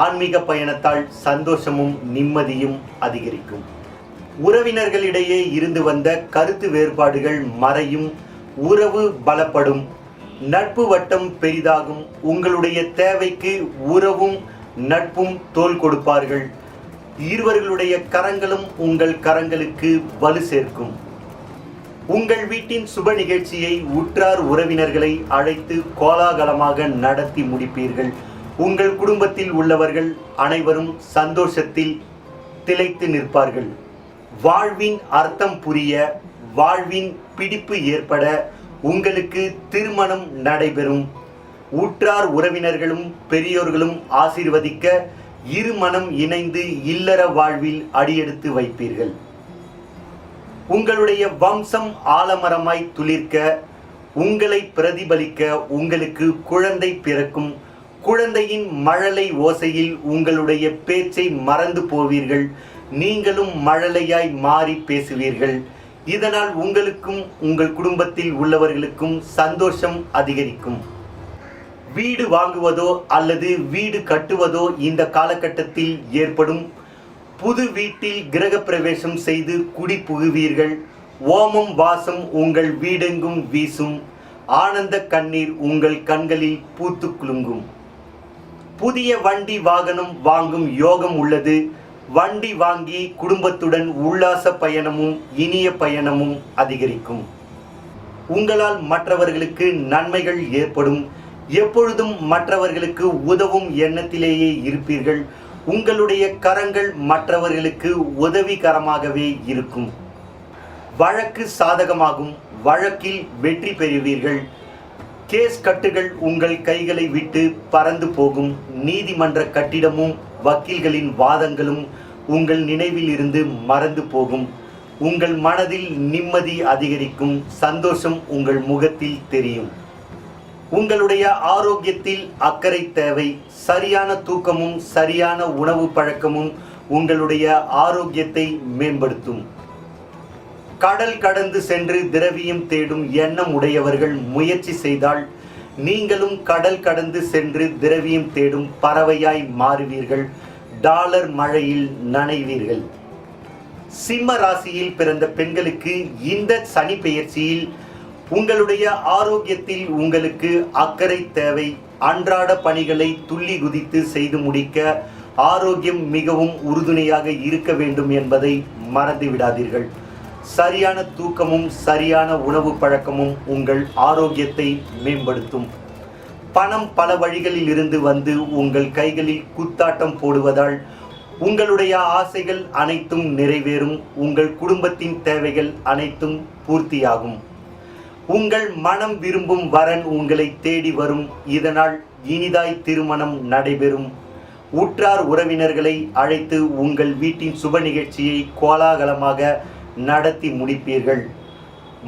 ஆன்மீக பயணத்தால் சந்தோஷமும் நிம்மதியும் அதிகரிக்கும். உறவினர்களிடையே இருந்து வந்த கருத்து வேறுபாடுகள் மறையும். உறவு பலப்படும். நட்பு வட்டம் பெரிதாகும். உங்களுடைய தேவைக்கு உறவும் நட்பும் தோள் கொடுப்பார்கள். இருவர்களுடைய கரங்களும் உங்கள் கரங்களுக்கு வலு சேர்க்கும். உங்கள் வீட்டின் சுப நிகழ்ச்சியை உற்றார் உறவினர்களை அழைத்து கோலாகலமாக நடத்தி முடிப்பீர்கள். உங்கள் குடும்பத்தில் உள்ளவர்கள் அனைவரும் சந்தோஷத்தில் திளைத்து நிற்பார்கள். வாழ்வின் அர்த்தம் புரிய, வாழ்வின் பிடிப்பு ஏற்பட உங்களுக்கு திருமணம் நடைபெறும். உற்றார் உறவினர்களும் பெரியோர்களும் ஆசீர்வதிக்க இருமனம் இணைந்து இல்லற வாழ்வில் அடியெடுத்து வைப்பீர்கள். உங்களுடைய வம்சம் ஆலமரமாய் துளிர்க்க, உங்களை பிரதிபலிக்க உங்களுக்கு குழந்தை பிறக்கும். குழந்தையின் மழலை ஓசையில் உங்களுடைய பேச்சை மறந்து போவீர்கள். நீங்களும் மழலையாய் மாறி பேசுவீர்கள். இதனால் உங்களுக்கும் உங்கள் குடும்பத்தில் உள்ளவர்களுக்கும் சந்தோஷம் அதிகரிக்கும். வீடு வாங்குவதோ அல்லது வீடு கட்டுவதோ இந்த காலகட்டத்தில் ஏற்படும். புது வீட்டில் கிரக பிரவேசம் செய்து குடி புகுவீர்கள். ஓமம் வாசம் உங்கள் வீடெங்கும் வீசும். ஆனந்த கண்ணீர் உங்கள் கண்களில் பூத்து குலுங்கும். புதிய வண்டி வாகனம் வாங்கும் யோகம் உள்ளது. வண்டி வாங்கி குடும்பத்துடன் உல்லாச பயணமும் இனிய பயணமும் அதிகரிக்கும். உங்களால் மற்றவர்களுக்கு நன்மைகள் ஏற்படும். எப்பொழுதும் மற்றவர்களுக்கு உதவும் எண்ணத்திலேயே இருப்பீர்கள். உங்களுடைய கரங்கள் மற்றவர்களுக்கு உதவிகரமாகவே இருக்கும். வழக்கு சாதகமாகும். வழக்கில் வெற்றி பெறுவீர்கள். கேஸ் கட்டுகள் உங்கள் கைகளை விட்டு பறந்து போகும். நீதிமன்ற கட்டிடமும் வக்கீல்களின் வாதங்களும் உங்கள் நினைவில் இருந்து மறந்து போகும். உங்கள் மனதில் நிம்மதி அதிகரிக்கும். சந்தோஷம் உங்கள் முகத்தில் தெரியும். உங்களுடைய ஆரோக்கியத்தில் அக்கறை தேவை. சரியான தூக்கமும் சரியான உணவு பழக்கமும் உங்களுடைய ஆரோக்கியத்தை மேம்படுத்தும். கடல் கடந்து சென்று திரவியம் தேடும் எண்ணம் உடையவர்கள் முயற்சி செய்தால் நீங்களும் கடல் கடந்து சென்று திரவியம் தேடும் பறவையாய் மாறுவீர்கள். டாலர் மழையில் நனைவீர்கள். சிம்ம ராசியில் பிறந்த பெண்களுக்கு இந்த சனி பெயர்ச்சியில் உங்களுடைய ஆரோக்கியத்தில் உங்களுக்கு அக்கறை தேவை. அன்றாட பணிகளை துள்ளி குதித்து செய்து முடிக்க ஆரோக்கியம் மிகவும் உறுதுணையாக இருக்க வேண்டும் என்பதை மறந்து விடாதீர்கள். சரியான தூக்கமும் சரியான உணவு பழக்கமும் உங்கள் ஆரோக்கியத்தை மேம்படுத்தும். பணம் பல வழிகளில் இருந்து வந்து உங்கள் கைகளில் குத்தாட்டம் போடுவதால் உங்களுடைய ஆசைகள் அனைத்தும் நிறைவேறும். உங்கள் குடும்பத்தின் தேவைகள் அனைத்தும் பூர்த்தியாகும். உங்கள் மனம் விரும்பும் வரன் உங்களை தேடி வரும். இதனால் இனிதாய் திருமணம் நடைபெறும். உற்றார் உறவினர்களை அழைத்து உங்கள் வீட்டின் சுப நிகழ்ச்சியை கோலாகலமாக நடத்தி முடிப்பீர்கள்.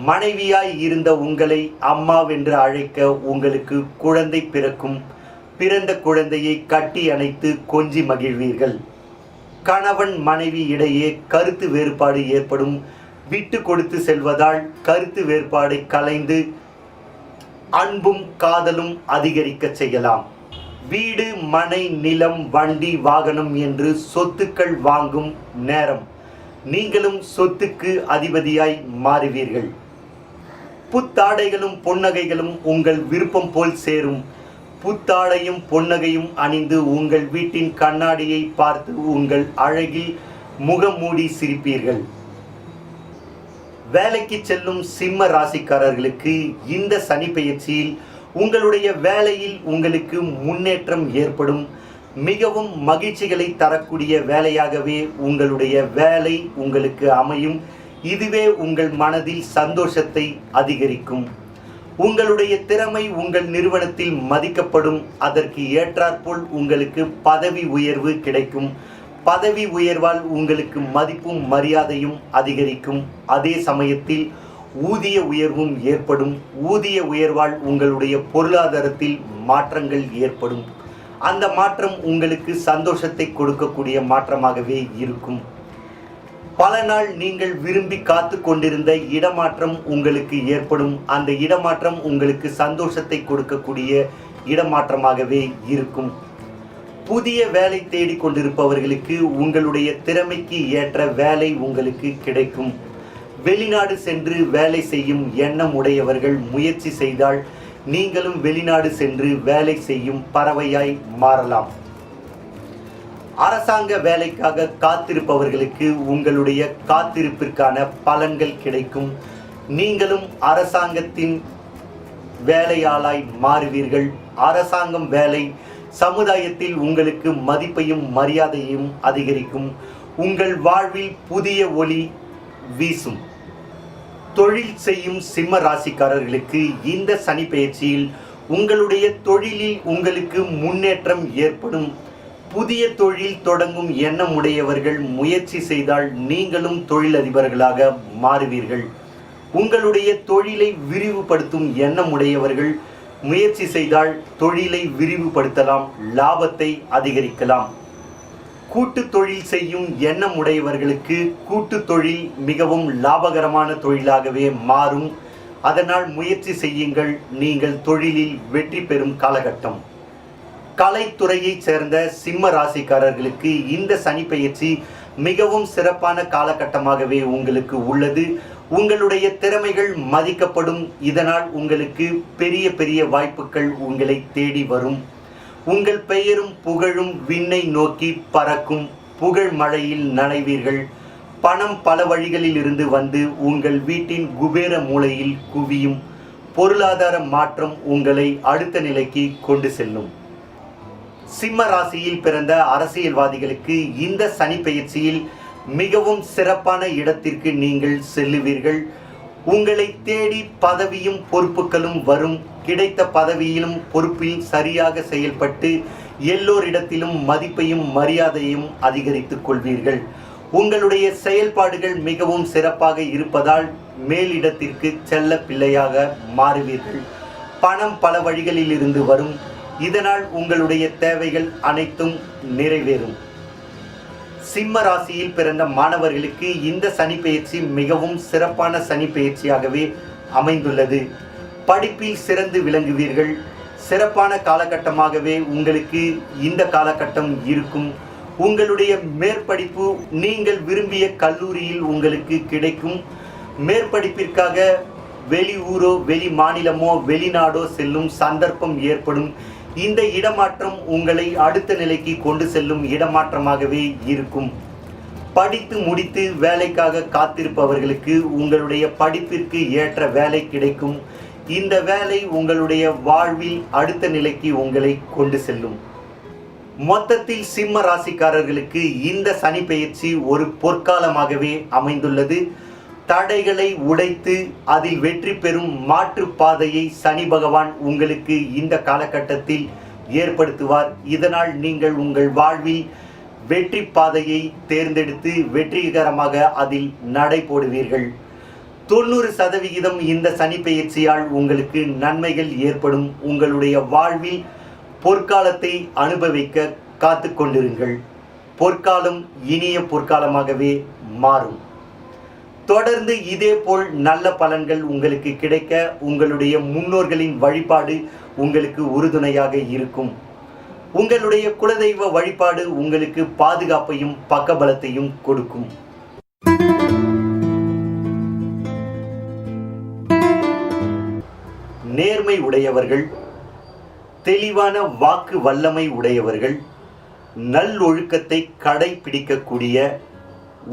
மனைவியாய் இருந்த உங்களை அம்மாவென்று அழைக்க உங்களுக்கு குழந்தை பிறக்கும். பிறந்த குழந்தையை கட்டி அணைத்து கொஞ்சி மகிழ்வீர்கள். கணவன் மனைவி இடையே கருத்து வேறுபாடு ஏற்படும். விட்டு கொடுத்து செல்வதால் கருத்து வேறுபாடை கலைந்து அன்பும் காதலும் அதிகரிக்க செய்யலாம். வீடு, மனை, நிலம், வண்டி, வாகனம் என்று சொத்துக்கள் வாங்கும் நேரம். நீங்களும் சொத்துக்கு அதிபதியாய் மாறுவீர்கள். புத்தாடைகளும் பொன்னகைகளும் உங்கள் விருப்பம் போல் சேரும். புத்தாடையும் பொன்னகையும் அணிந்து உங்கள் வீட்டின் கண்ணாடியை பார்த்து உங்கள் அழகில் முகமூடி சிரிப்பீர்கள். வேலைக்கு செல்லும் சிம்ம ராசிக்காரர்களுக்கு இந்த சனி பெயர்ச்சியில் உங்களுடைய வேலையில் உங்களுக்கு முன்னேற்றம் ஏற்படும். மிகவும் மகிழ்ச்சிகளை தரக்கூடிய வேலையாகவே உங்களுடைய வேலை உங்களுக்கு அமையும். இதுவே உங்கள் மனதில் சந்தோஷத்தை அதிகரிக்கும். உங்களுடைய திறமை உங்கள் நிறுவனத்தில் மதிக்கப்படும். அதற்கு ஏற்றாற்போல் உங்களுக்கு பதவி உயர்வு கிடைக்கும். பதவி உயர்வால் உங்களுக்கு மதிப்பும் மரியாதையும் அதிகரிக்கும். அதே சமயத்தில் ஊதிய உயர்வும் ஏற்படும். ஊதிய உயர்வால் உங்களுடைய பொருளாதாரத்தில் மாற்றங்கள் ஏற்படும். அந்த மாற்றம் உங்களுக்கு சந்தோஷத்தை கொடுக்கக்கூடிய மாற்றமாகவே இருக்கும். பல நாள் நீங்கள் விரும்பி காத்து கொண்டிருந்த இடமாற்றம் உங்களுக்கு ஏற்படும். அந்த இடமாற்றம் உங்களுக்கு சந்தோஷத்தை கொடுக்கக்கூடிய இடமாற்றமாகவே இருக்கும். புதிய வேலை தேடி கொண்டிருப்பவர்களுக்கு உங்களுடைய திறமைக்கு ஏற்ற வேலை உங்களுக்கு கிடைக்கும். வெளிநாடு சென்று வேலை செய்யும் எண்ணம் உடையவர்கள் முயற்சி செய்தால் நீங்களும் வெளிநாடு சென்று வேலை செய்யும் பறவையாய் மாறலாம். அரசாங்க வேலைக்காக காத்திருப்பவர்களுக்கு உங்களுடைய காத்திருப்பிற்கான பலன்கள் கிடைக்கும். நீங்களும் அரசாங்கத்தின் வேலையாளாய் மாறுவீர்கள். அரசாங்கம் வேலை சமுதாயத்தில் உங்களுக்கு மதிப்பையும் மரியாதையும் அதிகரிக்கும். உங்கள் வாழ்வில் புதிய ஒளி வீசும். தொழில் செய்யும் சிம்ம ராசிக்காரர்களுக்கு இந்த சனி பெயர்ச்சியில் உங்களுடைய தொழிலில் உங்களுக்கு முன்னேற்றம் ஏற்படும். புதிய தொழில் தொடங்கும் எண்ணம் உடையவர்கள் முயற்சி செய்தால் நீங்களும் தொழிலதிபர்களாக மாறுவீர்கள். உங்களுடைய தொழிலை விரிவுபடுத்தும் எண்ணம் உடையவர்கள் முயற்சி செய்தால் தொழிலை விரிவுபடுத்தலாம், லாபத்தை அதிகரிக்கலாம். கூட்டு தொழில் செய்யும் எண்ணம் உடையவர்களுக்கு கூட்டு தொழில் மிகவும் லாபகரமான தொழிலாகவே மாறும். அதனால் முயற்சி செய்யுங்கள், நீங்கள் தொழிலில் வெற்றி பெறும் காலகட்டம். கலைத்துறையை சேர்ந்த சிம்ம ராசிக்காரர்களுக்கு இந்த சனி பெயர்ச்சி மிகவும் சிறப்பான காலகட்டமாகவே உங்களுக்கு உள்ளது. உங்களுடைய திறமைகள் மதிக்கப்படும். இதனால் உங்களுக்கு பெரிய பெரிய வாய்ப்புகள் உங்களை தேடி வரும். உங்கள் பெயரும் புகழும் விண்ணை நோக்கி பறக்கும். புகழ் மழையில் நனைவீர்கள். பணம் பல வழிகளில் இருந்து வந்து உங்கள் வீட்டின் குபேர மூலையில் குவியும். பொருளாதார மாற்றம் உங்களை அடுத்த நிலைக்கு கொண்டு செல்லும். சிம்ம ராசியில் பிறந்த அரசியல்வாதிகளுக்கு இந்த சனி பெயர்ச்சியில் மிகவும் சிறப்பான இடத்திற்கு நீங்கள் செல்லுவீர்கள். உங்களை தேடி பதவியும் பொறுப்புகளும் வரும். கிடைத்த பதவியிலும் பொறுப்பில் சரியாக செயல்பட்டு எல்லோரிடத்திலும் மதிப்பையும் மரியாதையும் அதிகரித்துக் கொள்வீர்கள். உங்களுடைய செயல்பாடுகள் மிகவும் சிறப்பாக இருப்பதால் மேலிடத்திற்கு செல்ல பிள்ளையாக மாறுவீர்கள். பணம் பல வழிகளில் இருந்து வரும். இதனால் உங்களுடைய தேவைகள் அனைத்தும் நிறைவேறும். சிம்ம ராசியில் பிறந்த மாணவர்களுக்கு இந்த சனி பெயர்ச்சி மிகவும் சிறப்பான சனி பெயர்ச்சியாகவே அமைந்துள்ளது. படிப்பில் சிறந்து விளங்குவீர்கள். சிறப்பான காலகட்டமாகவே உங்களுக்கு இந்த காலகட்டம் இருக்கும். உங்களுடைய மேற்படிப்பு நீங்கள் விரும்பிய கல்லூரியில் உங்களுக்கு கிடைக்கும். மேற்படிப்பிற்காக வெளியூரோ வெளி மாநிலமோ வெளிநாடோ செல்லும் சந்தர்ப்பம் ஏற்படும். இந்த இடமாற்றம் உங்களை அடுத்த நிலைக்கு கொண்டு செல்லும் இடமாற்றமாகவே இருக்கும். படித்து முடித்து வேலைக்காக காத்திருப்பவர்களுக்கு உங்களுடைய படிப்பிற்கு ஏற்ற வேலை கிடைக்கும். இந்த வேலை உங்களுடைய வாழ்வில் அடுத்த நிலைக்கு உங்களை கொண்டு செல்லும். மொத்தத்தில் சிம்ம ராசிக்காரர்களுக்கு இந்த சனி பெயர்ச்சி ஒரு பொற்காலமாகவே அமைந்துள்ளது. தடைகளை உடைத்து அதில் வெற்றி பெறும் மாற்று பாதையை சனி பகவான் உங்களுக்கு இந்த காலகட்டத்தில் ஏற்படுத்துவார். இதனால் நீங்கள் உங்கள் வாழ்வில் வெற்றி பாதையை தேர்ந்தெடுத்து வெற்றிகரமாக அதில் நடை போடுவீர்கள். 90% இந்த சனி பெயர்ச்சியால் உங்களுக்கு நன்மைகள் ஏற்படும். உங்களுடைய வாழ்வில் பொற்காலத்தை அனுபவிக்க காத்து கொண்டிருங்கள். பொற்காலம் இனிய பொற்காலமாகவே மாறும். தொடர்ந்து இதேபோல் நல்ல பலன்கள் உங்களுக்கு கிடைக்க உங்களுடைய முன்னோர்களின் வழிபாடு உங்களுக்கு உறுதுணையாக இருக்கும். உங்களுடைய குலதெய்வ வழிபாடு உங்களுக்கு பாதுகாப்பையும் பக்கபலத்தையும் கொடுக்கும். நேர்மை உடையவர்கள், தெளிவான வாக்கு வல்லமை உடையவர்கள், நல்லொழுக்கத்தை கடைபிடிக்கக்கூடிய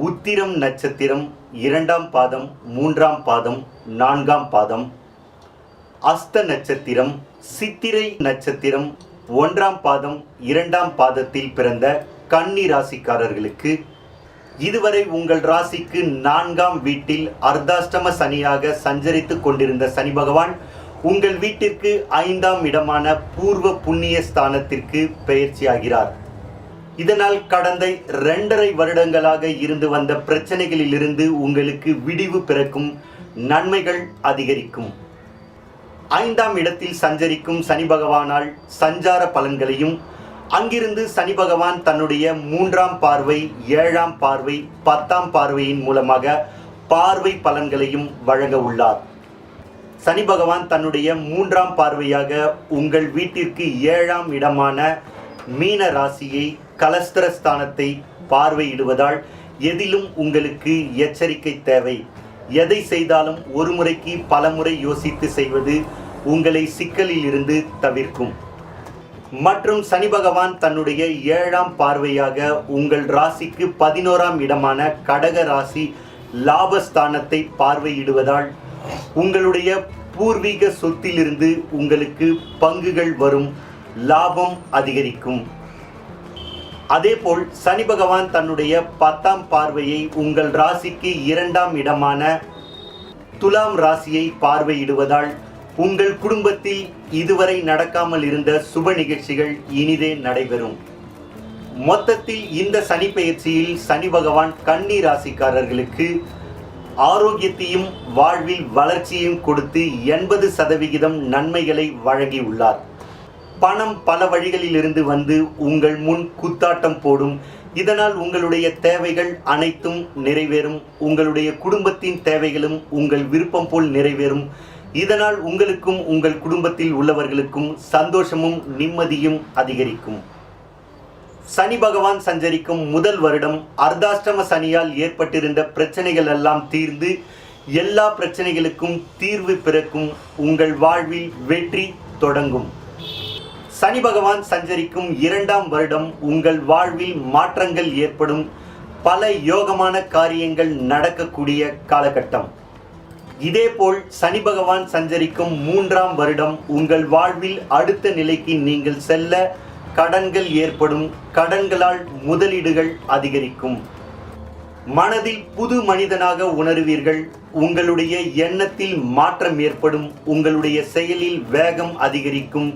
உத்திரம் நட்சத்திரம் 2ஆம் பாதம், 3ஆம் பாதம், 4ஆம் பாதம், அஸ்த நட்சத்திரம், சித்திரை நட்சத்திரம் 1ஆம் பாதம், 2ஆம் பாதத்தில் பிறந்த கன்னி ராசிக்காரர்களுக்கு இதுவரை உங்கள் ராசிக்கு 4ஆம் வீட்டில் அர்த்தாஷ்டம சனியாக சஞ்சரித்து கொண்டிருந்த சனி பகவான் உங்கள் வீட்டிற்கு 5ஆம் இடமான பூர்வ புண்ணிய ஸ்தானத்திற்கு பெயர்ச்சியாகிறார். இதனால் கடந்த 2.5 வருடங்களாக இருந்து வந்த பிரச்சனைகளிலிருந்து உங்களுக்கு விடிவு பிறக்கும். நன்மைகள் அதிகரிக்கும். 5ஆம் இடத்தில் சஞ்சரிக்கும் சனி பகவானால் சஞ்சார பலன்களையும், அங்கிருந்து சனி பகவான் தன்னுடைய 3ஆம் பார்வை, 7ஆம் பார்வை, 10ஆம் பார்வையின் மூலமாக பார்வை பலன்களையும் வழங்க உள்ளார். சனி பகவான் தன்னுடைய 3ஆம் பார்வையாக உங்கள் வீட்டிற்கு 7ஆம் இடமான மீன ராசியை கலஸ்திரஸ்தானத்தை பார்வையிடுவதால் எதிலும் உங்களுக்கு எச்சரிக்கை தேவை. எதை செய்தாலும் ஒரு முறைக்கு பல முறை யோசித்து செய்வது உங்களை சிக்கலில் இருந்து தவிர்க்கும். மற்றும் சனி பகவான் தன்னுடைய 7ஆம் பார்வையாக உங்கள் ராசிக்கு 11ஆம் இடமான கடக ராசி லாபஸ்தானத்தை பார்வையிடுவதால் உங்களுடைய பூர்வீக சொத்திலிருந்து உங்களுக்கு பங்குகள் வரும், லாபம் அதிகரிக்கும். அதேபோல் சனி பகவான் தன்னுடைய 10ஆம் பார்வையை உங்கள் ராசிக்கு 2ஆம் இடமான துலாம் ராசியை பார்வையிடுவதால் உங்கள் குடும்பத்தில் இதுவரை நடக்காமல் இருந்த சுப நிகழ்ச்சிகள் இனிதே நடைபெறும். மொத்தத்தில் இந்த சனி பெயர்ச்சியில் சனி பகவான் கன்னி ராசிக்காரர்களுக்கு ஆரோக்கியத்தையும் வாழ்வில் வளர்ச்சியையும் கொடுத்து 80% நன்மைகளை வழங்கியுள்ளார். பணம் பல வழிகளிலிருந்து வந்து உங்கள் முன் குத்தாட்டம் போடும். இதனால் உங்களுடைய தேவைகள் அனைத்தும் நிறைவேறும். உங்களுடைய குடும்பத்தின் தேவைகளும் உங்கள் விருப்பம் போல் நிறைவேறும். இதனால் உங்களுக்கும் உங்கள் குடும்பத்தில் உள்ளவர்களுக்கும் சந்தோஷமும் நிம்மதியும் அதிகரிக்கும். சனி பகவான் சஞ்சரிக்கும் முதல் வருடம் அர்த்தாஷ்டம சனியால் ஏற்பட்டிருந்த பிரச்சனைகள் எல்லாம் தீர்ந்து எல்லா பிரச்சனைகளுக்கும் தீர்வு பிறக்கும். உங்கள் வாழ்வில் வெற்றி தொடங்கும். சனி பகவான் சஞ்சரிக்கும் 2ஆம் வருடம் உங்கள் வாழ்வில் மாற்றங்கள் ஏற்படும். பல யோகமான காரியங்கள் நடக்கக்கூடிய காலகட்டம். இதேபோல் சனி பகவான் சஞ்சரிக்கும் 3ஆம் வருடம் உங்கள் வாழ்வில் அடுத்த நிலைக்கு நீங்கள் செல்ல கடன்கள் ஏற்படும். கடன்களால் முதலீடுகள் அதிகரிக்கும். மனதில் புது மனிதனாக உணருவீர்கள். உங்களுடைய எண்ணத்தில் மாற்றம் ஏற்படும். உங்களுடைய செயலில் வேகம் அதிகரிக்கும்.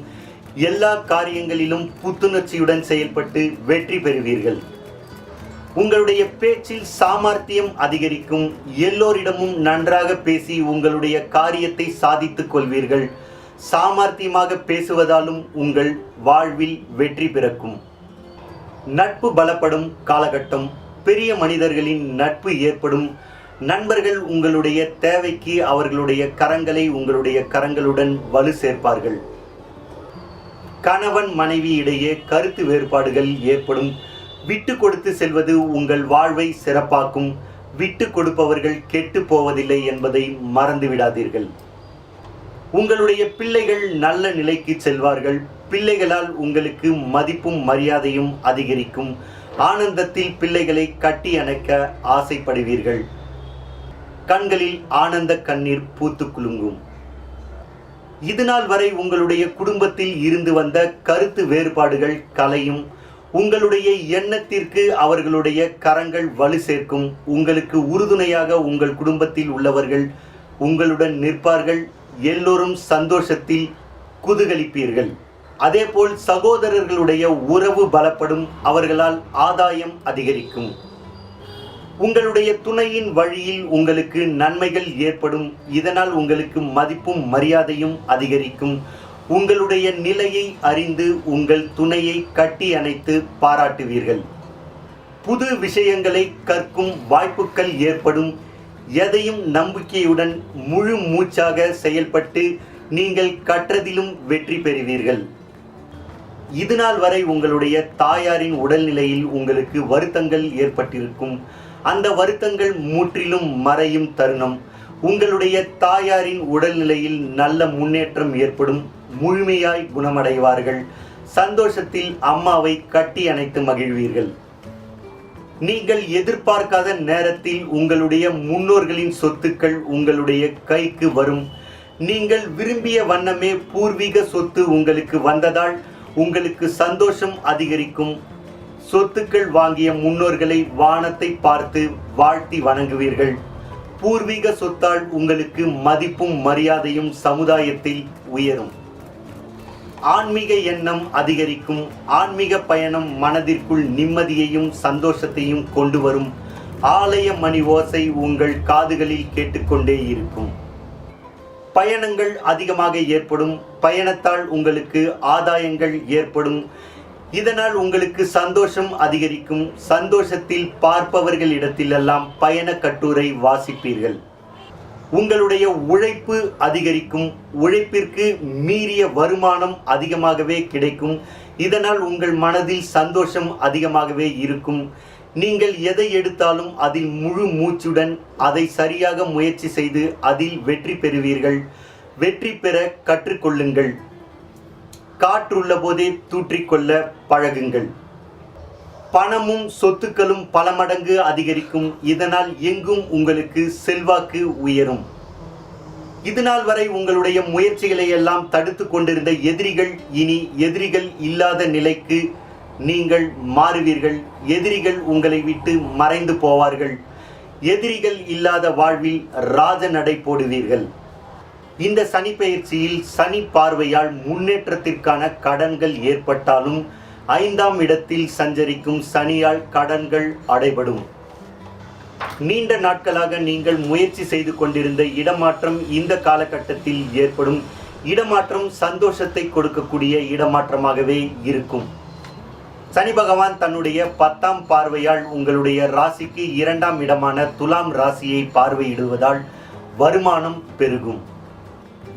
எல்லா காரியங்களிலும் புத்துணர்ச்சியுடன் செயல்பட்டு வெற்றி பெறுவீர்கள். உங்களுடைய பேச்சில் சாமர்த்தியம் அதிகரிக்கும். எல்லோரிடமும் நன்றாக பேசி உங்களுடைய காரியத்தை சாதித்துக் கொள்வீர்கள். சாமர்த்தியமாக பேசுவதாலும் உங்கள் வாழ்வில் வெற்றி பிறக்கும். நட்பு பலப்படும் காலகட்டம். பெரிய மனிதர்களின் நட்பு ஏற்படும். நண்பர்கள் உங்களுடைய தேவைக்கு அவர்களுடைய கரங்களை உங்களுடைய கரங்களுடன் வலு சேர்ப்பார்கள். கணவன் மனைவி இடையே கருத்து வேறுபாடுகள் ஏற்படும். விட்டு கொடுத்து செல்வது உங்கள் வாழ்வை சிறப்பாக்கும். விட்டு கொடுப்பவர்கள் கெட்டு போவதில்லை என்பதை மறந்துவிடாதீர்கள். உங்களுடைய பிள்ளைகள் நல்ல நிலைக்கு செல்வார்கள். பிள்ளைகளால் உங்களுக்கு மதிப்பும் மரியாதையும் அதிகரிக்கும். ஆனந்தத்தில் பிள்ளைகளை கட்டி அணைக்க ஆசைப்படுவீர்கள். கண்களில் ஆனந்த கண்ணீர் பூத்து குலுங்கும். இதுநாள் வரை உங்களுடைய குடும்பத்தில் இருந்து வந்த கருத்து வேறுபாடுகள் கலையும். உங்களுடைய எண்ணத்திற்கு அவர்களுடைய கரங்கள் வலு சேர்க்கும். உங்களுக்கு உறுதுணையாக உங்கள் குடும்பத்தில் உள்ளவர்கள் உங்களுடன் நிற்பார்கள். எல்லோரும் சந்தோஷத்தில் குதூகலிப்பீர்கள். அதேபோல் சகோதரர்களுடைய உறவு பலப்படும். அவர்களால் ஆதாயம் அதிகரிக்கும். உங்களுடைய துணையின் வழியில் உங்களுக்கு நன்மைகள் ஏற்படும். இதனால் உங்களுக்கு மதிப்பும் மரியாதையும் அதிகரிக்கும். உங்களுடைய நிலையை அறிந்து உங்கள் துணையை கட்டி அணைத்து பாராட்டுவீர்கள். புது விஷயங்களை கற்கும் வாய்ப்புகள் ஏற்படும். எதையும் நம்பிக்கையுடன் முழு மூச்சாக செயல்பட்டு நீங்கள் கற்றதிலும் வெற்றி பெறுவீர்கள். இதுநாள் வரை உங்களுடைய தாயாரின் உடல்நிலையில் உங்களுக்கு வருத்தங்கள் ஏற்பட்டிருக்கும். அந்த வருத்தங்கள் முற்றிலும் மறையும் தருணம். உங்களுடைய தாயாரின் உடல்நிலையில் நல்ல முன்னேற்றம் ஏற்படும். முழுமையாய் குணமடைவார்கள். சந்தோஷத்தில் அம்மாவை கட்டி அணைத்து மகிழ்வீர்கள். நீங்கள் எதிர்பார்க்காத நேரத்தில் உங்களுடைய முன்னோர்களின் சொத்துக்கள் உங்களுடைய கைக்கு வரும். நீங்கள் விரும்பிய வண்ணமே பூர்வீக சொத்து உங்களுக்கு வந்ததால் உங்களுக்கு சந்தோஷம் அதிகரிக்கும். சொத்துக்கள் வாங்கிய முன்னோர்களை வானத்தை பார்த்து வாழ்த்தி வணங்குவீர்கள். பூர்வீக சொத்தால் உங்களுக்கு மதிப்பும் மரியாதையும் சமுதாயத்தில் உயரும். ஆன்மீக எண்ணம் அதிகரிக்கும். ஆன்மீக பயணம் மனதிற்குள் நிம்மதியையும் சந்தோஷத்தையும் கொண்டு வரும். ஆலய மணி ஓசை உங்கள் காதுகளில் கேட்டுக்கொண்டே இருக்கும். பயணங்கள் அதிகமாக ஏற்படும். பயணத்தால் உங்களுக்கு ஆதாயங்கள் ஏற்படும். இதனால் உங்களுக்கு சந்தோஷம் அதிகரிக்கும். சந்தோஷத்தில் பார்ப்பவர்களிடத்திலெல்லாம் பயண கட்டுரை வாசிப்பீர்கள். உங்களுடைய உழைப்பு அதிகரிக்கும். உழைப்பிற்கு மீறிய வருமானம் அதிகமாகவே கிடைக்கும். இதனால் உங்கள் மனதில் சந்தோஷம் அதிகமாகவே இருக்கும். நீங்கள் எதை எடுத்தாலும் அதில் முழு மூச்சுடன் அதை சரியாக முயற்சி செய்து அதில் வெற்றி பெறுவீர்கள். வெற்றி பெற கற்றுக்கொள்ளுங்கள். காற்றுள்ள போதே தூற்றிக்கொள்ள பழகுங்கள். பணமும் சொத்துக்களும் பல மடங்கு அதிகரிக்கும். இதனால் எங்கும் உங்களுக்கு செல்வாக்கு உயரும். இதுநாள் வரை உங்களுடைய முயற்சிகளை எல்லாம் தடுத்து கொண்டிருந்த எதிரிகள் இனி எதிரிகள் இல்லாத நிலைக்கு நீங்கள் மாறுவீர்கள். எதிரிகள் உங்களை விட்டு மறைந்து போவார்கள். எதிரிகள் இல்லாத வாழ்வில் ராஜ நடை போடுவீர்கள். இந்த சனி பெயர்ச்சியில் சனி பார்வையால் முன்னேற்றத்திற்கான கடன்கள் ஏற்பட்டாலும் 5ஆம் இடத்தில் சஞ்சரிக்கும் சனியால் கடன்கள் அடைபடும். நீண்ட நாட்களாக நீங்கள் முயற்சி செய்து கொண்டிருந்த இடமாற்றம் இந்த காலகட்டத்தில் ஏற்படும். இடமாற்றம் சந்தோஷத்தை கொடுக்கக்கூடிய இடமாற்றமாகவே இருக்கும். சனி பகவான் தன்னுடைய 10ஆம் பார்வையால் உங்களுடைய ராசிக்கு 2ஆம் இடமான துலாம் ராசியை பார்வையிடுவதால் வருமானம் பெருகும்.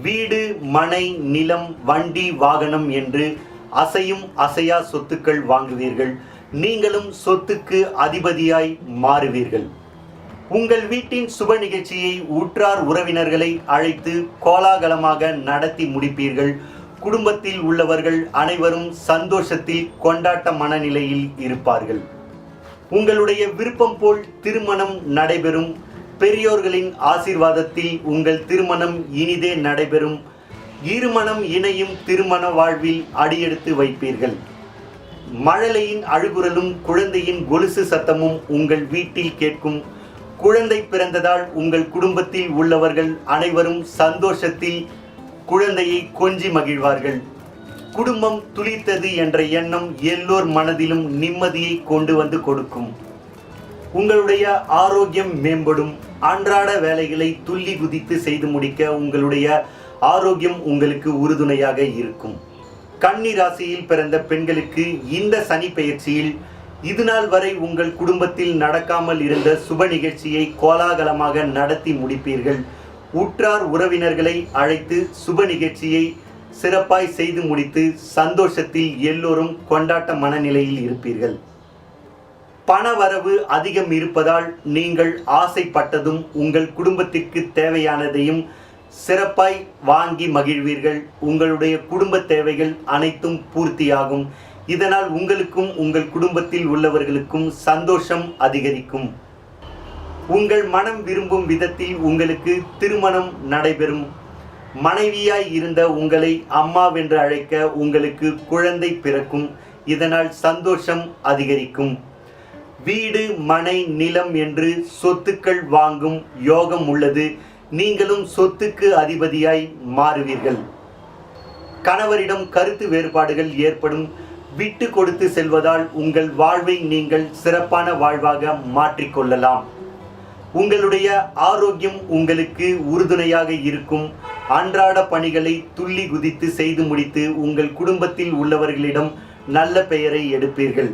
வீடு, மனை, நிலம், வண்டி, வாகனம் என்று அசையும் அசையா சொத்துக்கள் வாங்குவீர்கள். நீங்களும் சொத்துக்கு அதிபதியாய் மாறுவீர்கள். உங்கள் வீட்டின் சுப நிகழ்ச்சியை உற்றார் உறவினர்களை அழைத்து கோலாகலமாக நடத்தி முடிப்பீர்கள். குடும்பத்தில் உள்ளவர்கள் அனைவரும் சந்தோஷத்தில் கொண்டாட்ட மனநிலையில் இருப்பார்கள். உங்களுடைய விருப்பம் போல் திருமணம் நடைபெறும். பெரியோர்களின் ஆசீர்வாதத்தில் உங்கள் திருமணம் இனிதே நடைபெறும். இருமணம் இணையும் திருமண வாழ்வில் அடியெடுத்து வைப்பீர்கள். மழலையின் அழுகுரலும் குழந்தையின் கொலுசு சத்தமும் உங்கள் வீட்டில் கேட்கும். குழந்தை பிறந்ததால் உங்கள் குடும்பத்தில் உள்ளவர்கள் அனைவரும் சந்தோஷத்தில் குழந்தையை கொஞ்சி மகிழ்வார்கள். குடும்பம் துளிர்த்தது என்ற எண்ணம் எல்லோர் மனதிலும் நிம்மதியை கொண்டு வந்து கொடுக்கும். உங்களுடைய ஆரோக்கியம் மேம்படும். அன்றாட வேலைகளை துள்ளி குதித்து செய்து முடிக்க உங்களுடைய ஆரோக்கியம் உங்களுக்கு உறுதுணையாக இருக்கும். கன்னி ராசியில் பிறந்த பெண்களுக்கு இந்த சனி பெயர்ச்சியில் இதுநாள் வரை உங்கள் குடும்பத்தில் நடக்காமல் இருந்த சுப நிகழ்ச்சியை கோலாகலமாக நடத்தி முடிப்பீர்கள். உற்றார் உறவினர்களை அழைத்து சுப நிகழ்ச்சியை சிறப்பாய் செய்து முடித்து சந்தோஷத்தில் எல்லோரும் கொண்டாட்ட மனநிலையில் இருப்பீர்கள். பண வரவு அதிகம் இருப்பதால் நீங்கள் ஆசைப்பட்டதும் உங்கள் குடும்பத்திற்கு தேவையானதையும் சிறப்பாய் வாங்கி மகிழ்வீர்கள். உங்களுடைய குடும்ப தேவைகள் அனைத்தும் பூர்த்தியாகும். இதனால் உங்களுக்கும் உங்கள் குடும்பத்தில் உள்ளவர்களுக்கும் சந்தோஷம் அதிகரிக்கும். உங்கள் மனம் விரும்பும் விதத்தில் உங்களுக்கு திருமணம் நடைபெறும். மனைவியாய் இருந்த உங்களை அம்மாவென்று அழைக்க உங்களுக்கு குழந்தை பிறக்கும். இதனால் சந்தோஷம் அதிகரிக்கும். வீடு, மனை, நிலம் என்று சொத்துக்கள் வாங்கும் யோகம் உள்ளது. நீங்களும் சொத்துக்கு அதிபதியாய் மாறுவீர்கள். கணவரிடம் கருத்து வேறுபாடுகள் ஏற்படும். விட்டு கொடுத்து செல்வதால் உங்கள் வாழ்வை நீங்கள் சிறப்பான வாழ்வாக மாற்றிக்கொள்ளலாம். உங்களுடைய ஆரோக்கியம் உங்களுக்கு உறுதுணையாக இருக்கும். அன்றாட பணிகளை துள்ளி குதித்து செய்து முடித்து உங்கள் குடும்பத்தில் உள்ளவர்களிடம் நல்ல பெயரை எடுப்பீர்கள்.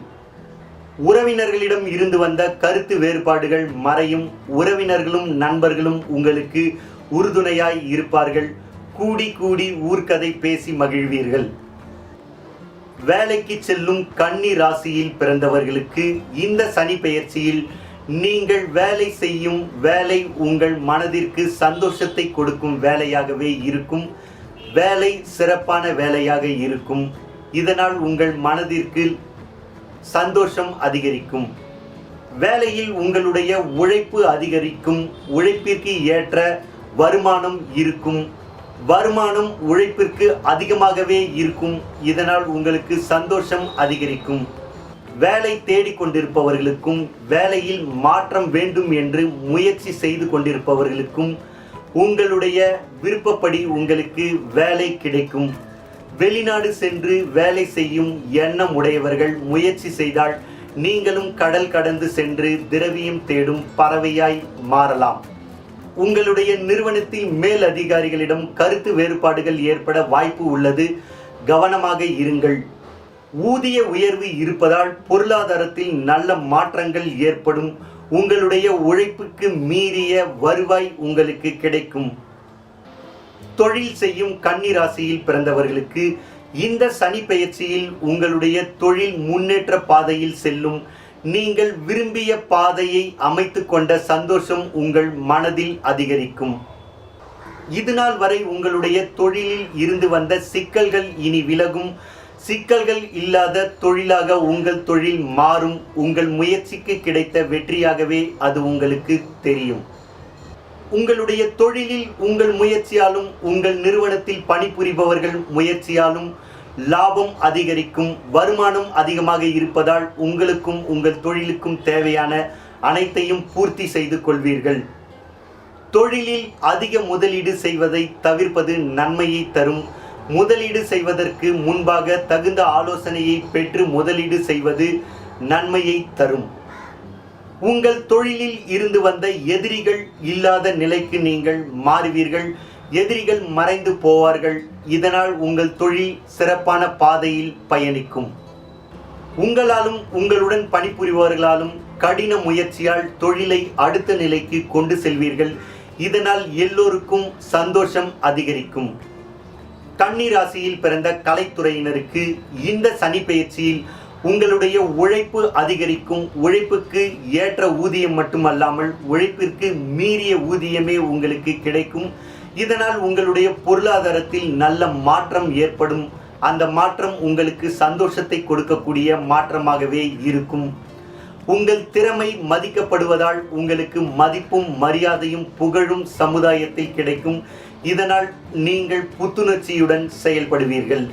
உறவினர்களிடம் இருந்து வந்த கருத்து வேறுபாடுகள் மறையும். உறவினர்களும் நண்பர்களும் உங்களுக்கு உறுதுணையாய் இருப்பார்கள். கூடி கூடி ஊர்க்கதை பேசி மகிழ்வீர்கள். வேலைக்கு செல்லும் கன்னி ராசியில் பிறந்தவர்களுக்கு இந்த சனி பெயர்ச்சியில் நீங்கள் வேலை செய்யும் வேலை உங்கள் மனதிற்கு சந்தோஷத்தை கொடுக்கும் வேலையாகவே இருக்கும். வேலை சிறப்பான வேலையாக இருக்கும். இதனால் உங்கள் மனதிற்கு சந்தோஷம் அதிகரிக்கும். வேலையில் உங்களுடைய உழைப்பு அதிகரிக்கும். உழைப்பிற்கு ஏற்ற வருமானம் இருக்கும். வருமானம் உழைப்பிற்கு அதிகமாகவே இருக்கும். இதனால் உங்களுக்கு சந்தோஷம் அதிகரிக்கும். வேலை தேடிக்கொண்டிருப்பவர்களுக்கும் வேலையில் மாற்றம் வேண்டும் என்று முயற்சி செய்து கொண்டிருப்பவர்களுக்கும் உங்களுடைய விருப்பப்படி உங்களுக்கு வேலை கிடைக்கும். வெளிநாடு சென்று வேலை செய்யும் எண்ணம் உடையவர்கள் முயற்சி செய்தால் நீங்களும் கடல் கடந்து சென்று திரவியம் தேடும் பறவையாய் மாறலாம். உங்களுடைய நிறுவனத்தில் மேல் அதிகாரிகளிடம் கருத்து வேறுபாடுகள் ஏற்பட வாய்ப்பு உள்ளது. கவனமாக இருங்கள். ஊதிய உயர்வு இருப்பதால் பொருளாதாரத்தில் நல்ல மாற்றங்கள் ஏற்படும். உங்களுடைய உழைப்புக்கு மீறிய வருவாய் உங்களுக்கு கிடைக்கும். தொழில் செய்யும் கன்னி ராசியில் பிறந்தவர்களுக்கு இந்த சனி பெயர்ச்சியில் உங்களுடைய தொழில் முன்னேற்ற பாதையில் செல்லும். நீங்கள் விரும்பிய பாதையை அமைத்து கொண்ட சந்தோஷம் உங்கள் மனதில் அதிகரிக்கும். இதுநாள் வரை உங்களுடைய தொழிலில் இருந்து வந்த சிக்கல்கள் இனி விலகும். சிக்கல்கள் இல்லாத தொழிலாக உங்கள் தொழில் மாறும். உங்கள் முயற்சிக்கு கிடைத்த வெற்றியாகவே அது உங்களுக்கு தெரியும். உங்களுடைய தொழிலில் உங்கள் முயற்சியாலும் உங்கள் நிறுவனத்தில் பணிபுரிபவர்கள் முயற்சியாலும் லாபம் அதிகரிக்கும், வருமானம் அதிகமாக இருப்பதால் உங்களுக்கும் உங்கள் தொழிலுக்கும் தேவையான அனைத்தையும் பூர்த்தி செய்து கொள்வீர்கள். தொழிலில் அதிக முதலீடு செய்வதை தவிர்ப்பது நன்மையை தரும். முதலீடு செய்வதற்கு முன்பாக தகுந்த ஆலோசனையை பெற்று முதலீடு செய்வது நன்மையை தரும். உங்கள் தொழிலில் இருந்து வந்த எதிரிகள் இல்லாத நிலைக்கு நீங்கள் மாறுவீர்கள். எதிரிகள் மறைந்து போவார்கள். இதனால் உங்கள் தொழில் சிறப்பான பாதையில் பயணிக்கும். உங்களாலும் உங்களுடன் பணிபுரிபவர்களாலும் கடின முயற்சியால் தொழிலை அடுத்த நிலைக்கு கொண்டு செல்வீர்கள். இதனால் எல்லோருக்கும் சந்தோஷம் அதிகரிக்கும். கன்னி ராசியில் பிறந்த கலைத்துறையினருக்கு இந்த சனி பெயர்ச்சியில் உங்களுடைய உழைப்பு அதிகரிக்கும். உழைப்புக்கு ஏற்ற ஊதியம் மட்டுமல்லாமல் உழைப்பிற்கு மீறிய ஊதியமே உங்களுக்கு கிடைக்கும். இதனால் உங்களுடைய பொருளாதாரத்தில் நல்ல மாற்றம் ஏற்படும். அந்த மாற்றம் உங்களுக்கு சந்தோஷத்தை கொடுக்கக்கூடிய மாற்றமாகவே இருக்கும். உங்கள் திறமை மதிக்கப்படுவதால் உங்களுக்கு மதிப்பும் மரியாதையும் புகழும் சமுதாயத்தில் கிடைக்கும். இதனால் நீங்கள் புத்துணர்ச்சியுடன் செயல்படுவீர்கள்.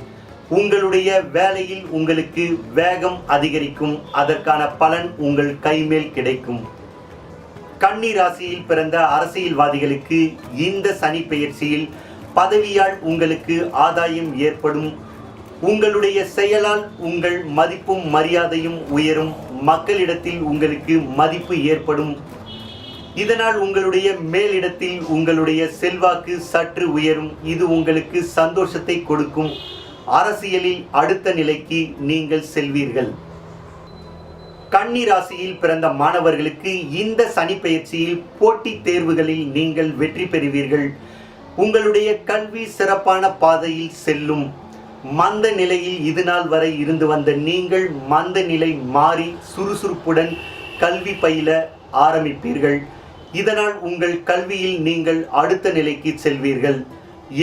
உங்களுடைய வேலையில் உங்களுக்கு வேகம் அதிகரிக்கும். அதற்கான பலன் உங்கள் கைமேல் கிடைக்கும். கன்னி ராசியில் பிறந்த அரசியல்வாதிகளுக்கு இந்த சனி பெயர்ச்சியில் பதவியால் உங்களுக்கு ஆதாயம் ஏற்படும். உங்களுடைய செயலால் உங்கள் மதிப்பும் மரியாதையும் உயரும். மக்களிடத்தில் உங்களுக்கு மதிப்பு ஏற்படும். இதனால் உங்களுடைய மேலிடத்தில் உங்களுடைய செல்வாக்கு சற்று உயரும். இது உங்களுக்கு சந்தோஷத்தை கொடுக்கும். அரசியலில் அடுத்த நிலைக்கு நீங்கள் செல்வீர்கள். கன்னி ராசியில் பிறந்த மாணவர்களுக்கு இந்த சனி பெயர்ச்சியில் போட்டித் தேர்வுகளில் நீங்கள் வெற்றி பெறுவீர்கள். உங்களுடைய கல்வி சிறப்பான பாதையில் செல்லும். மந்த நிலையில் இதுநாள் வரை இருந்து வந்த நீங்கள் மந்த நிலை மாறி சுறுசுறுப்புடன் கல்வி பயில ஆரம்பிப்பீர்கள். இதனால் உங்கள் கல்வியில் நீங்கள் அடுத்த நிலைக்கு செல்வீர்கள்.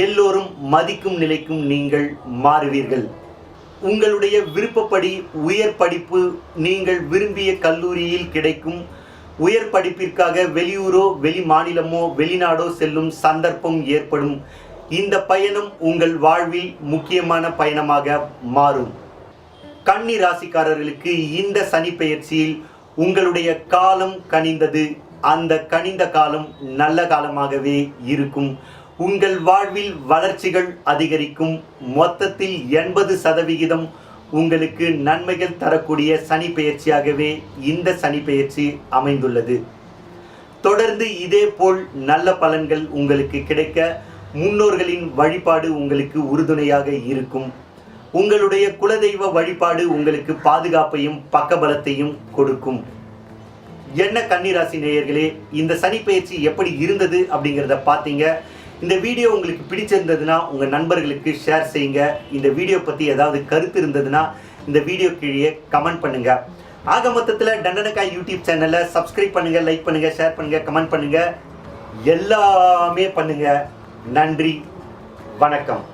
எல்லோரும் மதிக்கும் நிலைக்கும் நீங்கள் மாறுவீர்கள். உங்களுடைய விருப்பப்படி உயர் படிப்பு நீங்கள் விரும்பிய கல்லூரியில் கிடைக்கும். உயர் படிப்பிற்காக வெளியூரோ வெளி மாநிலமோ வெளிநாடோ செல்லும் சந்தர்ப்பம் ஏற்படும். இந்த பயணம் உங்கள் வாழ்வில் முக்கியமான பயணமாக மாறும். கன்னி ராசிக்காரர்களுக்கு இந்த சனி பெயர்ச்சியில் உங்களுடைய காலம் கனிந்தது. அந்த கனிந்த காலம் நல்ல காலமாகவே இருக்கும். உங்கள் வாழ்வில் வளர்ச்சிகள் அதிகரிக்கும். மொத்தத்தில் 80% உங்களுக்கு நன்மைகள் தரக்கூடிய சனி பெயர்ச்சியாகவே இந்த சனி பெயர்ச்சி அமைந்துள்ளது. தொடர்ந்து இதேபோல் நல்ல பலன்கள் உங்களுக்கு கிடைக்க முன்னோர்களின் வழிபாடு உங்களுக்கு உறுதுணையாக இருக்கும். உங்களுடைய குலதெய்வ வழிபாடு உங்களுக்கு பாதுகாப்பையும் பக்கபலத்தையும் கொடுக்கும். என்ன கன்னிராசி நேயர்களே, இந்த சனி பெயர்ச்சி எப்படி இருந்தது அப்படிங்கிறத பார்த்தீங்க. இந்த வீடியோ உங்களுக்கு பிடிச்சிருந்ததுன்னா உங்கள் நண்பர்களுக்கு ஷேர் செய்யுங்க. இந்த வீடியோ பற்றி ஏதாவது கருத்து இருந்ததுன்னா இந்த வீடியோ கீழே கமெண்ட் பண்ணுங்கள். ஆக மொத்தத்தில் டண்டனக்காய் யூடியூப் சேனலை சப்ஸ்கிரைப் பண்ணுங்கள், லைக் பண்ணுங்கள், ஷேர் பண்ணுங்கள், கமெண்ட் பண்ணுங்கள், எல்லாமே பண்ணுங்கள். நன்றி, வணக்கம்.